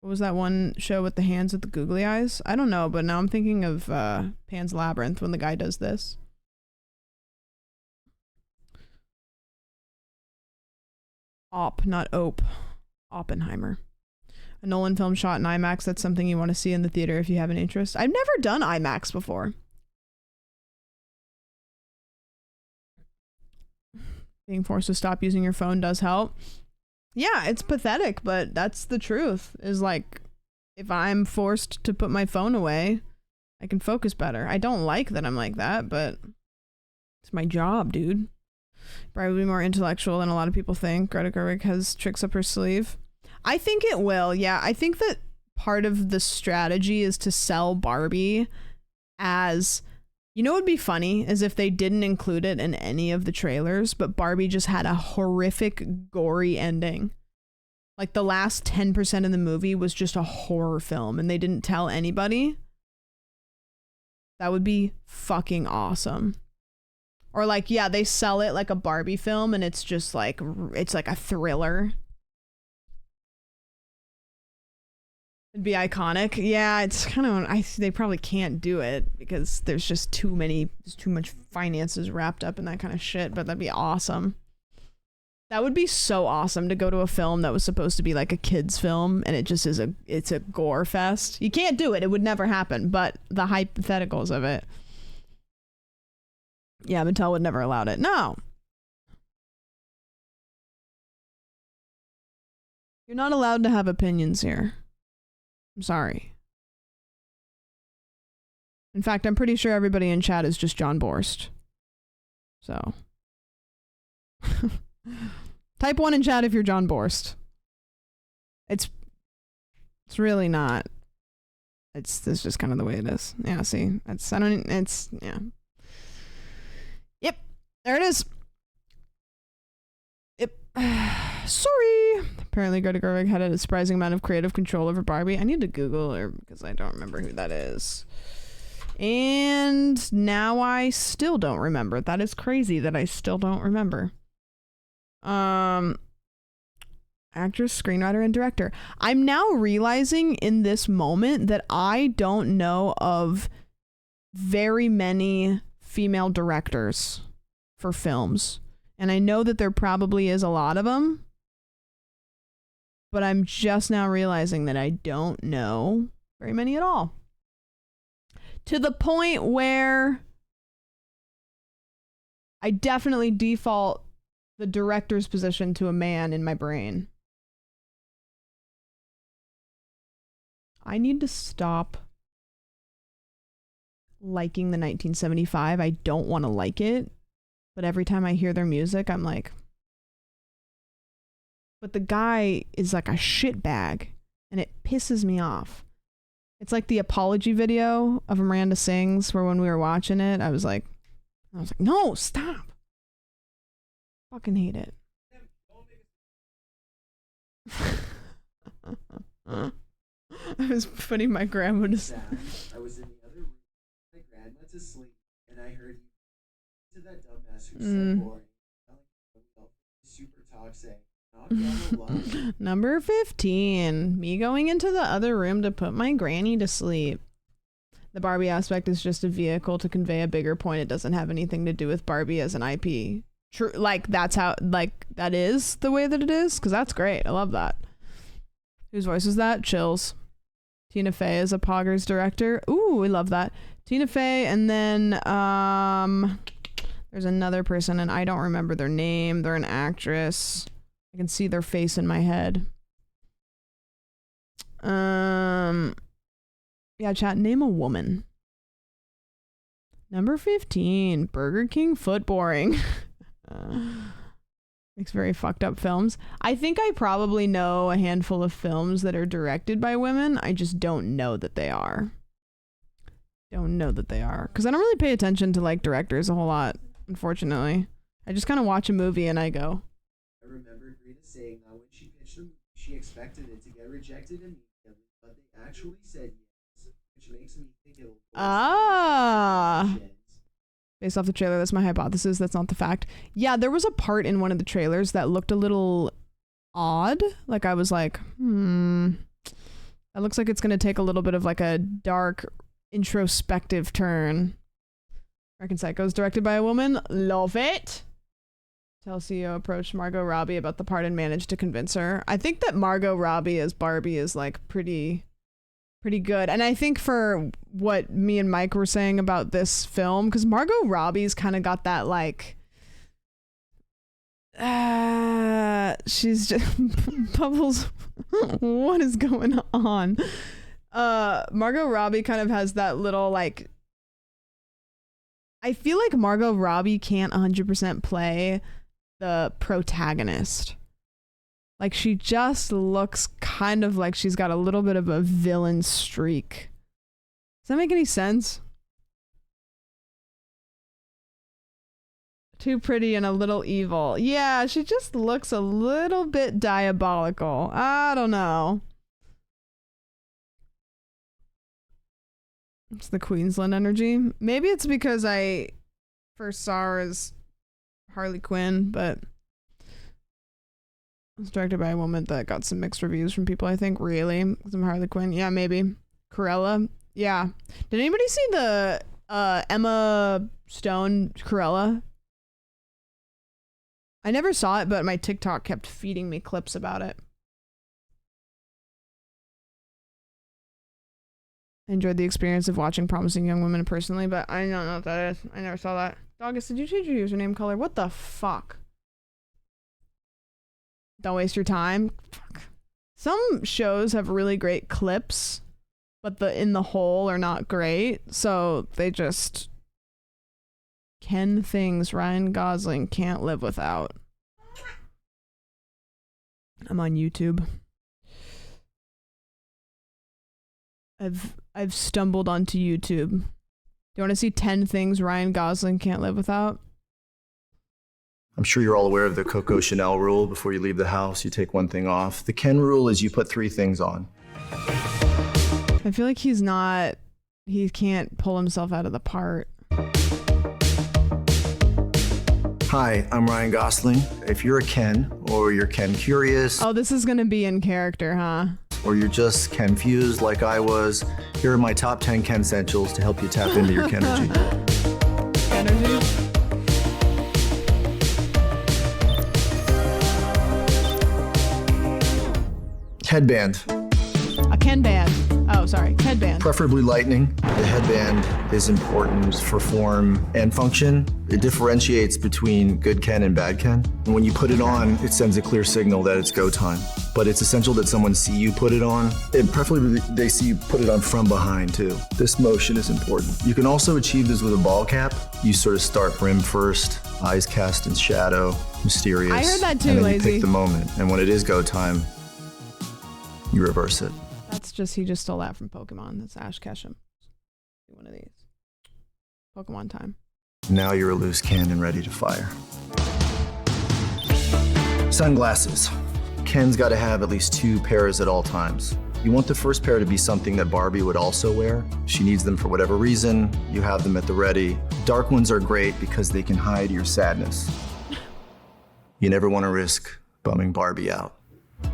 Speaker 1: What was that one show with the hands with the googly eyes? I don't know, but now I'm thinking of Pan's Labyrinth when the guy does this. Not Ope. Oppenheimer. A Nolan film shot in IMAX. That's something you want to see in the theater if you have an interest. I've never done IMAX before. Being forced to stop using your phone does help. Yeah, it's pathetic, but that's the truth. Is like, if I'm forced to put my phone away, I can focus better. I don't like that I'm like that, but it's my job, dude. Probably more intellectual than a lot of people think. Greta Gerwig has tricks up her sleeve. I think it will, yeah. I think that part of the strategy is to sell Barbie as... You know what would be funny is if they didn't include it in any of the trailers, but Barbie just had a horrific, gory ending. Like the last 10% of the movie was just a horror film and they didn't tell anybody. That would be fucking awesome. Or like, yeah, they sell it like a Barbie film and it's just like, it's like a thriller. It'd be iconic. Yeah, it's kind of, they probably can't do it because there's just too much finances wrapped up in that kind of shit, but that'd be awesome. That would be so awesome to go to a film that was supposed to be like a kid's film and it just is it's a gore fest. You can't do it. It would never happen, but the hypotheticals of it. Yeah, Mattel would never allowed it. No. You're not allowed to have opinions here. I'm sorry. In fact, I'm pretty sure everybody in chat is just John Borst. So. Type 1 in chat if you're John Borst. It's really not. It's just kind of the way it is. Yeah, see. Yeah. Yep. There it is. Yep. Sorry. Apparently Greta Gerwig had a surprising amount of creative control over Barbie. I need to Google her because I don't remember who that is. And now I still don't remember. That is crazy that I still don't remember. Actress, screenwriter, and director. I'm now realizing in this moment that I don't know of very many female directors for films. And I know that there probably is a lot of them, but I'm just now realizing that I don't know very many at all. To the point where I definitely default the director's position to a man in my brain. I need to stop liking the 1975. I don't want to like it, but every time I hear their music, I'm like, but the guy is like a shitbag, and it pisses me off. It's like the apology video of Miranda Sings, where when we were watching it, I was like, no, stop. Fucking hate it. I was putting my grandma to sleep.
Speaker 13: I was in the other room, my grandma to sleep, and I heard you to that dumbass who's so boring. Super toxic.
Speaker 1: Number 15. Me going into the other room to put my granny to sleep. The Barbie aspect is just a vehicle to convey a bigger point. It doesn't have anything to do with Barbie as an IP. True, like that's how, like that is the way that it is, because that's great. I love that. Whose voice is that? Chills. Tina Fey is a Poggers director. Ooh, we love that. Tina Fey, and then there's another person, and I don't remember their name. They're an actress. I can see their face in my head. Yeah, chat, name a woman. Number 15, Burger King foot boring. Makes very fucked up films. I think I probably know a handful of films that are directed by women. I just don't know that they are. Because I don't really pay attention to like directors a whole lot, unfortunately. I just kind of watch a movie and I go.
Speaker 13: I remember Greta saying that when she pitched them, she expected it to get rejected immediately, but they actually said yes, which makes me think it'll.
Speaker 1: Based off the trailer, that's my hypothesis. That's not the fact. Yeah, there was a part in one of the trailers that looked a little odd. Like I was like, that looks like it's going to take a little bit of like a dark, introspective turn. American Psycho is directed by a woman. Love it. Tell CEO approached Margot Robbie about the part and managed to convince her. I think that Margot Robbie as Barbie is like pretty good. And I think for what me and Mike were saying about this film, because Margot Robbie's kind of got that like she's just Bubbles. What is going on? Margot Robbie kind of has that little like, I feel like Margot Robbie can't 100% play the protagonist. Like she just looks kind of like she's got a little bit of a villain streak. Does that make any sense? Too pretty and a little evil. Yeah, she just looks a little bit diabolical. I don't know. It's the Queensland energy. Maybe it's because I first saw her as Harley Quinn, but it's directed by a woman that got some mixed reviews from people, I think. Really? Some Harley Quinn? Yeah, maybe. Cruella? Yeah. Did anybody see the Emma Stone Cruella? I never saw it, but my TikTok kept feeding me clips about it. I enjoyed the experience of watching Promising Young Women personally, but I don't know what that is. I never saw that. August, did you change your username color? What the fuck? Don't waste your time. Fuck. Some shows have really great clips, but in the whole are not great. So they just Ken things Ryan Gosling can't live without. I'm on YouTube. I've stumbled onto YouTube. Do you want to see 10 things Ryan Gosling can't live without?
Speaker 14: I'm sure you're all aware of the Coco Chanel rule. Before you leave the house, you take one thing off. The Ken rule is you put 3 things on.
Speaker 1: I feel like he can't pull himself out of the part.
Speaker 14: Hi, I'm Ryan Gosling. If you're a Ken, or you're Ken curious.
Speaker 1: Oh, this is gonna be in character, huh?
Speaker 14: Or you're just Kenfused like I was, here are my top 10 Ken essentials to help you tap into your Kenergy.
Speaker 1: Energy?
Speaker 14: Headband.
Speaker 1: A Ken band. Oh, sorry. Headband.
Speaker 14: Preferably lightning. The headband is important for form and function. It differentiates between good Ken and bad Ken. And when you put it on, it sends a clear signal that it's go time. But it's essential that someone see you put it on, and preferably they see you put it on from behind too. This motion is important. You can also achieve this with a ball cap. You sort of start brim first, eyes cast in shadow, mysterious.
Speaker 1: I heard that too,
Speaker 14: and then
Speaker 1: Lazy.
Speaker 14: you pick the moment, and when it is go time, you reverse it.
Speaker 1: That's just, he just stole that from Pokemon. That's Ash Ketchum. One of these. Pokemon time.
Speaker 14: Now you're a loose cannon ready to fire. Sunglasses. Ken's got to have at least 2 pairs at all times. You want the first pair to be something that Barbie would also wear. She needs them for whatever reason. You have them at the ready. Dark ones are great because they can hide your sadness. You never want to risk bumming Barbie out.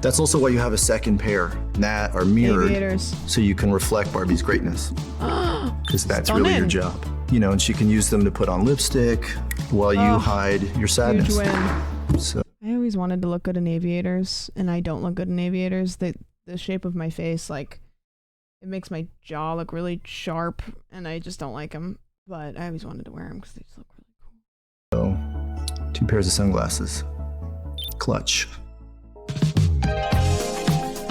Speaker 14: That's also why you have a second pair that are mirrored,
Speaker 1: Aviators.
Speaker 14: so you can reflect Barbie's greatness. Because that's
Speaker 1: Stunning.
Speaker 14: really your job. You know, and she can use them to put on lipstick while you hide your sadness.
Speaker 1: Huge win.
Speaker 14: So
Speaker 1: I always wanted to look good in aviators, and I don't look good in aviators. The shape of my face, like, it makes my jaw look really sharp, and I just don't like them. But I always wanted to wear them because they just look really cool.
Speaker 14: So, 2 pairs of sunglasses. Clutch.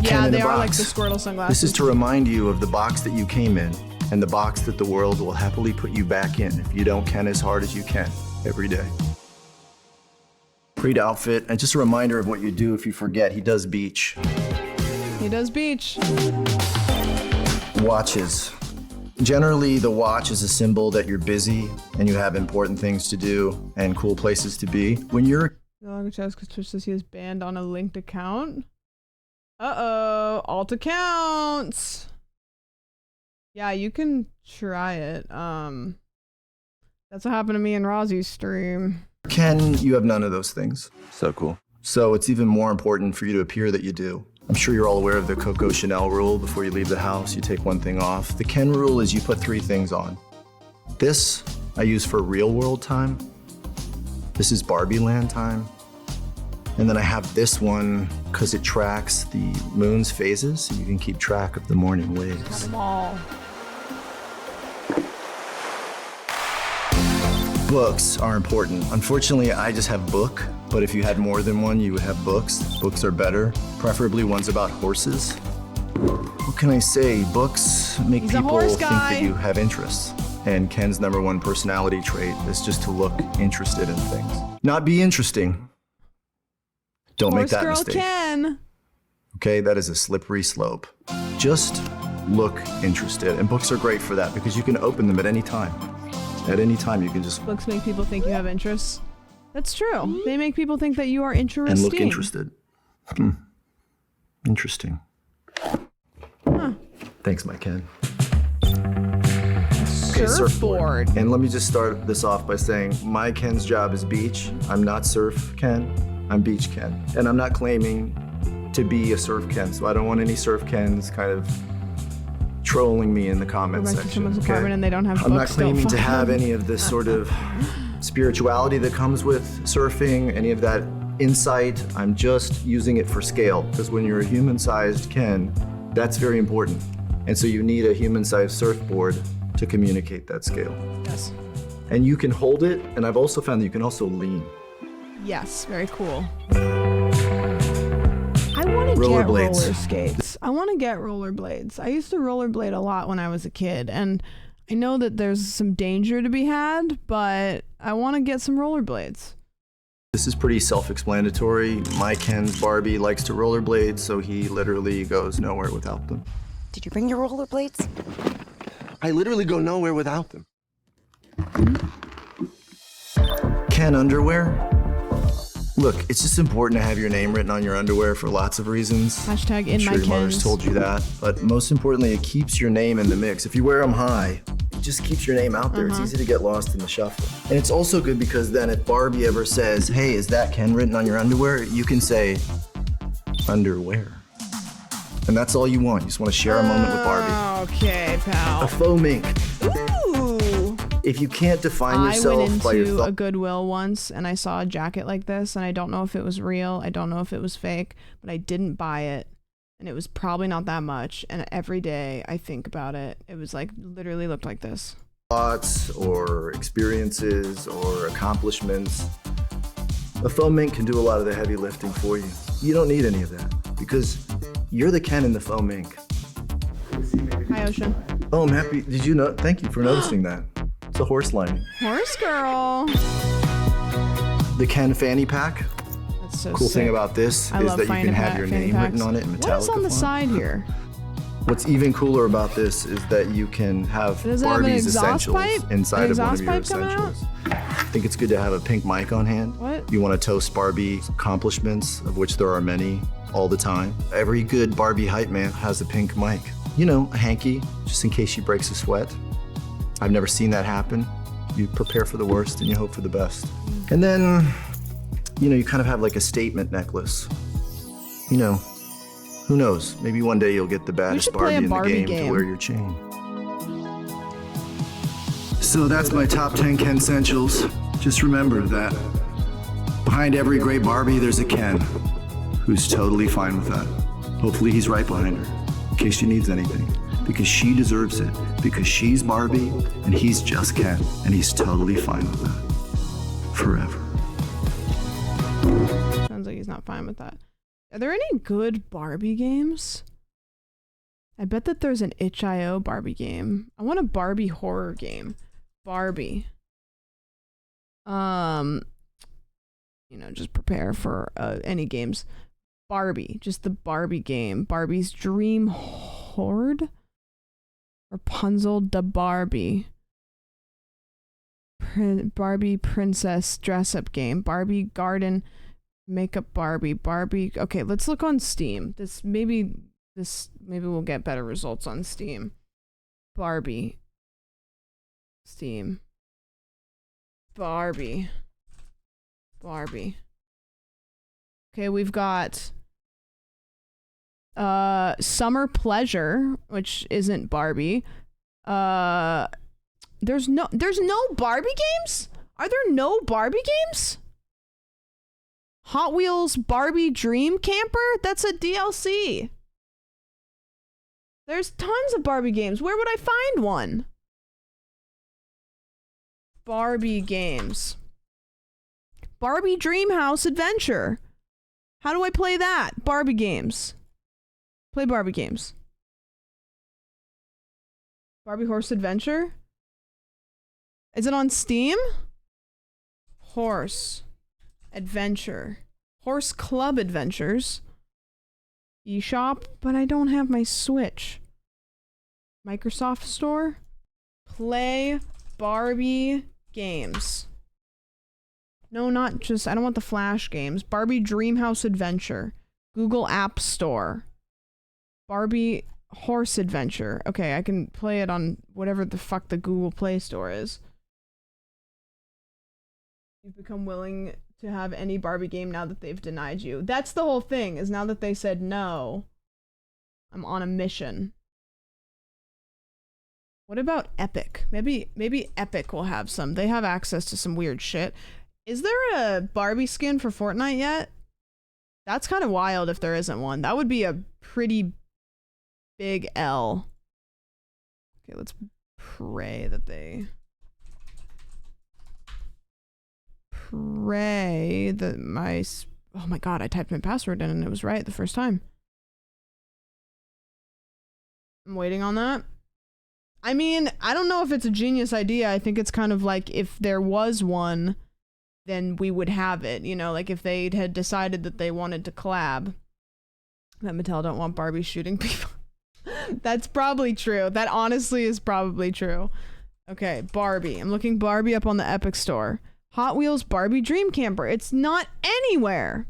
Speaker 1: Yeah,
Speaker 14: in
Speaker 1: they
Speaker 14: a
Speaker 1: are like
Speaker 14: box.
Speaker 1: the Squirtle sunglasses.
Speaker 14: This is to remind you of the box that you came in and the box that the world will happily put you back in if you don't Ken as hard as you can every day. Great outfit, and just a reminder of what you do if you forget. He does beach.
Speaker 1: He does beach.
Speaker 14: Watches. Generally, the watch is a symbol that you're busy and you have important things to do and cool places to be. When you're
Speaker 1: No longer chose because Twitch says he is banned on a linked account. Uh-oh. Alt accounts. Yeah, you can try it. That's what happened to me in Rozzy's stream.
Speaker 14: Ken, you have none of those things. So cool. So it's even more important for you to appear that you do. I'm sure you're all aware of the Coco Chanel rule. Before you leave the house, you take 1 thing off. The Ken rule is you put 3 things on. This I use for real world time. This is Barbie land time. And then I have this one because it tracks the moon's phases, so you can keep track of the morning waves.
Speaker 1: Them all.
Speaker 14: Books are important. Unfortunately, I just have book, but if you had more than one, you would have books. Books are better, preferably ones about horses. What can I say? Books make
Speaker 1: He's a
Speaker 14: people
Speaker 1: horse
Speaker 14: think
Speaker 1: guy.
Speaker 14: that you have interests. And Ken's #1 personality trait is just to look interested in things. Not be interesting. Don't make
Speaker 1: Horse
Speaker 14: that
Speaker 1: girl
Speaker 14: mistake.
Speaker 1: Ken.
Speaker 14: Okay, that is a slippery slope. Just look interested. And books are great for that because you can open them at any time. At any time, you can just
Speaker 1: Books make people think you have interests. That's true. They make people think that you are interesting.
Speaker 14: and look interested. Interesting.
Speaker 1: Huh.
Speaker 14: Thanks, my Ken. Okay,
Speaker 1: Surfboard.
Speaker 14: And let me just start this off by saying my Ken's job is beach. I'm not surf Ken. I'm beach Ken. And I'm not claiming to be a surf Ken, so I don't want any surf Kens kind of trolling me in the
Speaker 1: Go
Speaker 14: comment
Speaker 1: back to
Speaker 14: section.
Speaker 1: someone's
Speaker 14: Okay?
Speaker 1: apartment and they don't have
Speaker 14: I'm not
Speaker 1: books. Don't
Speaker 14: claiming to
Speaker 1: fuck
Speaker 14: have
Speaker 1: them.
Speaker 14: any of this sort of spirituality that comes with surfing, any of that insight. I'm just using it for scale, because when you're a human-sized Ken, that's very important. And so you need a human-sized surfboard to communicate that scale.
Speaker 1: Yes.
Speaker 14: And you can hold it, and I've also found that you can also lean.
Speaker 1: Yes, very cool. I want to get
Speaker 14: Rollerblades.
Speaker 1: roller skates. I want to get rollerblades. I used to rollerblade a lot when I was a kid, and I know that there's some danger to be had, but I want to get some rollerblades.
Speaker 14: This is pretty self-explanatory. My Ken's Barbie likes to rollerblade, so he literally goes nowhere without them.
Speaker 15: Did you bring your rollerblades?
Speaker 16: I literally go nowhere without them.
Speaker 14: Ken underwear? Look, it's just important to have your name written on your underwear for lots of reasons.
Speaker 1: Hashtag
Speaker 14: I'm
Speaker 1: in
Speaker 14: sure
Speaker 1: my
Speaker 14: your mother's
Speaker 1: Kens.
Speaker 14: told you that, but most importantly, it keeps your name in the mix. If you wear them high, it just keeps your name out there. It's easy to get lost in the shuffle. And it's also good because then if Barbie ever says, hey, is that Ken written on your underwear? You can say, underwear. And that's all you want. You just want to share a moment with Barbie.
Speaker 1: Okay, pal.
Speaker 14: A faux mink.
Speaker 1: Ooh.
Speaker 14: If you can't define
Speaker 1: I
Speaker 14: yourself
Speaker 1: went
Speaker 14: by your
Speaker 1: into
Speaker 14: thoughts,
Speaker 1: a Goodwill once and I saw a jacket like this, and I don't know if it was real. I don't know if it was fake, but I didn't buy it And it was probably not that much. And every day I think about it, it was like literally looked like this.
Speaker 14: Thoughts or experiences or accomplishments. A foam mink can do a lot of the heavy lifting for you. You don't need any of that because you're the Ken in the foam mink.
Speaker 1: Hi, Ocean.
Speaker 14: Oh, I'm happy. Did you know? Thank you for noticing that. It's a horse lining.
Speaker 1: Horse girl.
Speaker 14: The Ken fanny pack.
Speaker 1: That's so
Speaker 14: Cool
Speaker 1: sick.
Speaker 14: thing about this
Speaker 1: I
Speaker 14: is
Speaker 1: love
Speaker 14: that you can have your
Speaker 1: fanny
Speaker 14: name written on it in metallic.
Speaker 1: What is on the side here?
Speaker 14: What's even cooler about this is that you can have
Speaker 1: Does it have an
Speaker 14: Barbie's
Speaker 1: exhaust
Speaker 14: essentials
Speaker 1: pipe?
Speaker 14: inside
Speaker 1: An
Speaker 14: of one of
Speaker 1: exhaust
Speaker 14: your
Speaker 1: pipe coming out?
Speaker 14: essentials. I think it's good to have a pink mic on hand.
Speaker 1: What?
Speaker 14: You want to toast Barbie's accomplishments, of which there are many, all the time. Every good Barbie hype man has a pink mic. You know, a hanky, just in case she breaks a sweat. I've never seen that happen. You prepare for the worst and you hope for the best. And then, you know, you kind of have like a statement necklace. You know, who knows? Maybe one day you'll get the baddest
Speaker 1: should play
Speaker 14: Barbie
Speaker 1: a
Speaker 14: in the
Speaker 1: Barbie
Speaker 14: game
Speaker 1: game.
Speaker 14: to wear your chain. So that's my top 10 Ken essentials. Just remember that behind every great Barbie, there's a Ken who's totally fine with that. Hopefully he's right behind her, in case she needs anything. Because she deserves it. Because she's Barbie, and he's just Ken, and he's totally fine with that. Forever.
Speaker 1: Sounds like he's not fine with that. Are there any good Barbie games? I bet that there's an itch.io Barbie game. I want a Barbie horror game. Barbie. You know, just prepare for any games. Barbie, just the Barbie game. Barbie's Dream Horde? Rapunzel da Barbie. Barbie Princess Dress-Up Game. Barbie Garden Makeup Barbie. Barbie. Okay, let's look on Steam. Maybe we'll get better results on Steam. Barbie. Steam. Barbie. Okay, we've got Summer Pleasure, which isn't Barbie. There's no Barbie games? Are there no Barbie games? Hot Wheels Barbie Dream Camper? That's a DLC. There's tons of Barbie games. Where would I find one? Barbie games. Barbie Dreamhouse Adventure. How do I play that? Barbie games. Play Barbie games. Barbie Horse Adventure? Is it on Steam? Horse Adventure. Horse Club Adventures. eShop, but I don't have my Switch. Microsoft Store. Play Barbie games. No, not just, I don't want the Flash games. Barbie Dreamhouse Adventure. Google App Store. Barbie Horse Adventure. Okay, I can play it on whatever the fuck the Google Play Store is. You've become willing to have any Barbie game now that they've denied you. That's the whole thing, is now that they said no, I'm on a mission. What about Epic? Maybe Epic will have some. They have access to some weird shit. Is there a Barbie skin for Fortnite yet? That's kind of wild if there isn't one. That would be a pretty big L. Okay, let's pray that they... Pray that my... Oh my god, I typed my password in and it was right the first time. I'm waiting on that. I mean, I don't know if it's a genius idea. I think it's kind of like if there was one, then we would have it. You know, like if they had decided that they wanted to collab. That Mattel don't want Barbie shooting people. That's probably true. That honestly is probably true. Okay, Barbie. I'm looking Barbie up on the Epic Store. Hot Wheels Barbie Dream Camper. It's not anywhere.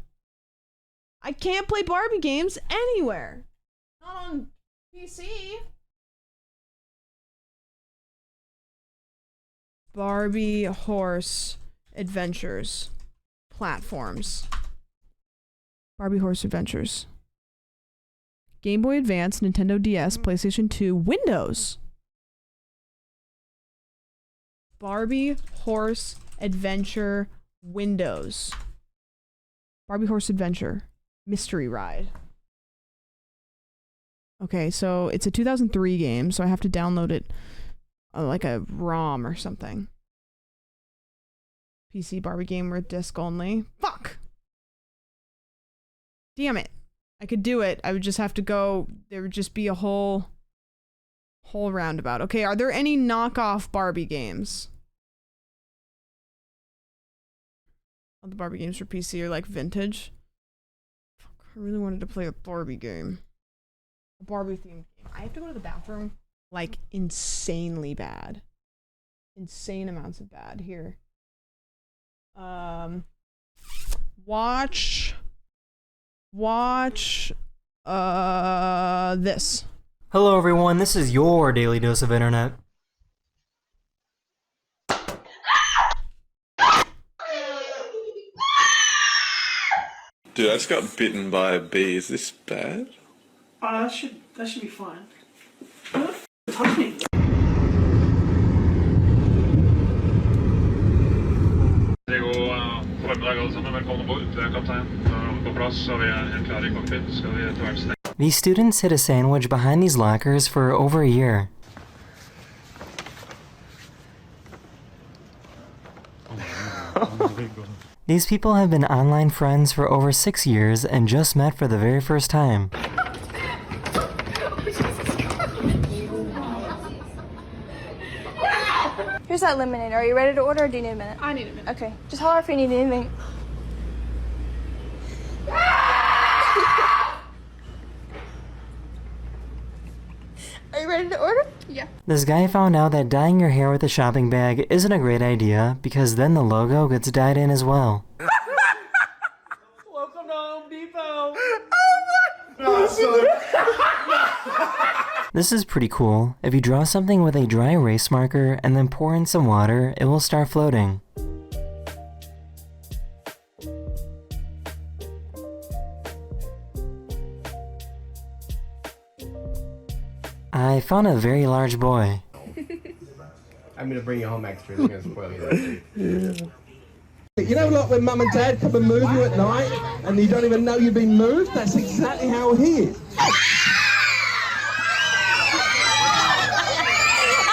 Speaker 1: I can't play Barbie games anywhere. Not on PC. Barbie Horse Adventures. Platforms. Barbie Horse Adventures. Game Boy Advance, Nintendo DS, PlayStation 2, Windows. Barbie Horse Adventure Windows. Barbie Horse Adventure Mystery Ride. Okay, so it's a 2003 game, so I have to download it like a ROM or something. PC Barbie game with disc only. Fuck! Damn it. I could do it. I would just have to go. There would just be a whole roundabout. Okay, are there any knockoff Barbie games? All the Barbie games for PC are like vintage. Fuck, I really wanted to play a Barbie game. A Barbie themed game. I have to go to the bathroom like insanely bad. Insane amounts of bad. Here. Watch this.
Speaker 17: Hello everyone, this is your daily dose of internet.
Speaker 18: Dude, I just got bitten by a bee. Is this bad?
Speaker 19: That should be fine. Touch me.
Speaker 12: Det går formiddag alle sammen. Velkommen ombord. Det er kaptein. Da er vi på plass, og vi er helt klare i cockpit. Skal vi etter hvert stenge.
Speaker 17: These students hid a sandwich behind these lockers for over a year. These people have been online friends for over 6 years and just met for the very first time.
Speaker 20: Here's that lemonade. Are you ready to order or do you need a minute?
Speaker 5: I need a minute.
Speaker 20: Okay. Just holler if you need anything. Are you ready to order?
Speaker 5: Yeah.
Speaker 17: This guy found out that dyeing your hair with a shopping bag isn't a great idea because then the logo gets dyed in as well.
Speaker 19: Welcome to Home Depot.
Speaker 17: This is pretty cool. If you draw something with a dry erase marker and then pour in some water, it will start floating. I found a very large boy.
Speaker 3: I'm gonna bring you home extra. They're gonna spoil you.
Speaker 21: You know, like when mum and dad come and move you at night and you don't even know you've been moved? That's exactly how he is.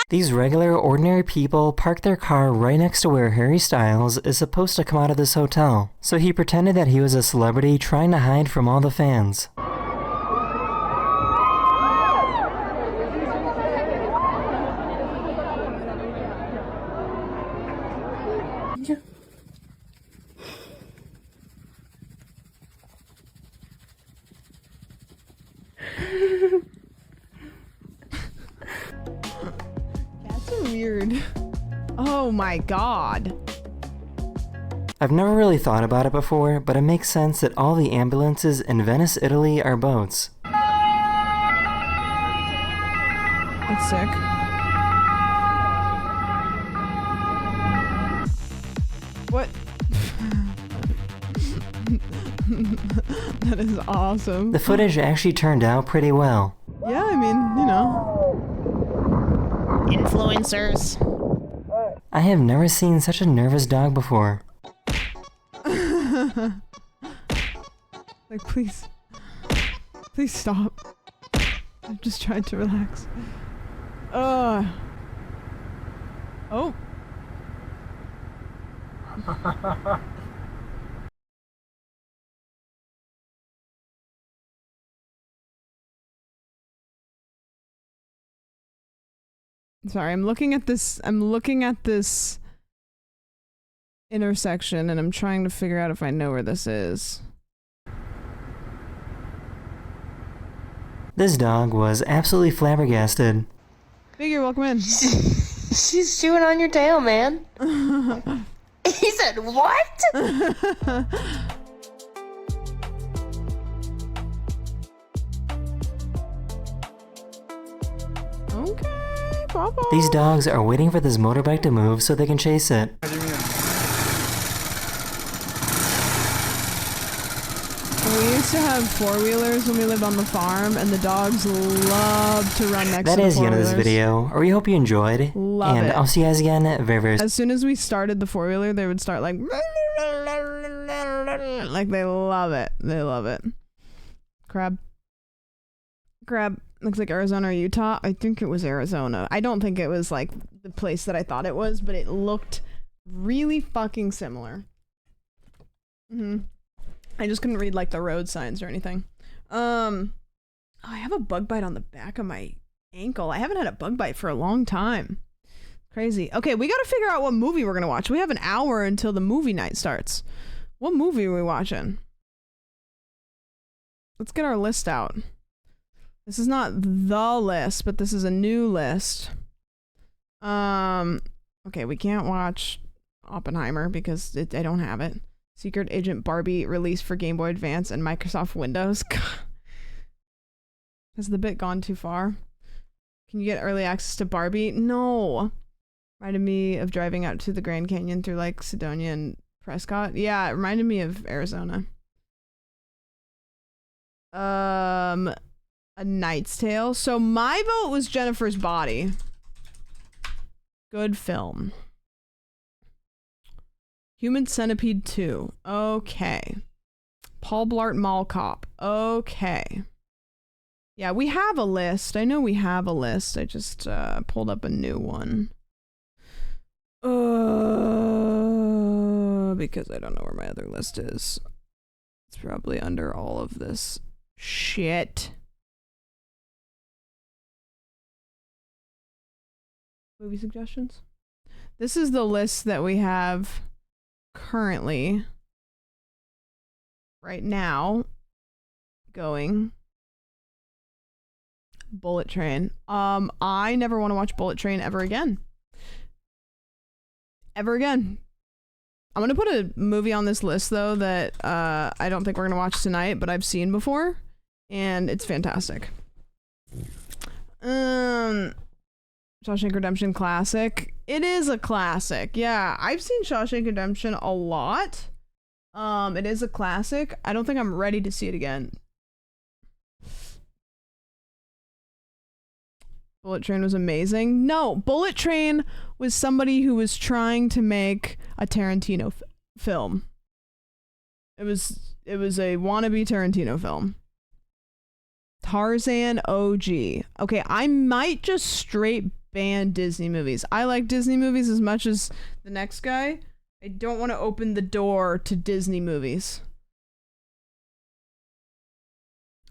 Speaker 17: These regular, ordinary people parked their car right next to where Harry Styles is supposed to come out of this hotel. So he pretended that he was a celebrity trying to hide from all the fans.
Speaker 1: That's weird. Oh my god.
Speaker 17: I've never really thought about it before, but it makes sense that all the ambulances in Venice, Italy are boats.
Speaker 1: That's sick. What? That is awesome.
Speaker 17: The footage actually turned out pretty well.
Speaker 1: Yeah, I mean, you know. Influencers.
Speaker 17: I have never seen such a nervous dog before.
Speaker 1: Like, please. Please stop. I'm just trying to relax. Oh. Sorry, I'm looking at this intersection and I'm trying to figure out if I know where this is.
Speaker 17: This dog was absolutely flabbergasted.
Speaker 1: Figure, welcome in.
Speaker 4: She's chewing on your tail, man. He said, what?
Speaker 1: Okay, Papa.
Speaker 17: These dogs are waiting for this motorbike to move so they can chase it.
Speaker 1: We used to have four-wheelers when we lived on the farm, and the dogs love to run next to the four-wheelers.
Speaker 17: That is the end of this video. I really hope you enjoyed.
Speaker 1: Love
Speaker 17: and
Speaker 1: it.
Speaker 17: I'll see you guys again very, very soon.
Speaker 1: As soon as we started the four-wheeler, they would start like they love it. They love it. Crab. Looks like Arizona or Utah. I think it was Arizona. I don't think it was like the place that I thought it was, but it looked really fucking similar. I just couldn't read like the road signs or anything. Oh, I have a bug bite on the back of my ankle. I haven't had a bug bite for a long time. Crazy. Okay, we gotta figure out what movie we're gonna watch. We have an hour until the movie night starts. What movie are we watching? Let's get our list out. This is not the list, but this is a new list. Okay, we can't watch Oppenheimer because I don't have it. Secret Agent Barbie released for Game Boy Advance and Microsoft Windows. Has the bit gone too far? Can you get early access to Barbie? No. Reminded me of driving out to the Grand Canyon through like Sedonia and Prescott. Yeah, it reminded me of Arizona. A Knight's Tale. So my vote was Jennifer's Body. Good film. Human Centipede 2. Okay. Paul Blart Mall Cop. Okay. Yeah, we have a list. I know we have a list. I just pulled up a new one. Because I don't know where my other list is. It's probably under all of this shit. Movie suggestions? This is the list that we have currently right now going. Bullet Train. I never want to watch Bullet Train ever again. Ever again. I'm gonna put a movie on this list though that I don't think we're gonna watch tonight, but I've seen before, and it's fantastic. Shawshank Redemption classic. It is a classic. Yeah, I've seen Shawshank Redemption a lot. It is a classic. I don't think I'm ready to see it again. Bullet Train was amazing. No, Bullet Train was somebody who was trying to make a Tarantino film. It was a wannabe Tarantino film. Tarzan OG. Okay, I might just straight ban Disney movies. I like Disney movies as much as the next guy. I don't want to open the door to Disney movies.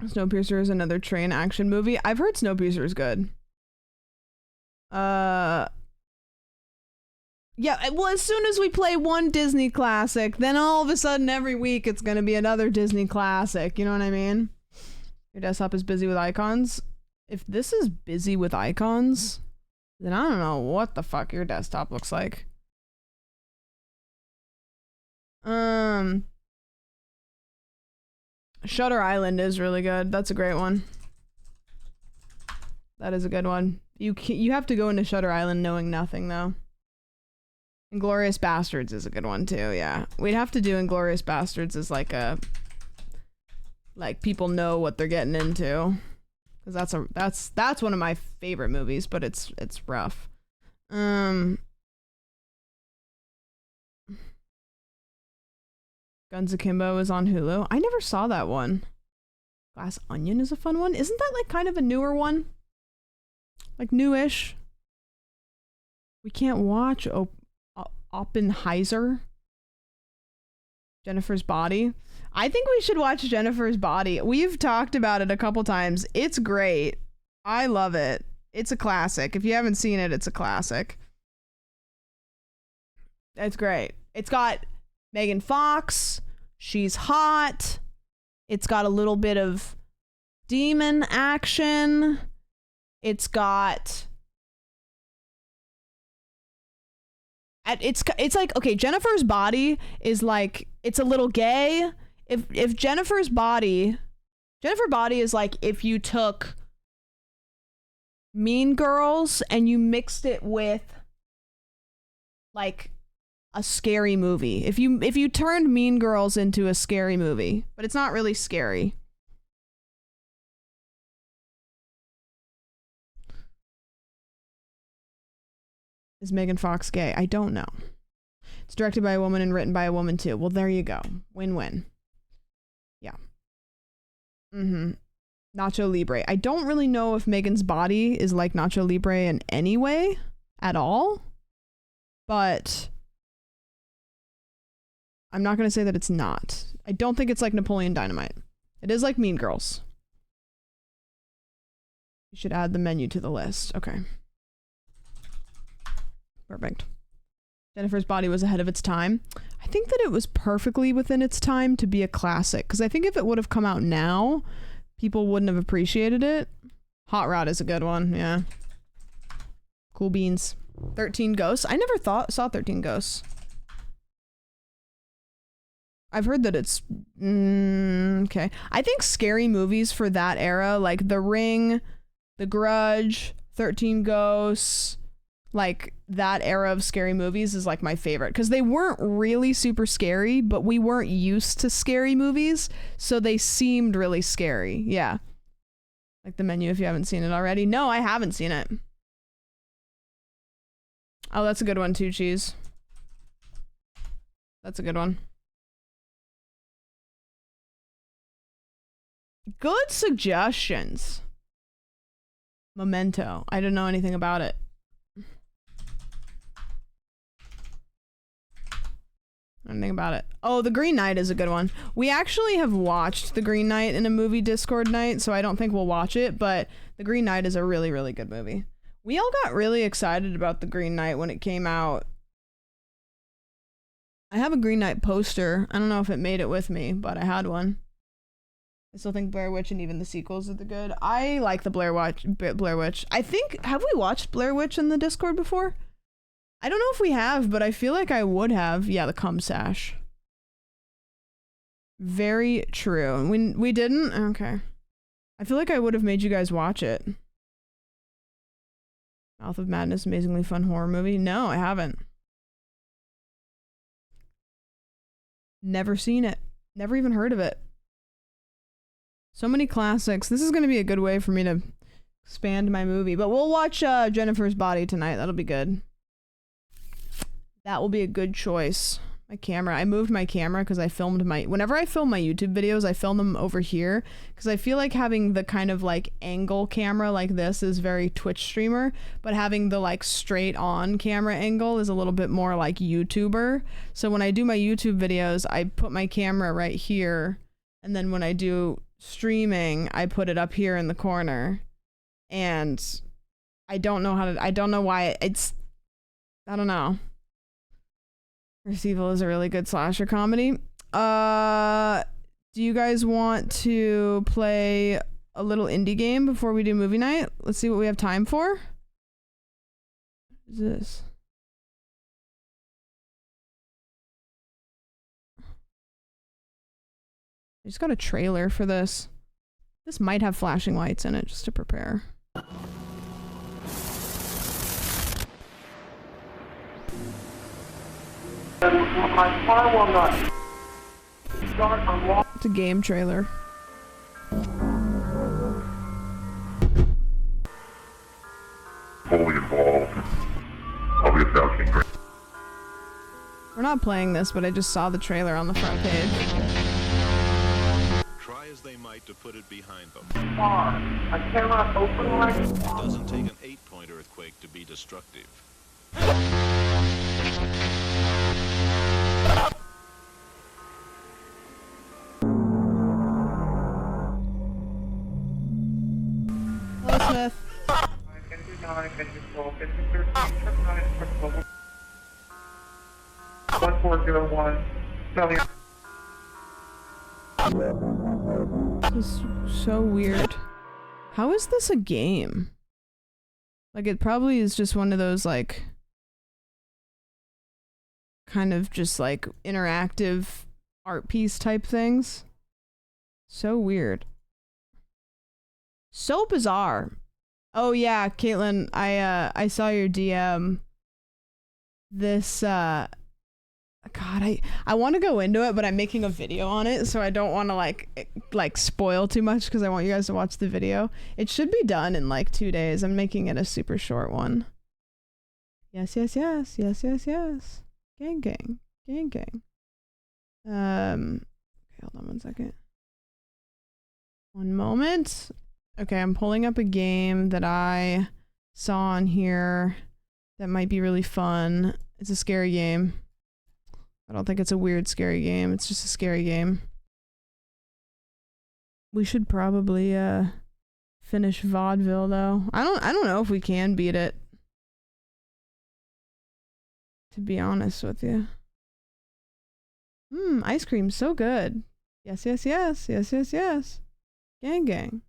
Speaker 1: Snowpiercer is another train action movie. I've heard Snowpiercer is good. Yeah, well, as soon as we play one Disney classic, then all of a sudden every week it's gonna be another Disney classic. You know what I mean? Your desktop is busy with icons. If this is busy with icons, then I don't know what the fuck your desktop looks like. Shutter Island is really good. That's a great one. That is a good one. You have to go into Shutter Island knowing nothing though. Inglourious Bastards is a good one too. Yeah, we'd have to do Inglourious Bastards as like people know what they're getting into, because that's one of my favorite movies, but it's rough. Guns Akimbo is on Hulu. I never saw that one. Glass Onion is a fun one. Isn't that like kind of a newer one? Like newish. We can't watch Oppenheimer. Jennifer's Body. I think we should watch Jennifer's Body. We've talked about it a couple times. It's great. I love it. It's a classic. If you haven't seen it, it's a classic. It's great. It's got Megan Fox. She's hot. It's got a little bit of demon action. It's got... It's like, okay, Jennifer's Body is like, it's a little gay. If Jennifer Body is like if you took Mean Girls and you mixed it with like a scary movie. If you turned Mean Girls into a scary movie, but it's not really scary. Is Megan Fox gay? I don't know. It's directed by a woman and written by a woman too. Well, there you go. Win-win. Yeah. Nacho Libre. I don't really know if Megan's Body is like Nacho Libre in any way at all, but I'm not going to say that it's not. I don't think it's like Napoleon Dynamite. It is like Mean Girls. You should add the menu to the list. Okay. Perfect. Jennifer's Body was ahead of its time. I think that it was perfectly within its time to be a classic, because I think if it would have come out now, people wouldn't have appreciated it. Hot Rod is a good one, yeah. Cool beans. 13 Ghosts. I never saw 13 Ghosts. I've heard that it's okay. I think scary movies for that era, like The Ring, The Grudge, 13 Ghosts, like that era of scary movies is like my favorite, because they weren't really super scary, but we weren't used to scary movies, so they seemed really scary. Yeah. Like The Menu, if you haven't seen it already. No, I haven't seen it. Oh, that's a good one too, Cheese. That's a good one. Good suggestions. Memento. I don't know anything about it. Anything about it. Oh, The Green Knight is a good one. We actually have watched The Green Knight in a movie Discord night, so I don't think we'll watch it, but The Green Knight is a really, really good movie. We all got really excited about The Green Knight when it came out. I have a Green Knight poster. I don't know if it made it with me, but I had one. I still think Blair Witch and even the sequels are the good. I like the Blair Witch. I think, have we watched Blair Witch in the Discord before? I don't know if we have, but I feel like I would have. Yeah, the cum sash. Very true. We didn't? Okay. I feel like I would have made you guys watch it. Mouth of Madness, amazingly fun horror movie. No, I haven't. Never seen it. Never even heard of it. So many classics. This is going to be a good way for me to expand my movie. But we'll watch Jennifer's Body tonight. That'll be good. That will be a good choice. My camera. I moved my camera because I filmed my... Whenever I film my YouTube videos, I film them over here because I feel like having the kind of like angle camera like this is very Twitch streamer, but having the like straight on camera angle is a little bit more like YouTuber. So when I do my YouTube videos, I put my camera right here, and then when I do streaming, I put it up here in the corner. And I don't know how to... I don't know why it's... I don't know. Evil is a really good slasher comedy. Do you guys want to play a little indie game before we do movie night? Let's see what we have time for. What is this? I just got a trailer for this. This might have flashing lights in it, just to prepare.
Speaker 21: My car will not start unlocking.
Speaker 1: It's a game trailer.
Speaker 2: Fully involved. I'll be announcing.
Speaker 1: We're not playing this, but I just saw the trailer on the front page.
Speaker 2: Try as they might to put it behind them.
Speaker 21: I cannot open my car.
Speaker 2: It doesn't take an 8-point earthquake to be destructive.
Speaker 1: Hello, Smith.
Speaker 21: 1401.
Speaker 1: This is so weird. How is this a game? Like, it probably is just one of those, like, kind of just, like, interactive art piece type things. So weird. So bizarre. Oh, yeah, Caitlin, I saw your DM. This, God, I want to go into it, but I'm making a video on it, so I don't want to, like spoil too much, because I want you guys to watch the video. It should be done in, like, 2 days. I'm making it a super short one. Yes, yes, yes. Yes, yes, yes. Gang, gang. Gang, gang. Okay, hold on one second. One moment. Okay, I'm pulling up a game that I saw on here that might be really fun. It's a scary game. I don't think it's a weird scary game. It's just a scary game. We should probably finish vaudeville though. I don't know if we can beat it. To be honest with you. Ice cream, so good. Yes, yes, yes, yes, yes, yes. Gang, gang.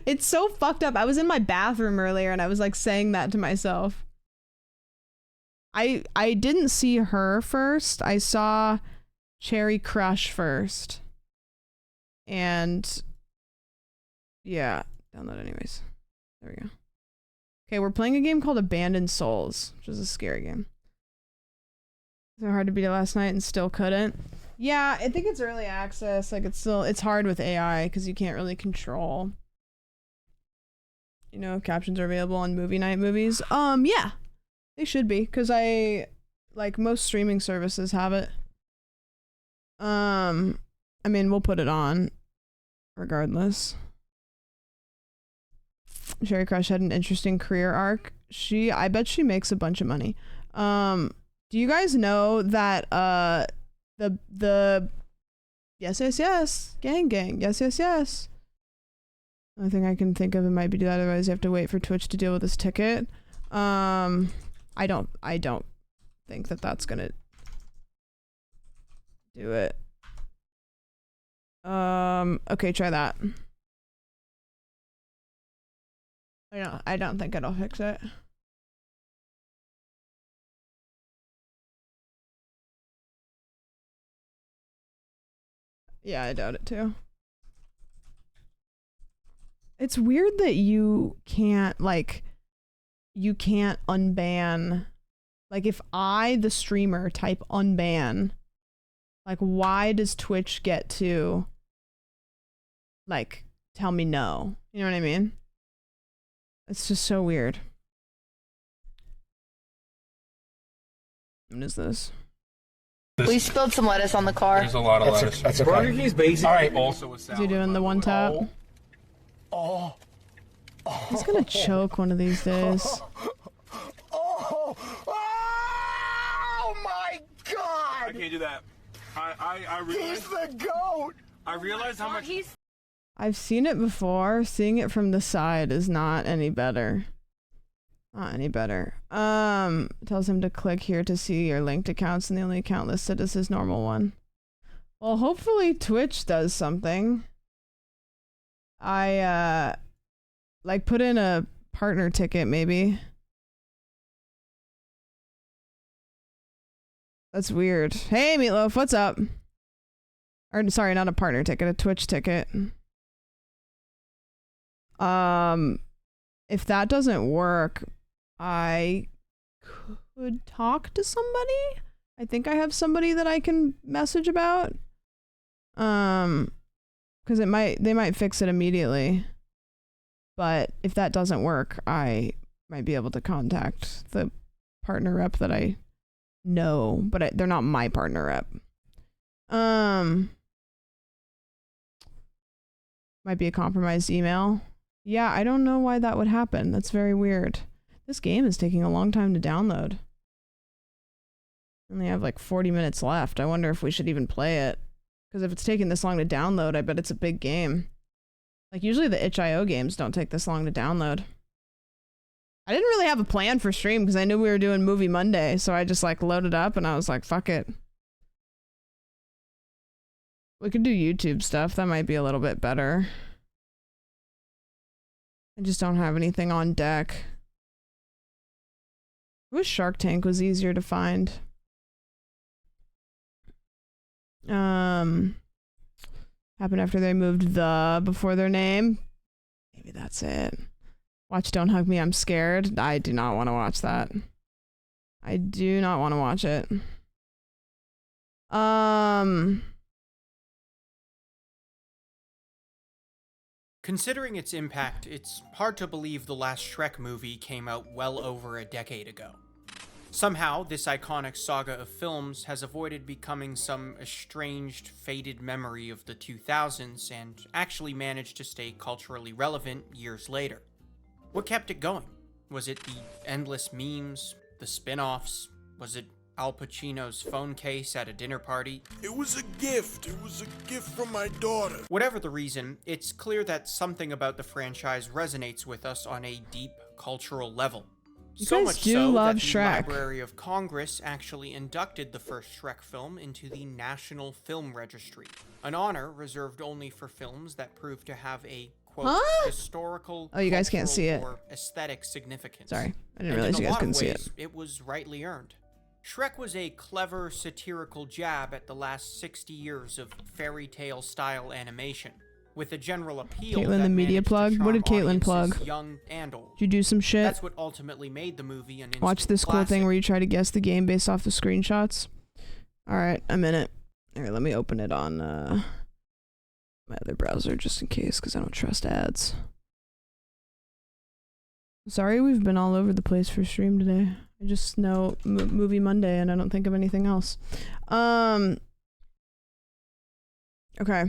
Speaker 1: It's so fucked up. I was in my bathroom earlier and I was like saying that to myself. I didn't see her first. I saw Cherry Crush first. And yeah, download anyways. There we go. Okay, we're playing a game called Abandoned Souls, which is a scary game. So hard to beat it last night and still couldn't. Yeah, I think it's early access. Like it's hard with AI because you can't really control. You know, if captions are available on movie night movies. Yeah, they should be because like most streaming services have it. I mean, we'll put it on regardless. Cherry Crush had an interesting career arc. I bet she makes a bunch of money. Do you guys know that the yes, yes, yes, gang, gang, yes, yes, yes. Only thing I can think of, it might be that, otherwise you have to wait for Twitch to deal with this ticket. I don't think that that's gonna do it. Okay, try that. I don't think it'll fix it. Yeah, I doubt it too. It's weird that you can't unban, like if I, the streamer, type unban, like why does Twitch get to like tell me no? You know what I mean? It's just so weird. What is this?
Speaker 6: We spilled some lettuce on the car.
Speaker 22: There's a lot of lettuce.
Speaker 21: That's okay. Burger King's basic.
Speaker 22: All right. Also a salad.
Speaker 1: Is he doing the one tap?
Speaker 21: Oh.
Speaker 1: He's gonna choke one of these days.
Speaker 21: Oh my God!
Speaker 22: I can't do that. I realize.
Speaker 21: He's the GOAT!
Speaker 22: I realize how much.
Speaker 1: I've seen it before. Seeing it from the side is not any better. Not any better. Tells him to click here to see your linked accounts, and the only account listed is his normal one. Well, hopefully Twitch does something. I like put in a partner ticket maybe. That's weird. Hey Meatloaf, what's up? Or sorry, not a partner ticket, a Twitch ticket. If that doesn't work, I could talk to somebody. I think I have somebody that I can message about. Because they might fix it immediately. But if that doesn't work, I might be able to contact the partner rep that I know, but they're not my partner rep. Might be a compromised email. Yeah, I don't know why that would happen. That's very weird. This game is taking a long time to download. Only have like 40 minutes left. I wonder if we should even play it. Because if it's taking this long to download, I bet it's a big game. Like usually the itch.io games don't take this long to download. I didn't really have a plan for stream because I knew we were doing Movie Monday, so I just like loaded up and I was like, fuck it. We could do YouTube stuff. That might be a little bit better. I just don't have anything on deck. I wish Shark Tank was easier to find. Happened after they moved the before their name. Maybe that's it. Watch Don't Hug Me, I'm Scared. I do not want to watch that. I do not want to watch it.
Speaker 23: Considering its impact, it's hard to believe the last Shrek movie came out well over a decade ago. Somehow, this iconic saga of films has avoided becoming some estranged, faded memory of the 2000s and actually managed to stay culturally relevant years later. What kept it going? Was it the endless memes, the spin-offs? Was it Al Pacino's phone case at a dinner party?
Speaker 7: It was a gift. It was a gift from my daughter.
Speaker 23: Whatever the reason, it's clear that something about the franchise resonates with us on a deep cultural level.
Speaker 1: You
Speaker 23: So
Speaker 1: guys
Speaker 23: much
Speaker 1: do
Speaker 23: so
Speaker 1: love
Speaker 23: that the
Speaker 1: Shrek.
Speaker 23: Library of Congress actually inducted the first Shrek film into the National Film Registry, an honor reserved only for films that prove to have a, quote, historical,
Speaker 1: Oh, you guys can't see it.
Speaker 23: or aesthetic significance.
Speaker 1: Sorry, I didn't
Speaker 23: And
Speaker 1: realize
Speaker 23: in
Speaker 1: you
Speaker 23: a
Speaker 1: guys
Speaker 23: lot of
Speaker 1: couldn't see
Speaker 23: ways,
Speaker 1: it.
Speaker 23: It was rightly earned. Shrek was a clever satirical jab at the last 60 years of fairy tale style animation, with a general appeal
Speaker 1: Caitlin,
Speaker 23: that
Speaker 1: the media
Speaker 23: managed to
Speaker 1: plug? What did
Speaker 23: charm
Speaker 1: Caitlin plug?
Speaker 23: audiences young and old.
Speaker 1: Did you do some shit?
Speaker 23: That's what ultimately made the movie an
Speaker 1: Watch
Speaker 23: instant
Speaker 1: this cool
Speaker 23: classic.
Speaker 1: thing where you try to guess the game based off the screenshots. Alright, I'm in it. Alright, let me open it on my other browser just in case, because I don't trust ads. Sorry we've been all over the place for stream today. I just know Movie Monday and I don't think of anything else. Okay.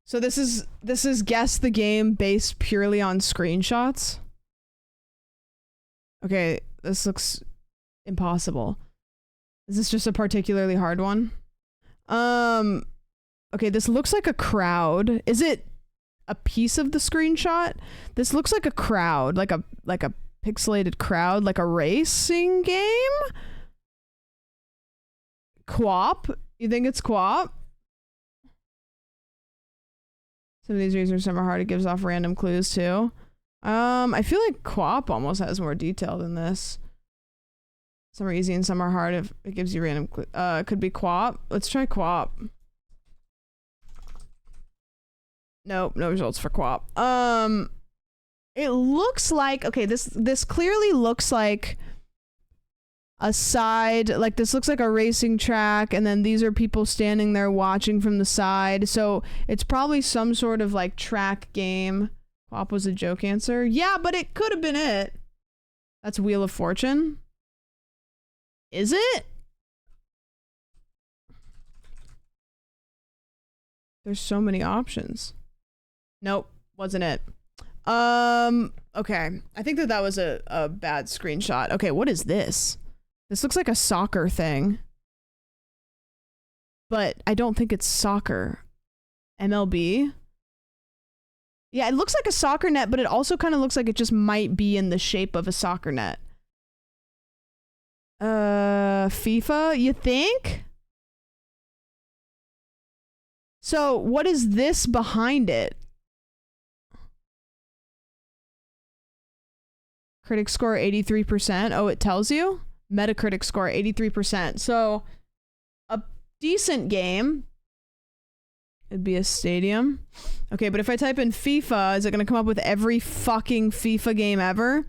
Speaker 1: So this is guess the game based purely on screenshots. Okay, this looks impossible. Is this just a particularly hard one? Okay, this looks like a crowd. Is it a piece of the screenshot? This looks like a crowd, like a pixelated crowd, like a racing game? Co-op? You think it's co-op? Some of these users, some are hard. It gives off random clues too. I feel like co-op almost has more detail than this. Some are easy and some are hard. If it gives you random clues, could be co-op. Let's try co-op. Nope, no results for co-op. It looks like, okay, this clearly looks like a side, like this looks like a racing track, and then these are people standing there watching from the side. So it's probably some sort of like track game. Pop was a joke answer. Yeah, but it could have been it. That's Wheel of Fortune. Is it? There's so many options. Nope, wasn't it. Okay. I think that was a bad screenshot. Okay, what is this? This looks like a soccer thing. But I don't think it's soccer. MLB? Yeah, it looks like a soccer net, but it also kind of looks like it just might be in the shape of a soccer net. FIFA, you think? So, what is this behind it? Critic score 83%. Oh, it tells you? Metacritic score 83%. So, a decent game. It'd be a stadium. Okay, but if I type in FIFA, is it going to come up with every fucking FIFA game ever?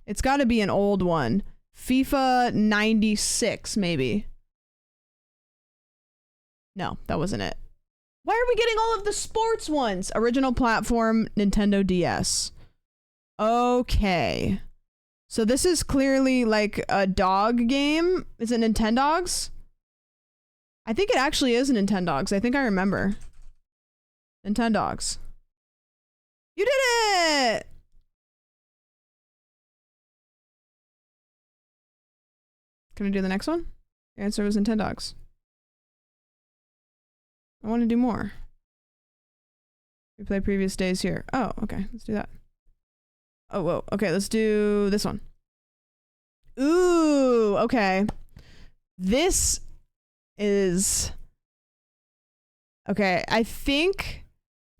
Speaker 1: It's got to be an old one. FIFA 96, maybe. No, that wasn't it. Why are we getting all of the sports ones? Original platform, Nintendo DS. Okay. So this is clearly like a dog game. Is it Nintendogs? I think it actually is Nintendogs. I think I remember. Nintendogs. You did it! Can I do the next one? The answer was Nintendogs. I want to do more. Replay previous days here. Oh, okay. Let's do that. Oh, whoa. Okay, let's do this one. Ooh, okay. This is... Okay, I think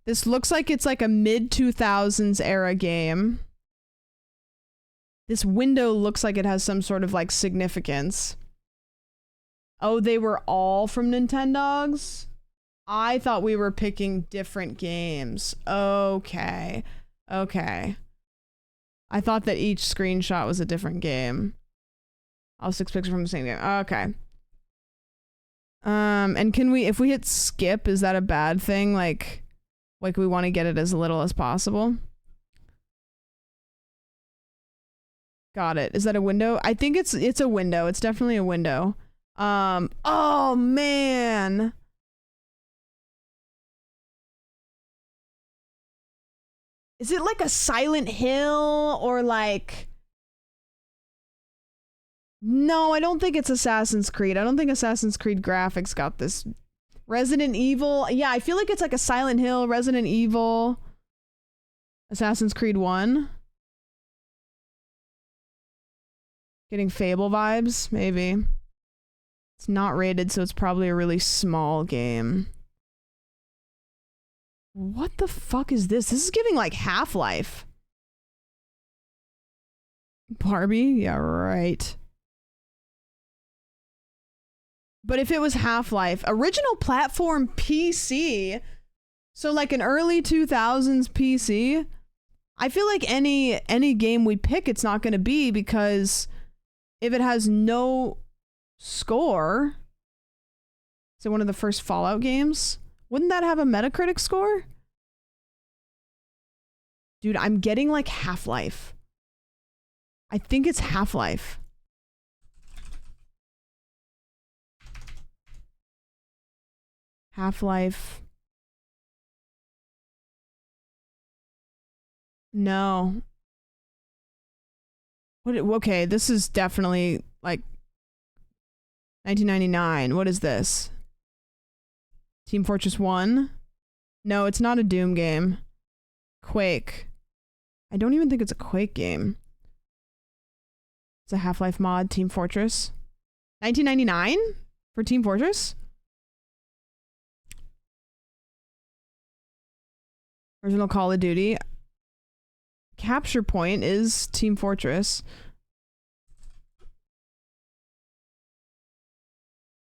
Speaker 1: this looks like it's like a mid-2000s era game. This window looks like it has some sort of like significance. Oh, they were all from Nintendogs? I thought we were picking different games. Okay. Okay. I thought that each screenshot was a different game. All 6 pictures from the same game. Okay. And can we, if we hit skip, is that a bad thing? Like we want to get it as little as possible? Got it. Is that a window? I think it's a window. It's definitely a window. Oh man. Is it like a Silent Hill or like... No, I don't think it's Assassin's Creed. I don't think Assassin's Creed graphics got this. Resident Evil. Yeah, I feel like it's like a Silent Hill, Resident Evil, Assassin's Creed 1. Getting Fable vibes, maybe. It's not rated, so it's probably a really small game. What the fuck is this? This is giving like Half-Life. Barbie? Yeah, right. But if it was Half-Life, original platform PC, so like an early 2000s PC, I feel like any game we pick, it's not going to be, because if it has no score, so one of the first Fallout games, wouldn't that have a Metacritic score? Dude, I'm getting like Half-Life. I think it's Half-Life. Half-Life. No. Okay, this is definitely like 1999. What is this? Team Fortress 1? No, it's not a Doom game. Quake. I don't even think it's a Quake game. It's a Half-Life mod, Team Fortress. 1999 for Team Fortress? Original Call of Duty. Capture Point is Team Fortress.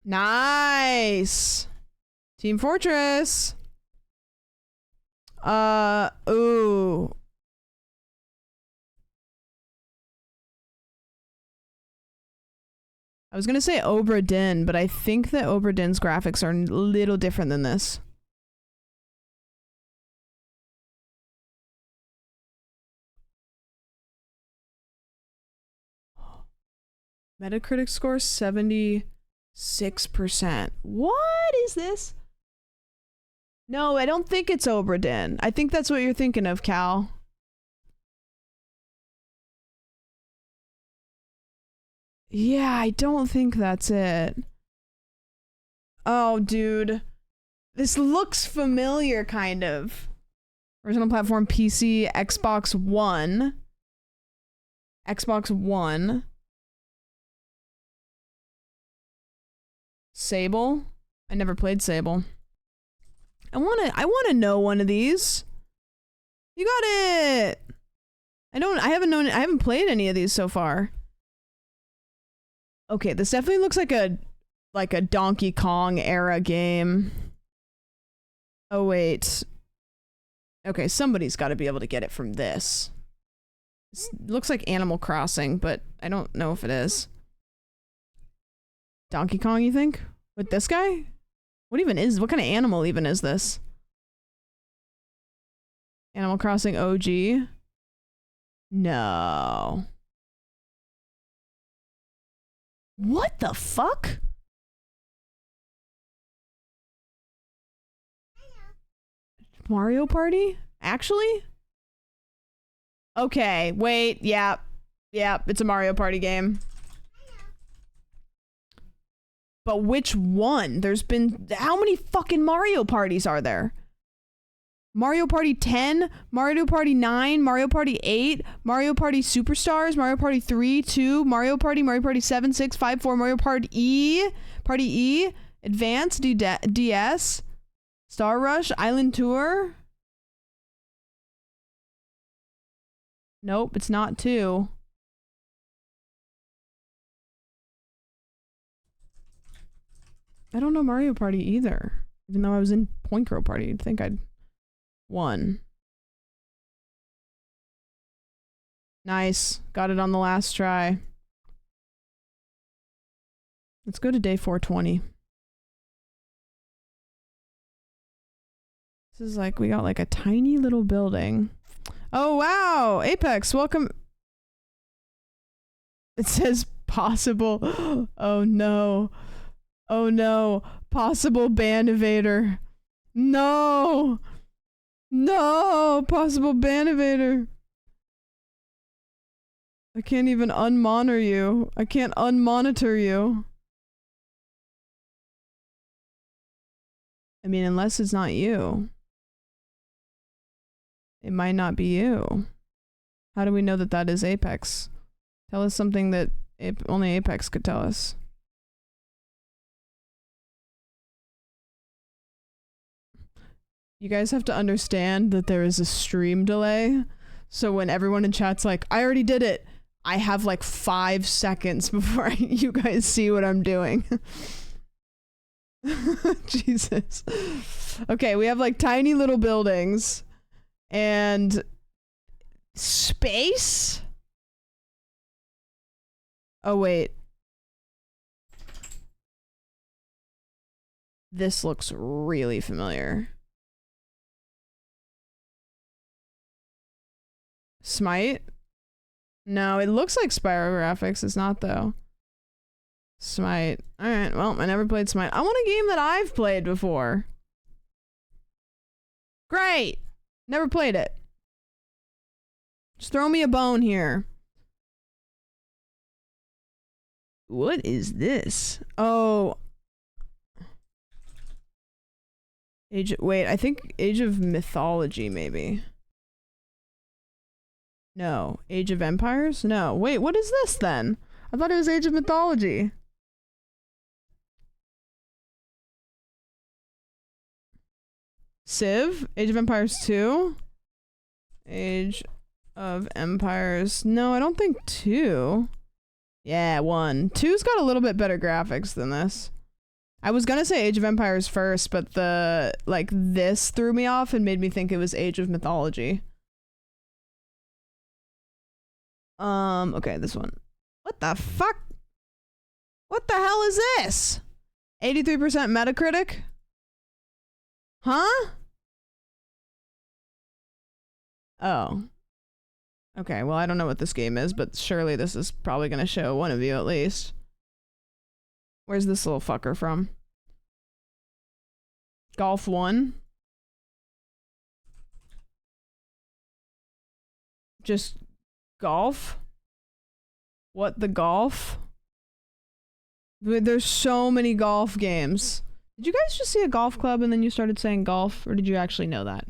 Speaker 1: Nice. Team Fortress. Ooh. I was gonna say Obra Dinn, but I think that Obra Dinn's graphics are a little different than this. Metacritic score 76%. What is this? No, I don't think it's Obra Dinn. I think that's what you're thinking of, Cal. Yeah, I don't think that's it. Oh, dude. This looks familiar, kind of. Original platform PC, Xbox One. Xbox One. Sable? I never played Sable. I wanna know one of these. You got it! I haven't played any of these so far. Okay, this definitely looks like a Donkey Kong era game. Oh wait. Okay, somebody's gotta be able to get it from this. This looks like Animal Crossing, but I don't know if it is. Donkey Kong, you think? With this guy? What kind of animal even is this? Animal Crossing OG? No. What the fuck? Mario Party? Actually? Okay, wait, yeah, it's a Mario Party game. But which one? There's been... How many fucking Mario Parties are there? Mario Party 10, Mario Party 9, Mario Party 8, Mario Party Superstars, Mario Party 3, 2, Mario Party 7, 6, 5, 4, Mario Party E, Advance, DS, Star Rush, Island Tour. Nope, it's not 2. I don't know Mario Party either. Even though I was in Point Crow Party, you'd think I'd won. Nice. Got it on the last try. Let's go to day 420. This is like, we got like a tiny little building. Oh wow! Apex, welcome. It says possible. Oh no. Oh no. Possible ban evader. No. No. Possible ban evader. I can't even unmonitor you. I can't unmonitor you. I mean, unless it's not you. It might not be you. How do we know that that is Apex? Tell us something that only Apex could tell us. You guys have to understand that there is a stream delay. So when everyone in chat's like, I already did it, I have like 5 seconds before you guys see what I'm doing. Jesus. Okay, we have like tiny little buildings and space. Oh wait. This looks really familiar. Smite? No, it looks like Spyro graphics. It's not though. Smite. Alright, well, I never played Smite. I want a game that I've played before. Great! Never played it. Just throw me a bone here. What is this? Oh. Wait, I think Age of Mythology, maybe. No. Age of Empires? No. Wait, what is this then? I thought it was Age of Mythology. Civ? Age of Empires 2? Age of Empires... No, I don't think 2. Yeah, 1. 2's got a little bit better graphics than this. I was gonna say Age of Empires first, but the... like, this threw me off and made me think it was Age of Mythology. Okay, this one. What the fuck? What the hell is this? 83% Metacritic? Huh? Oh. Okay, well, I don't know what this game is, but surely this is probably gonna show one of you at least. Where's this little fucker from? Golf 1? Just golf? What the golf? There's so many golf games. Did you guys just see a golf club and then you started saying golf, or did you actually know that?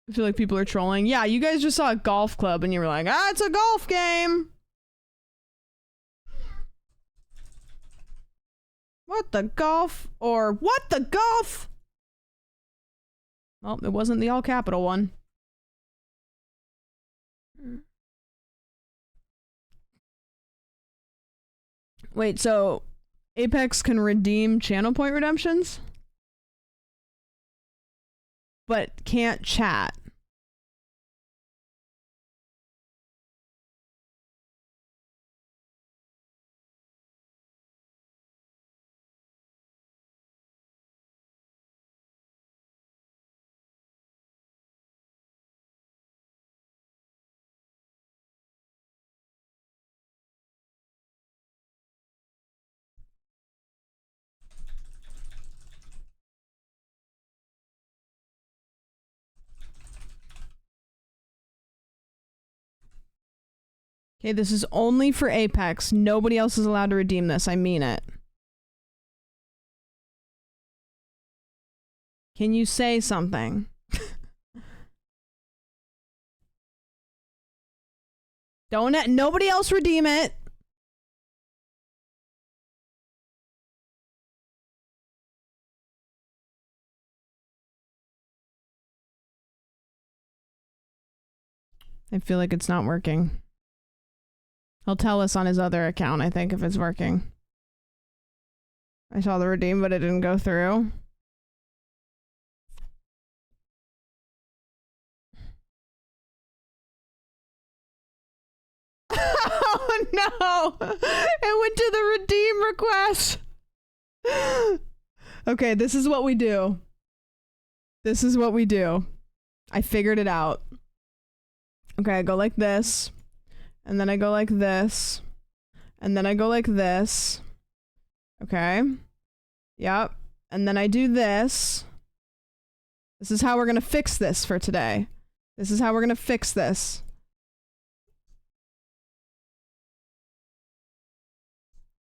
Speaker 1: I feel like people are trolling. Yeah, you guys just saw a golf club and you were like, ah, it's a golf game. What the golf? Or what the golf? Well, it wasn't the all capital one. Wait, so Apex can redeem channel point redemptions? But can't chat. Okay, this is only for Apex. Nobody else is allowed to redeem this. I mean it. Can you say something? Don't nobody else redeem it. I feel like it's not working. He'll tell us on his other account, I think, if it's working. I saw the redeem, but it didn't go through. Oh no! It went to the redeem request! Okay, this is what we do. This is what we do. I figured it out. Okay, I go like this. And then I go like this. And then I go like this. Okay. Yep. And then I do this. This is how we're gonna fix this for today. This is how we're gonna fix this.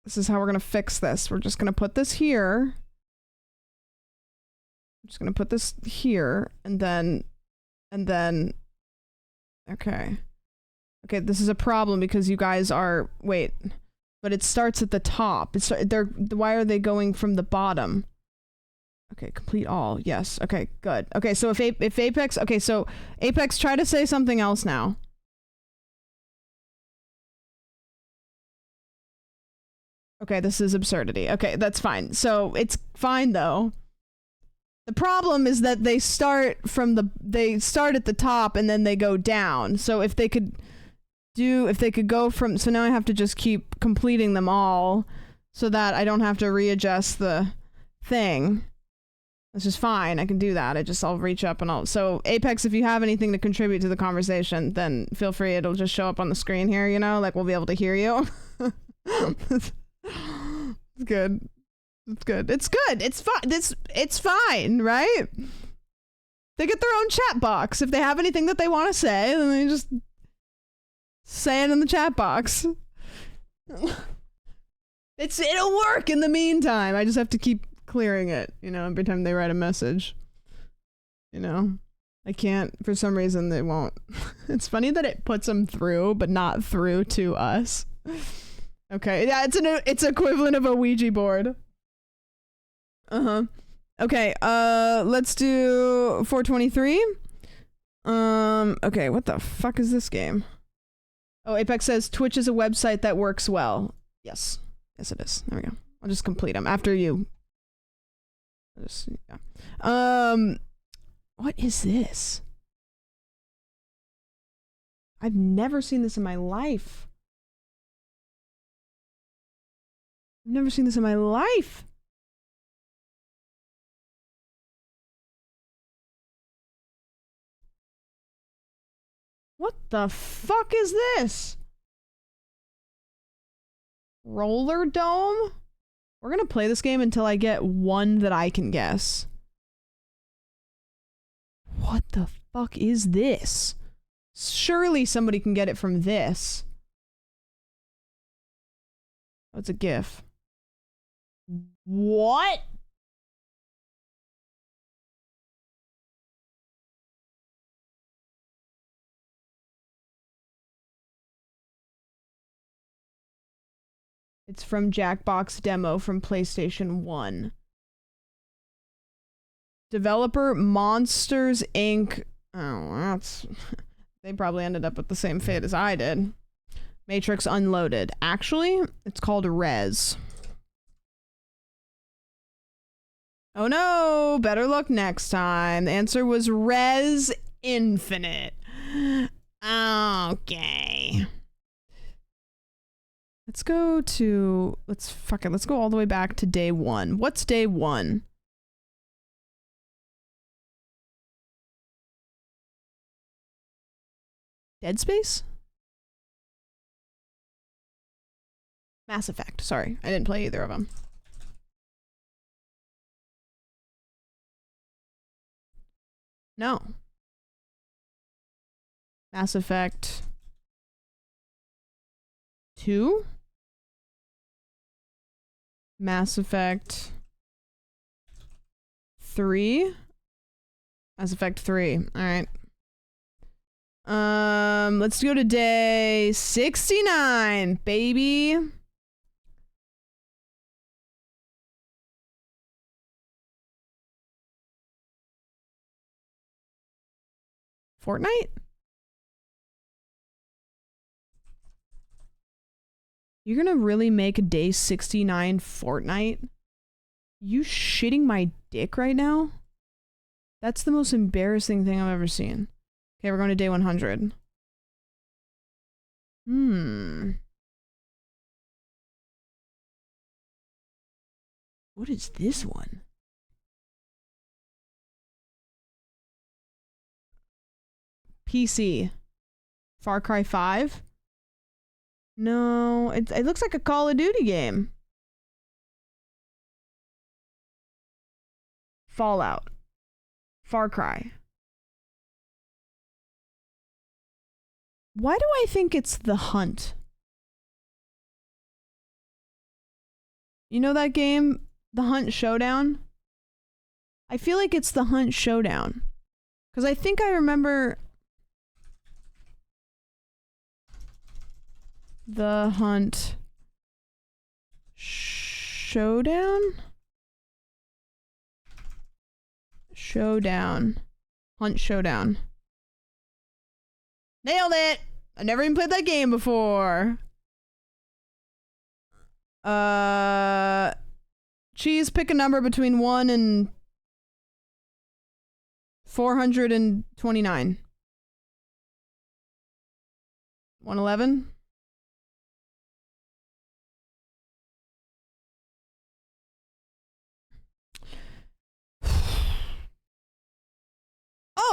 Speaker 1: This is how we're gonna fix this. We're just gonna put this here. I'm just gonna put this here, and then, okay. Okay, this is a problem because you guys are, wait, but it starts at the top. Why are they going from the bottom? Okay, complete all. Yes. Okay, good. Okay, so if Apex, okay, so Apex, try to say something else now. Okay, this is absurdity. Okay, that's fine. So it's fine though. The problem is that they start at the top and then they go down. So if they could go from, so now I have to just keep completing them all so that I don't have to readjust the thing. That's just fine. I can do that. I'll reach up and so Apex, if you have anything to contribute to the conversation, then feel free. It'll just show up on the screen here, you know, like we'll be able to hear you. It's good. It's good. It's good. It's fine. It's fine, right? They get their own chat box. If they have anything that they want to say, then they just say it in the chat box. It'll work in the meantime. I just have to keep clearing it, you know, every time they write a message. You know? I can't, for some reason they won't. It's funny that it puts them through, but not through to us. Okay, yeah, it's equivalent of a Ouija board. Okay, let's do 423. Okay, what the fuck is this game? Oh, Apex says Twitch is a website that works well. Yes. Yes, it is. There we go. I'll just complete them after you. Yeah. What is this? I've never seen this in my life. I've never seen this in my life. What the fuck is this? Roller Dome? We're gonna play this game until I get one that I can guess. What the fuck is this? Surely somebody can get it from this. Oh, it's a GIF. What? It's from Jackbox demo from PlayStation 1. Developer Monsters Inc. Oh, that's... They probably ended up with the same fate as I did. Matrix Unloaded. Actually, it's called Rez. Oh no! Better luck next time. The answer was Rez Infinite. Okay. Let's go all the way back to day 1. What's day 1? Dead Space? Mass Effect. Sorry, I didn't play either of them. No. Mass Effect 2? Mass Effect 3? Mass Effect 3. Alright. Let's go to day 69, baby. Fortnite? You're gonna really make a day 69 Fortnite? You shitting my dick right now? That's the most embarrassing thing I've ever seen. Okay, we're going to day 100. What is this one? PC. Far Cry 5? No, it looks like a Call of Duty game. Fallout. Far Cry. Why do I think it's The Hunt? You know that game, The Hunt Showdown? I feel like it's The Hunt Showdown. Because I think I remember... The Hunt Showdown? Showdown. Hunt Showdown. Nailed it! I've never even played that game before. Cheese, pick a number between 1 and 429. 111?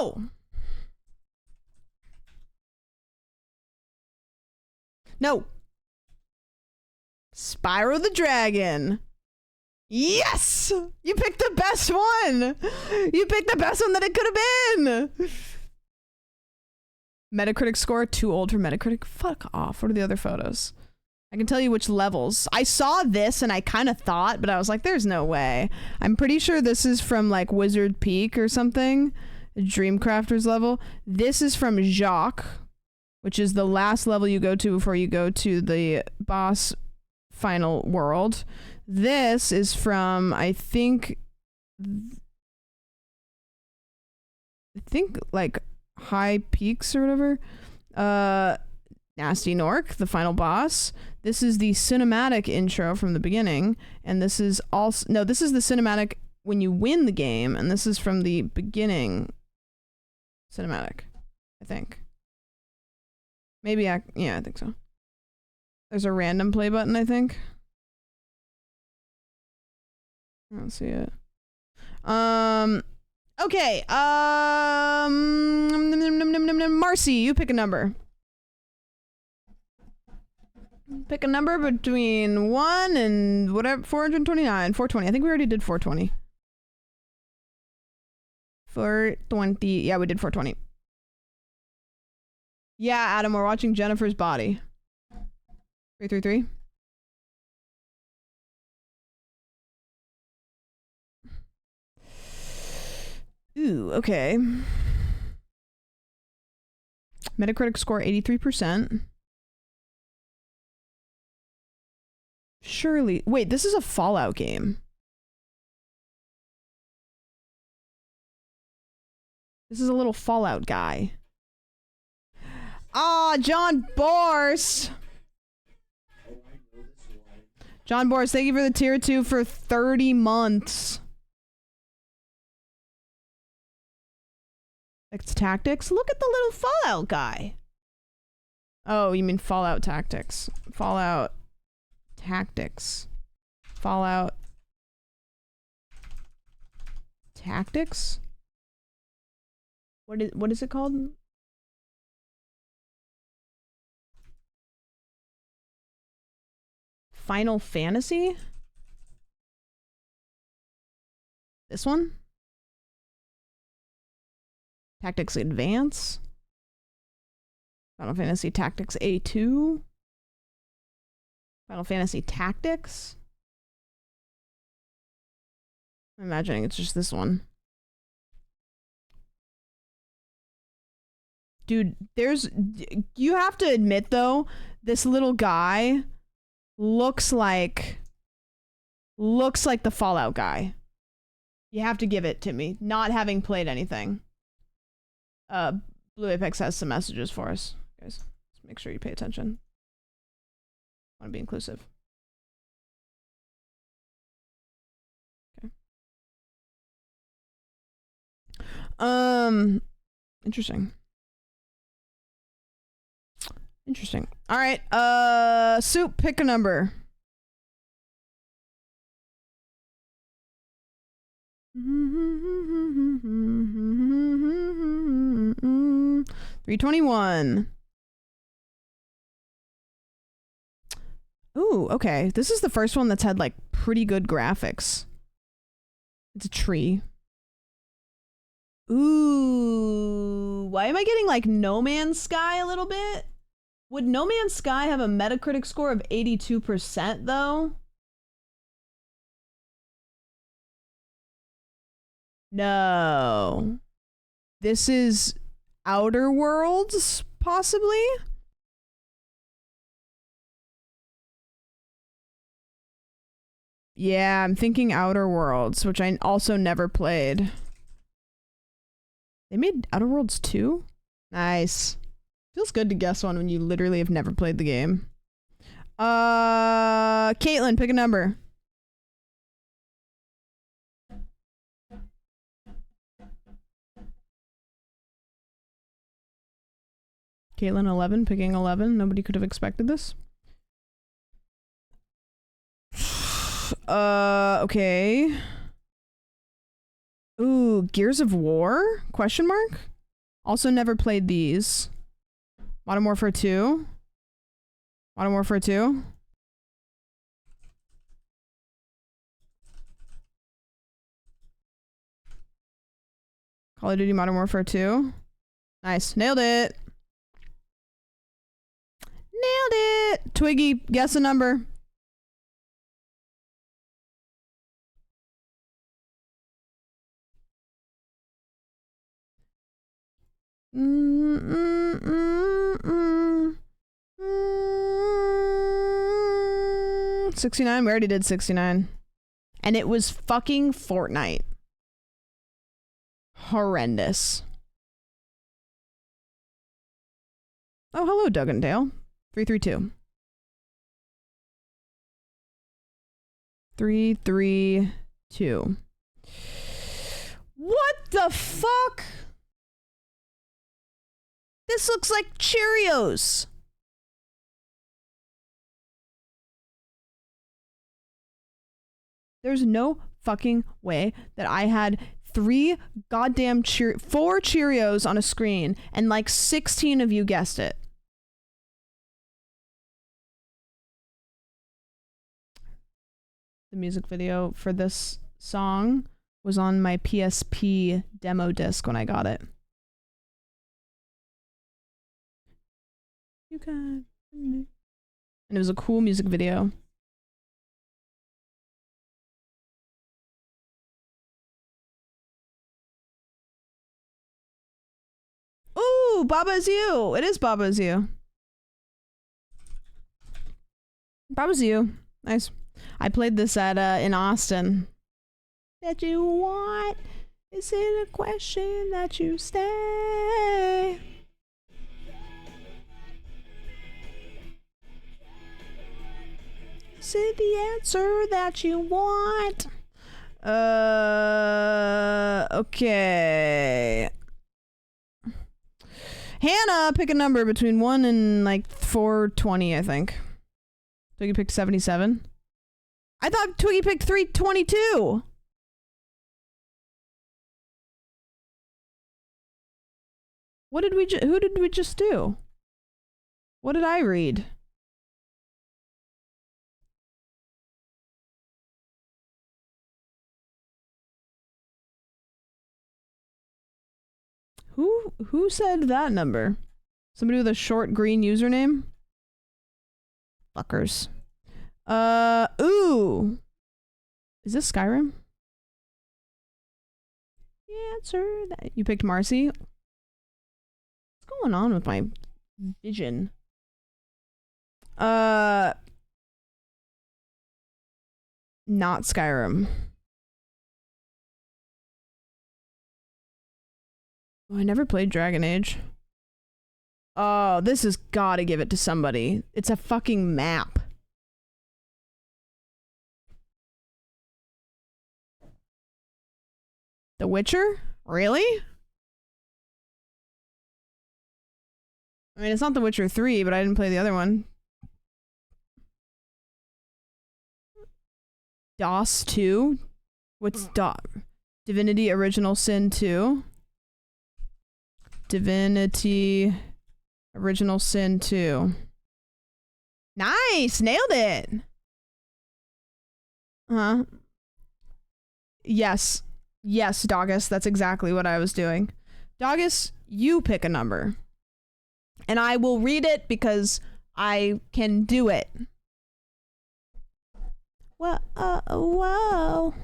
Speaker 1: Oh! No. Spyro the Dragon. Yes! You picked the best one! You picked the best one that it could have been! Metacritic score, too old for Metacritic. Fuck off. What are the other photos? I can tell you which levels. I saw this and I kind of thought, but I was like, there's no way. I'm pretty sure this is from like Wizard Peak or something. Dreamcrafters level. This is from Jacques, which is the last level you go to before you go to the boss final world. This is from, I think like High Peaks or whatever. Nasty Nork, the final boss. This is the cinematic intro from the beginning, and this is also, no, this is the cinematic when you win the game, and this is from the beginning cinematic, I think. Maybe yeah, I think so. There's a random play button, I think. I don't see it. Okay. Marcy, you pick a number. Pick a number between 1 and whatever, 429, 420. I think we already did 420. 420. Yeah, we did 420. Yeah, Adam, we're watching Jennifer's Body. 333. Ooh, okay. Metacritic score 83%. Surely. Wait, this is a Fallout game. This is a little Fallout guy. Ah, John Borst. John Borst, thank you for the tier 2 for 30 months. It's tactics. Look at the little Fallout guy. Oh, you mean Fallout Tactics. Fallout Tactics. Fallout Tactics? What is it called? Final Fantasy? This one? Tactics Advance? Final Fantasy Tactics A2? Final Fantasy Tactics? I'm imagining it's just this one. Dude, you have to admit though, this little guy looks like the Fallout guy. You have to give it to me, not having played anything. Blue Apex has some messages for us, guys. Just make sure you pay attention. I want to be inclusive. Okay. Interesting. Interesting. All right. Soup, pick a number. 321. Ooh, okay. This is the first one that's had like pretty good graphics. It's a tree. Ooh, why am I getting like No Man's Sky a little bit? Would No Man's Sky have a Metacritic score of 82% though? No. This is Outer Worlds, possibly? Yeah, I'm thinking Outer Worlds, which I also never played. They made Outer Worlds 2? Nice. Feels good to guess one when you literally have never played the game. Caitlin, pick a number. Caitlin 11, picking 11. Nobody could have expected this. Okay. Ooh, Gears of War? Question mark? Also never played these. Modern Warfare 2? Modern Warfare 2? Call of Duty Modern Warfare 2? Nice. Nailed it. Nailed it! Twiggy, guess a number. Mm, mm, mm, mm, mm. 69? We already did 69. And it was fucking Fortnite. Horrendous. Oh, hello, Doug and Dale. 332. 332. What the fuck? This looks like Cheerios. There's no fucking way that I had 4 Cheerios on a screen and like 16 of you guessed it. The music video for this song was on my PSP demo disc when I got it. You got... And it was a cool music video. Ooh, Baba Is You. It is Baba Is You. Baba Is You. Nice. I played this at in Austin. That you want? Is it a question that you stay? Is it the answer that you want? Okay. Hannah, pick a number between 1 and like 420, I think. Twiggy picked 77. I thought Twiggy picked 322. What did we who did we just do? What did I read? Who said that number? Somebody with a short green username? Fuckers. Ooh. Is this Skyrim? Answer that. You picked Marcy? What's going on with my vision? Not Skyrim. Oh, I never played Dragon Age. Oh, this has gotta give it to somebody. It's a fucking map. The Witcher? Really? I mean, it's not The Witcher 3, but I didn't play the other one. DOS 2? What's DOS? Divinity Original Sin 2? Divinity Original Sin 2. Nice! Nailed it! Huh? Yes. Yes, Doggus. That's exactly what I was doing. Doggus, you pick a number. And I will read it because I can do it. Whoa, whoa.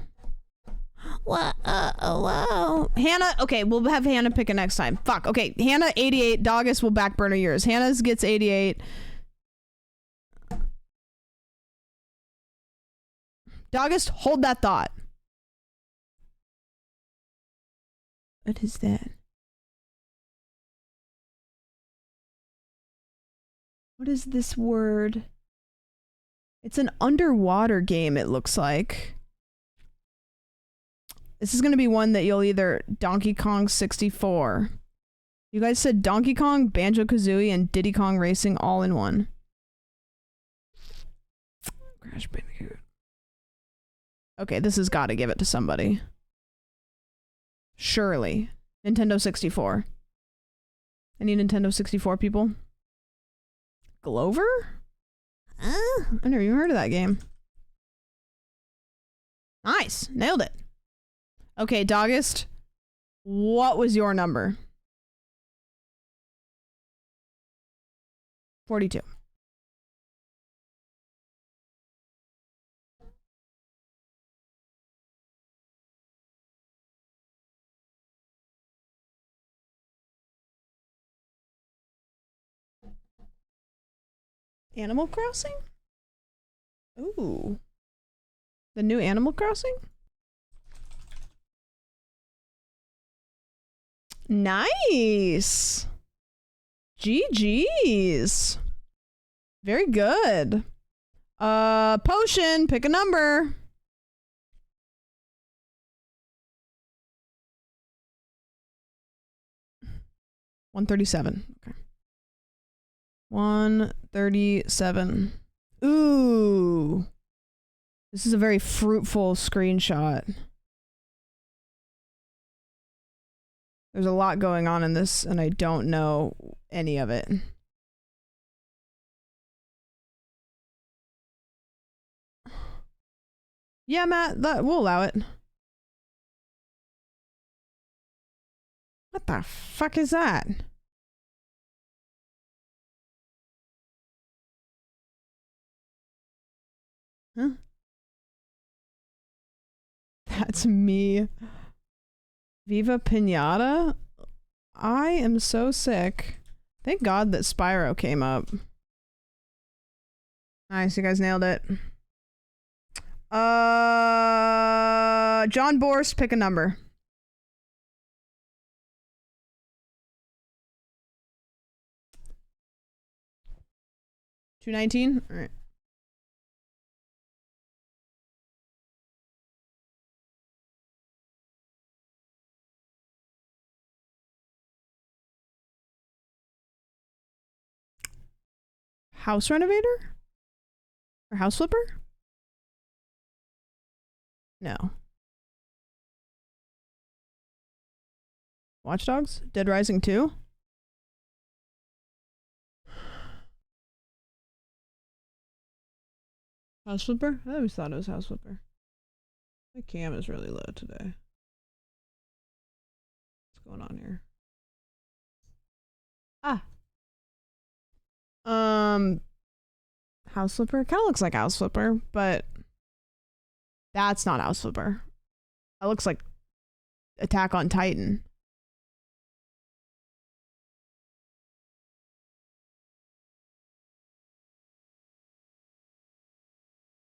Speaker 1: Whoa, whoa. Hannah, okay, we'll have Hannah pick it next time. Fuck, okay. Hannah, 88. Doggus will back burner yours. Hannah's gets 88. Doggus, hold that thought. What is that? What is this word? It's an underwater game, it looks like. This is going to be one that you'll either Donkey Kong 64. You guys said Donkey Kong, Banjo-Kazooie, and Diddy Kong Racing all in one. Crash Bandicoot. Okay, this has got to give it to somebody. Surely. Nintendo 64. Any Nintendo 64 people? Glover? I've never even heard of that game. Nice. Nailed it. Okay, Doggist. What was your number? 42. Animal Crossing? Ooh. The new Animal Crossing? Nice. GG's. Very good. Potion, pick a number. $137. Okay. 137. Ooh. This is a very fruitful screenshot. There's a lot going on in this, and I don't know any of it. Yeah, Matt, we'll allow it. What the fuck is that? Huh? That's me. Viva Pinata? I am so sick. Thank God that Spyro came up. Nice, you guys nailed it. John Borst, pick a number. $219? All right. House renovator? Or house flipper? No. Watch Dogs? Dead Rising 2? House flipper? I always thought it was house flipper. My cam is really low today. What's going on here? Ah. House flipper? Kind of looks like house flipper, but that's not house flipper. That looks like Attack on Titan.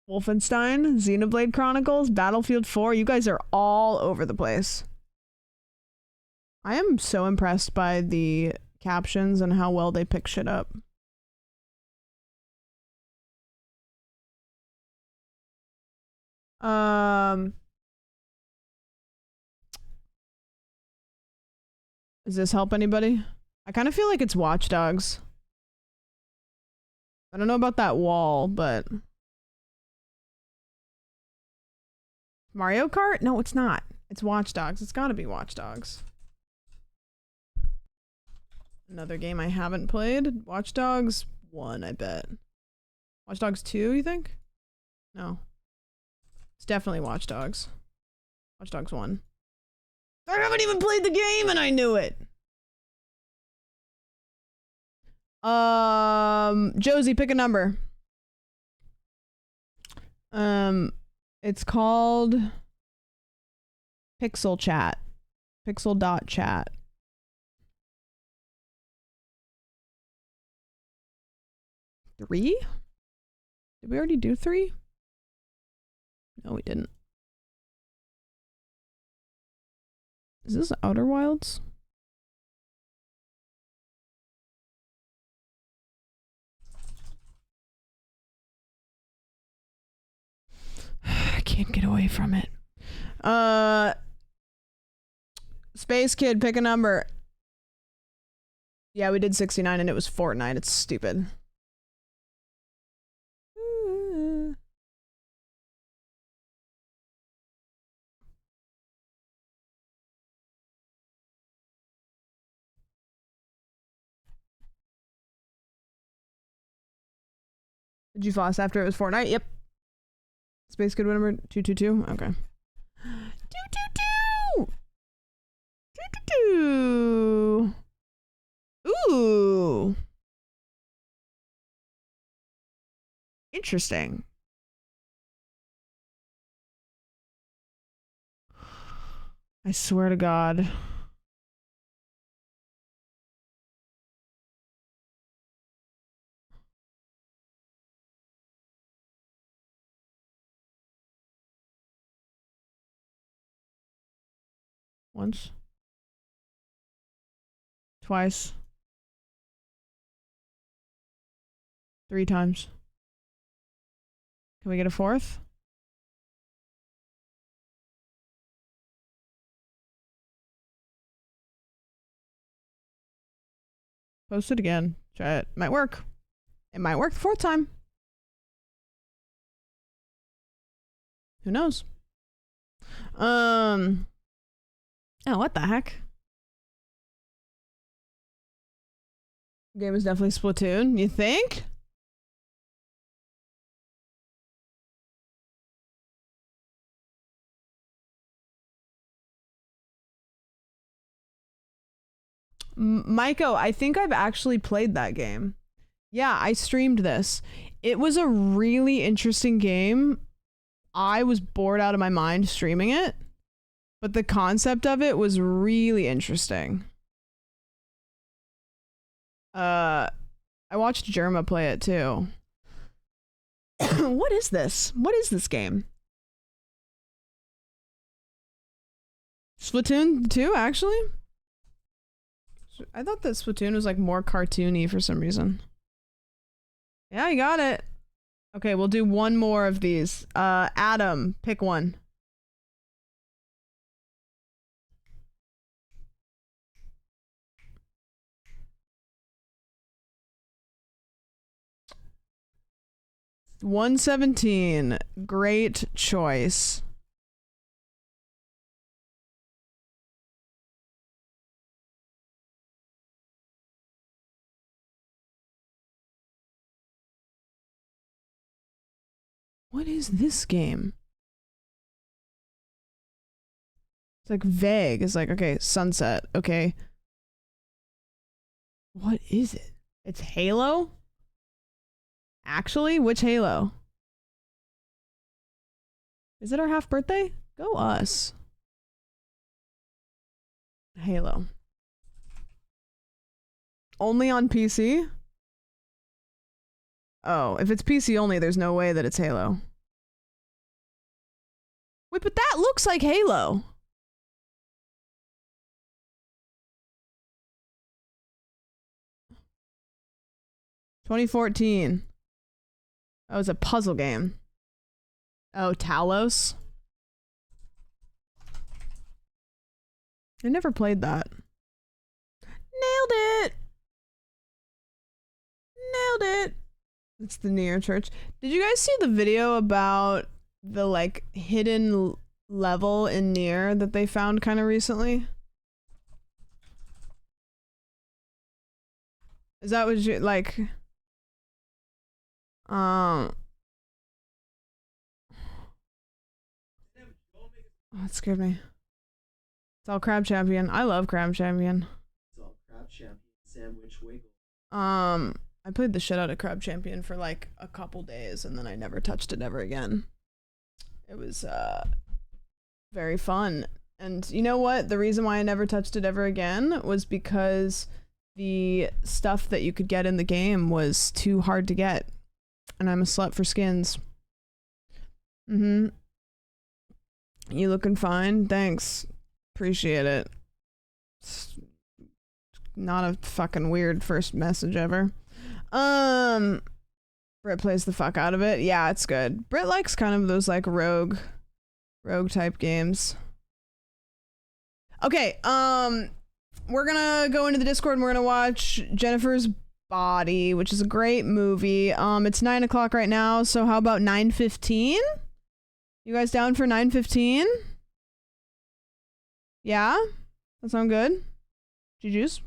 Speaker 1: Wolfenstein, Xenoblade Chronicles, Battlefield 4. You guys are all over the place. I am so impressed by the captions and how well they pick shit up. Does this help anybody? I kind of feel like it's Watch Dogs. I don't know about that wall, but Mario Kart? No, it's not. It's Watch Dogs. It's gotta be Watch Dogs. Another game I haven't played. Watch Dogs 1, I bet. Watch Dogs 2, you think? No. It's definitely Watch Dogs. Watch Dogs 1. I haven't even played the game and I knew it! Josie, pick a number. It's called Pixel Chat. Pixel.chat. Three? Did we already do 3? No, we didn't. Is this Outer Wilds? I can't get away from it. Space Kid, pick a number. Yeah, we did 69 and it was Fortnite. It's stupid. Did you floss after it was Fortnite? Yep. Space Kid, what number? 222? Okay. 222! 222! Ooh. Interesting. I swear to God. Once. Twice. 3 times. Can we get a 4th? Post it again. Try it. Might work. It might work the 4th time. Who knows? Oh, what the heck? Game is definitely Splatoon. You think? Maiko, I think I've actually played that game. Yeah, I streamed this. It was a really interesting game. I was bored out of my mind streaming it, but the concept of it was really interesting. I watched Jerma play it too. What is this? What is this game? Splatoon 2, actually? I thought that Splatoon was like more cartoony for some reason. Yeah, you got it. Okay, we'll do one more of these. Adam, pick one. $117. Great choice. What is this game? It's like vague. It's like, okay, sunset. Okay. What is it? It's Halo? Actually? Which Halo? Is it our half birthday? Go us. Halo. Only on PC? Oh, if it's PC only, there's no way that it's Halo. Wait, but that looks like Halo. $2014. Oh, it's a puzzle game. Oh, Talos? I never played that. Nailed it! Nailed it! It's the Near Church. Did you guys see the video about the like hidden level in Near that they found kind of recently? Is that what you like? Oh, it scared me. It's all Crab Champion. I love Crab Champion.
Speaker 13: It's all Crab Champion sandwich wiggle.
Speaker 1: I played the shit out of Crab Champion for like a couple days and then I never touched it ever again. It was very fun. And you know what? The reason why I never touched it ever again was because the stuff that you could get in the game was too hard to get. And I'm a slut for skins. You looking fine? Thanks. Appreciate it. It's not a fucking weird first message ever. Britt plays the fuck out of it. Yeah, it's good. Britt likes kind of those like rogue type games. Okay, we're gonna go into the Discord and we're gonna watch Jennifer's Body, which is a great movie. It's 9 o'clock right now, so how about 9:15? You guys down for 9:15? Yeah? That sound good? GG's.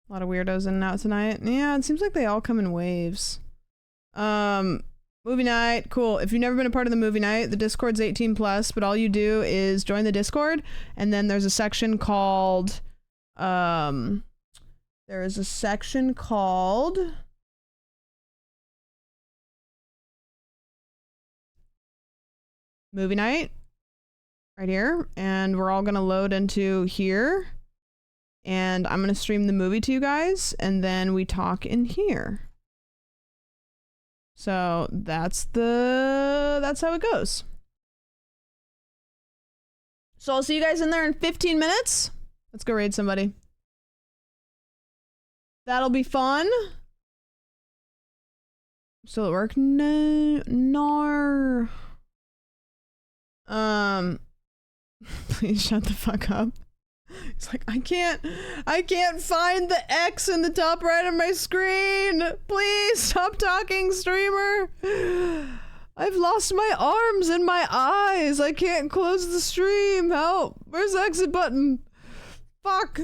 Speaker 1: A lot of weirdos in and out tonight. Yeah, it seems like they all come in waves. Movie night, cool. If you've never been a part of the movie night, the Discord's 18+, but all you do is join the Discord, and then there's a section called, movie night, right here, and we're all gonna load into here, and I'm gonna stream the movie to you guys, and then we talk in here. So that's how it goes. So I'll see you guys in there in 15 minutes. Let's go raid somebody. That'll be fun. Still at work? No. Please shut the fuck up. It's like, I can't find the X in the top right of my screen. Please stop talking, streamer. I've lost my arms and my eyes. I can't close the stream. Help. Where's the exit button? Fuck.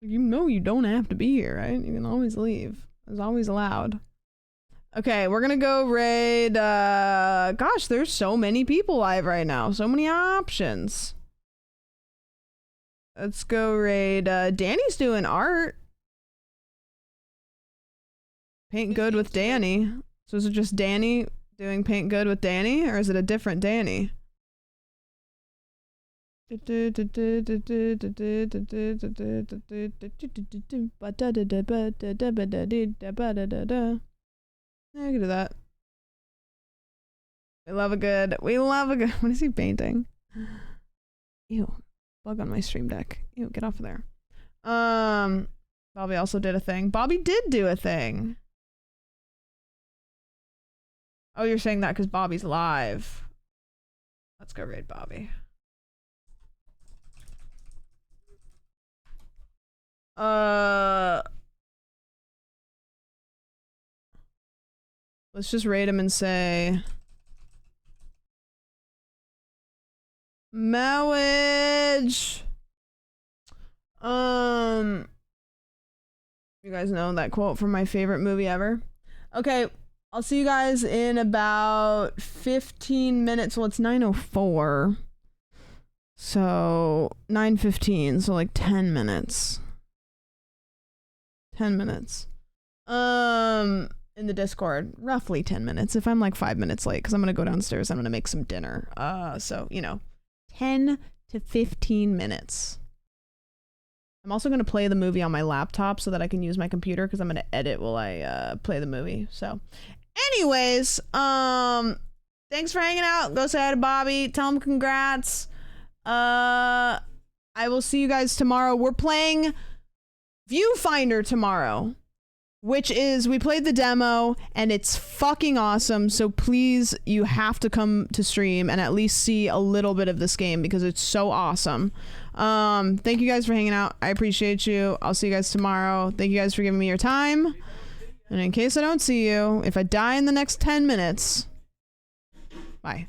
Speaker 1: You know you don't have to be here, right? You can always leave. It's always allowed. Okay, we're gonna go raid, gosh, there's so many people live right now. So many options. Let's go raid, Danny's doing art. Paint good with Danny. So is it just Danny doing paint good with Danny, or is it a different Danny? Yeah, I can do that. We love a good, what is he painting? Ew, bug on my stream deck. Ew, get off of there. Bobby also did a thing. Bobby did do a thing. Oh, you're saying that because Bobby's live. Let's go raid Bobby. Let's just raid him and say marriage. You guys know that quote from my favorite movie ever. Okay, I'll see you guys in about 15 minutes. Well, it's 9:04. So 9:15, so like 10 minutes. 10 minutes. In the Discord, roughly 10 minutes. If I'm like 5 minutes late, because I'm gonna go downstairs, I'm gonna make some dinner. So you know, 10 to 15 minutes. I'm also gonna play the movie on my laptop so that I can use my computer, because I'm gonna edit while I play the movie. So, anyways, thanks for hanging out. Go say hi to Bobby. Tell him congrats. I will see you guys tomorrow. We're playing Viewfinder tomorrow, which is, we played the demo and it's fucking awesome. So please, you have to come to stream and at least see a little bit of this game because it's so awesome. Thank you guys for hanging out. I appreciate you. I'll see you guys tomorrow. Thank you guys for giving me your time. And in case I don't see you, if I die in the next 10 minutes, bye.